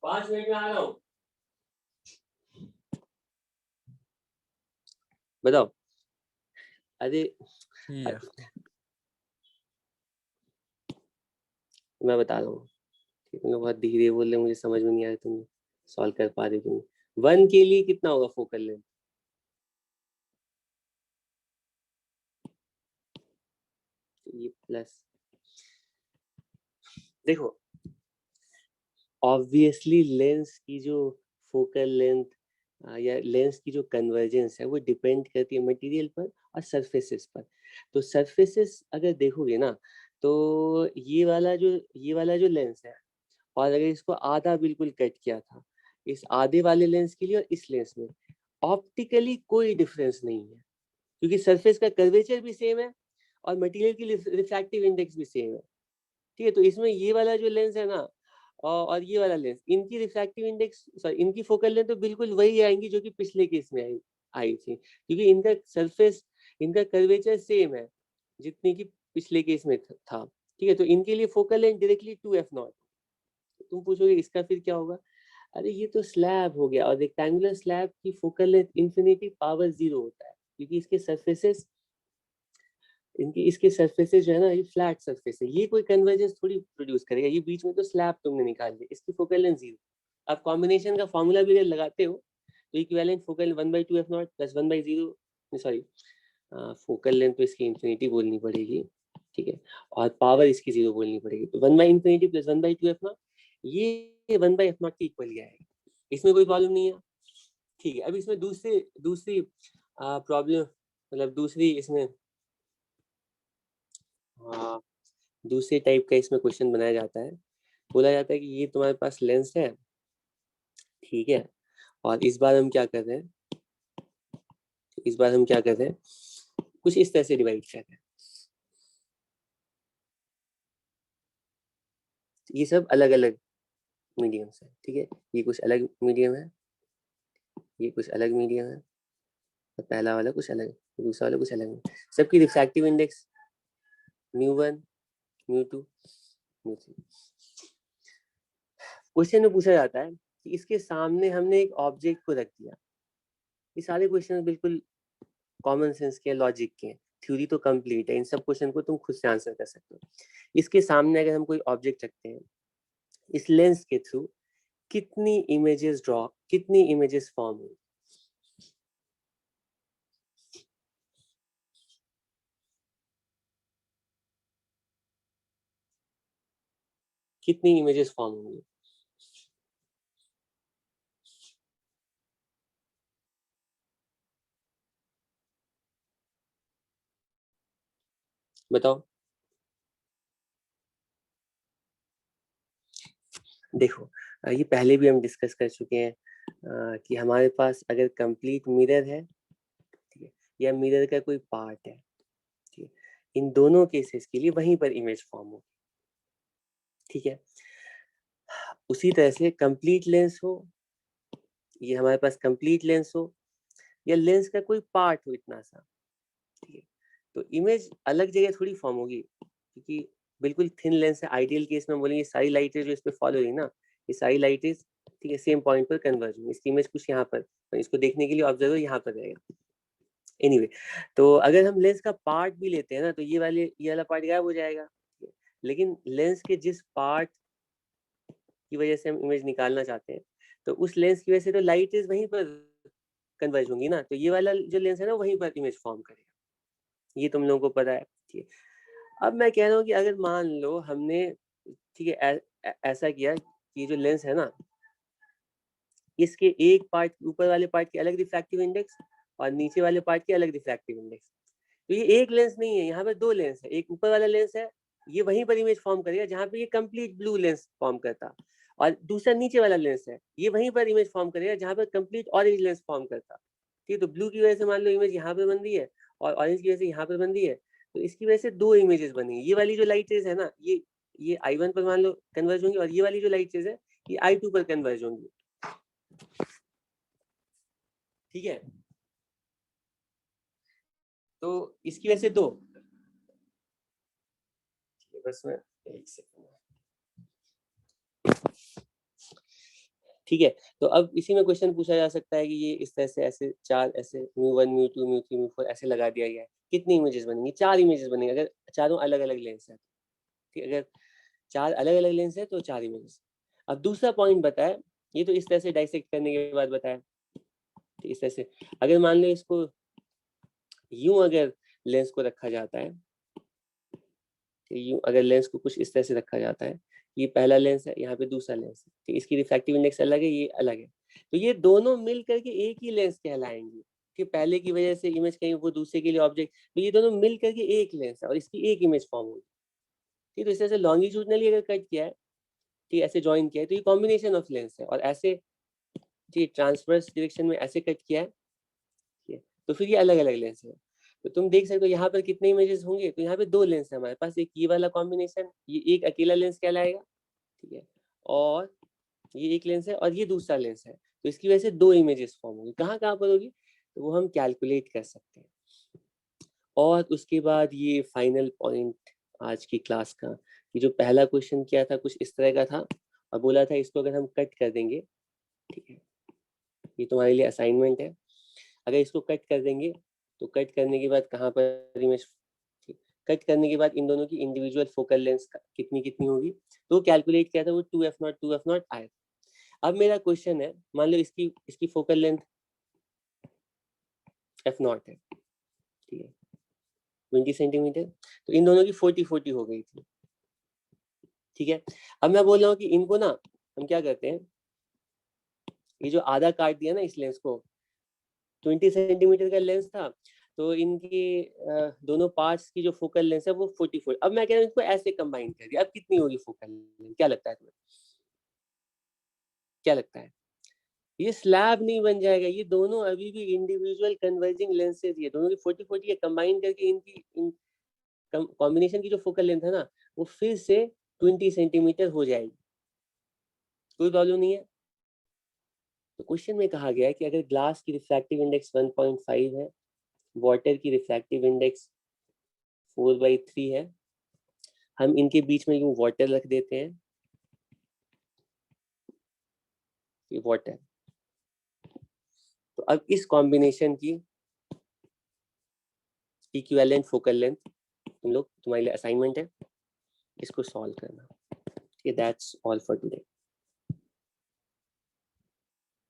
5 मिनट में आ रहा हूं। बताओ। अरे मैं बता रहा हूँ। तुम लोग बहुत धीरे बोल रहे, मुझे समझ में नहीं आ रहा, तुम सॉल्व कर पा रहे तुम। 1 के लिए कितना होगा फोकल लेंथ? ये प्लस, देखो ऑब्वियसली लेंस की जो फोकल लेंथ या लेंस की जो कन्वर्जेंस है वो डिपेंड करती है मटेरियल पर और सरफेसेस पर। तो सरफेसेस अगर देखोगे ना, तो ये वाला जो लेंस है, और अगर इसको आधा बिल्कुल कट किया था, इस आधे वाले लेंस के लिए और इस लेंस में ऑप्टिकली कोई डिफरेंस नहीं है, क्योंकि सरफेस का कर्वेचर भी सेम है और मटेरियल की रिफ्रैक्टिव इंडेक्स भी सेम है। ठीक है, तो इसमें ये वाला जो लेंस है ना, और ये वाला लेंस, इनकी रिफ्रैक्टिव इंडेक्स सॉरी इनकी फोकल लेंथ तो बिल्कुल वही आएंगी जो कि पिछले केस में आई थी, क्योंकि इनका सरफेस, इनका कर्वेचर सेम है जितनी की पिछले केस में था। ठीक है, तो इनके लिए फोकल लेंथ डायरेक्टली 2f0। तुम पूछोगे इसका फिर क्या होगा? अरे ये तो स्लैब हो गया, और रेक्टेंगुलर स्लैब की फोकल लेंथ इंफिनिटी पावर 0 होता है, क्योंकि इसके सरफेसेस, इसके सरफेसेस जो है ना, ये फ्लैट सरफेस है, ये कोई कन्वर्जेंस थोड़ी प्रोड्यूस करेगा। ये बीच में तो स्लैब तुमने निकाल दिया, इसकी फोकल लेंथ 0। आप कॉम्बिनेशन का फॉर्मूला भी अगर लगाते हो तो equivalent focal 1/2f0 plus 1/0, sorry focal length तो इसकी इंफिनिटी बोलनी पड़ेगी, ठीक है, और पावर इसकी 0 बोलनी पड़ेगी, तो 1/∞ प्लस 1/2f0, ये 1/f0 के इक्वल ही आएगा। इसमें कोई प्रॉब्लम नहीं है। ठीक है, अब इसमें दूसरी प्रॉब्लम, मतलब दूसरी इसमें दूसरे टाइप का इसमें क्वेश्चन बनाया जाता है। बोला जाता है कि ये तुम्हारे पास लेंस है, ठीक है, और इस बार हम क्या कर रहे हैं, कुछ इस तरह से डिवाइड कर रहे हैं। ये सब अलग अलग मीडियम्स है, ठीक है, ये कुछ अलग मीडियम है, ये कुछ अलग मीडियम है, और पहला वाला कुछ अलग, दूसरा वाला कुछ अलग है। सबकी रिफ्रैक्टिव इंडेक्स μ1 μ2 μ3। क्वेश्चन में पूछा जाता है कि इसके सामने हमने एक ऑब्जेक्ट को रख दिया। ये सारे क्वेश्चन बिल्कुल कॉमन सेंस के, लॉजिक के, थ्योरी तो कंप्लीट है, इन सब क्वेश्चन को तुम खुद से आंसर कर सकते हो। इसके सामने अगर हम कोई ऑब्जेक्ट रखते हैं, इस लेंस के थ्रू कितनी इमेजेस फॉर्म हुई? कितनी इमेजेस फॉर्म होंगी? बताओ। देखो ये पहले भी हम डिस्कस कर चुके हैं कि हमारे पास अगर कंप्लीट मिरर है, ठीक है, या मिरर का कोई पार्ट है, ठीक है, इन दोनों केसेस के लिए वहीं पर इमेज फॉर्म हो, ठीक है। उसी तरह से कंप्लीट लेंस हो, ये हमारे पास कंप्लीट लेंस हो, या लेंस का कोई पार्ट हो इतना सा, ठीक है, तो इमेज अलग जगह थोड़ी फॉर्म होगी, क्योंकि बिल्कुल थिन लेंस है। आइडियल केस में बोलेंगे सारी लाइटें जो इस पे फॉलो रही ना, ये सारी लाइटें, ठीक है, सेम पॉइंट पर कन्वर्ज होंगी। इसकी इमेज कुछ यहाँ पर, इसको देखने के लिए ऑब्जर्वर यहाँ पर रहेगा। एनीवे, तो अगर हम लेंस का पार्ट भी लेते हैं ना, तो ये वाला पार्ट गायब हो जाएगा। लेकिन लेंस के जिस पार्ट की वजह से हम इमेज निकालना चाहते हैं, तो उस लेंस की वजह से तो लाइट इज वहीं पर कन्वर्ज होंगी ना, तो ये वाला जो लेंस है ना वहीं पर इमेज फॉर्म करेगा। ये तुम लोगों को पता है, ठीक है। अब मैं कह रहा हूँ कि अगर मान लो हमने, ठीक है, ऐसा किया कि जो लेंस है ना, इसके एक पार्ट, ऊपर वाले पार्ट के अलग रिफ्रैक्टिव इंडेक्स और नीचे वाले पार्ट के अलग रिफ्रैक्टिव इंडेक्स। तो ये एक लेंस नहीं है, यहाँ पे दो लेंस है। एक ऊपर वाला लेंस है, ये वहीं पर इमेज फॉर्म करेगा जहाँ पे ये कंप्लीट ब्लू लेंस फॉर्म करता, और दूसरा नीचे वाला लेंस है, ये वहीं पर इमेज फॉर्म करेगा जहाँ पर कंप्लीट ऑरेंज लेंस फॉर्म करता। ठीक है, तो ब्लू की वजह से मान लो इमेज यहाँ पे बन रही है और ऑरेंज की वजह से यहाँ पे बन रही है, तो इसकी वजह से दो इमेजेस बनेंगी। ये वाली जो लाइट रेज है ना, ये I1 पर मान लो कन्वर्ज होंगी, और ये वाली जो लाइट रेज है ये I2 पर कन्वर्ज होंगी, ठीक है। तो इसकी वजह से दो, बस मैं एक सेकंड, ठीक है। तो अब इसी में क्वेश्चन पूछा जा सकता है कि ये इस तरह से ऐसे चार ऐसे μ1 μ2 μ3 μ4 ऐसे लगा दिया गया है, कितनी इमेजेस बनेंगी? 4 इमेजेस बनेंगी अगर चारों अलग अलग लेंस है, ठीक है। अगर चार अलग अलग लेंस है तो 4 इमेजेस। अब दूसरा पॉइंट बताए, ये तो इस तरह से डाइसेक्ट करने के बाद बताया, इस तरह से अगर मान लो इसको यूं अगर लेंस को रखा जाता है, यूं अगर लेंस को कुछ इस तरह से रखा जाता है, ये पहला लेंस है, यहाँ पे दूसरा लेंस है, ठीक, इसकी रिफ्रैक्टिव इंडेक्स अलग है, ये अलग है, तो ये दोनों मिल करके एक ही लेंस कहलाएंगे, कि पहले की वजह से इमेज कहीं वो दूसरे के लिए ऑब्जेक्ट, तो ये दोनों मिल करके एक लेंस है और इसकी एक इमेज फॉर्म होगी, ठीक। तो इस तरह से लॉन्गिट्यूडनली अगर कट किया है, ठीक, ऐसे ज्वाइन किया है, तो ये कॉम्बिनेशन ऑफ लेंस है, और ऐसे ठीक ट्रांसवर्स डायरेक्शन में ऐसे कट किया है, ठीक है, तो फिर ये अलग अलग लेंस है। तो तुम देख सकते हो यहाँ पर कितने इमेजेस होंगे, तो यहाँ पे दो लेंस है हमारे पास, एक ये वाला कॉम्बिनेशन, ये एक अकेला लेंस कहलाएगा, ठीक है, और ये एक लेंस है और ये दूसरा लेंस है, तो इसकी वजह से दो इमेजेस फॉर्म होगी। कहाँ कहाँ पर होगी, तो वो हम कैलकुलेट कर सकते हैं। और उसके बाद ये फाइनल पॉइंट आज की क्लास का, कि जो पहला क्वेश्चन किया था कुछ इस तरह का था, और बोला था इसको अगर हम कट कर देंगे, ठीक है, ये तुम्हारे लिए असाइनमेंट है, अगर इसको कट कर देंगे तो कट करने के बाद कहाँ पर इमेज, कट करने के बाद इन दोनों की इंडिविजुअल फोकल लेंथ कितनी कितनी होगी, तो कैलकुलेट किया था वो 2f0 आया। अब मेरा क्वेश्चन है, मान लो इसकी फोकल लेंथ f0 है, ठीक है, 20 सेंटीमीटर, तो इन दोनों की 40 हो गई थी, ठीक है। अब मैं बोल रहा हूँ कि इनको ना हम क्या करते हैं, ये जो आधा काट दिया ना इस लेंस को, 20 सेंटीमीटर का लेंस था, तो इनकी दोनों पार्ट्स की जो फोकल लेंथ है वो 44। अब मैं कह रहा हूँ इसको ऐसे कंबाइन कर दिया, अब कितनी होगी फोकल लेंथ, क्या लगता है तुम्हें, क्या लगता है? ये स्लैब नहीं बन जाएगा, ये दोनों अभी भी इंडिविजुअल कन्वर्जिंग लेंसेज, ये दोनों की 40 कंबाइन करके इनकी कॉम्बिनेशन की जो फोकल लेंथ है ना, वो फिर से 20 सेंटीमीटर हो जाएगी, कोई प्रॉब्लम नहीं है। तो क्वेश्चन में कहा गया है कि अगर ग्लास की रिफ्रैक्टिव इंडेक्स 1.5 है, वाटर की रिफ्रैक्टिव इंडेक्स 4/3 है, हम इनके बीच में यूं वाटर रख देते हैं, ये वाटर, तो अब इस कॉम्बिनेशन की इक्विवेलेंट फोकल लेंथ तुम लोग, तुम्हारे लिए असाइनमेंट है, इसको सॉल्व करना, ठीक है। That's all for today.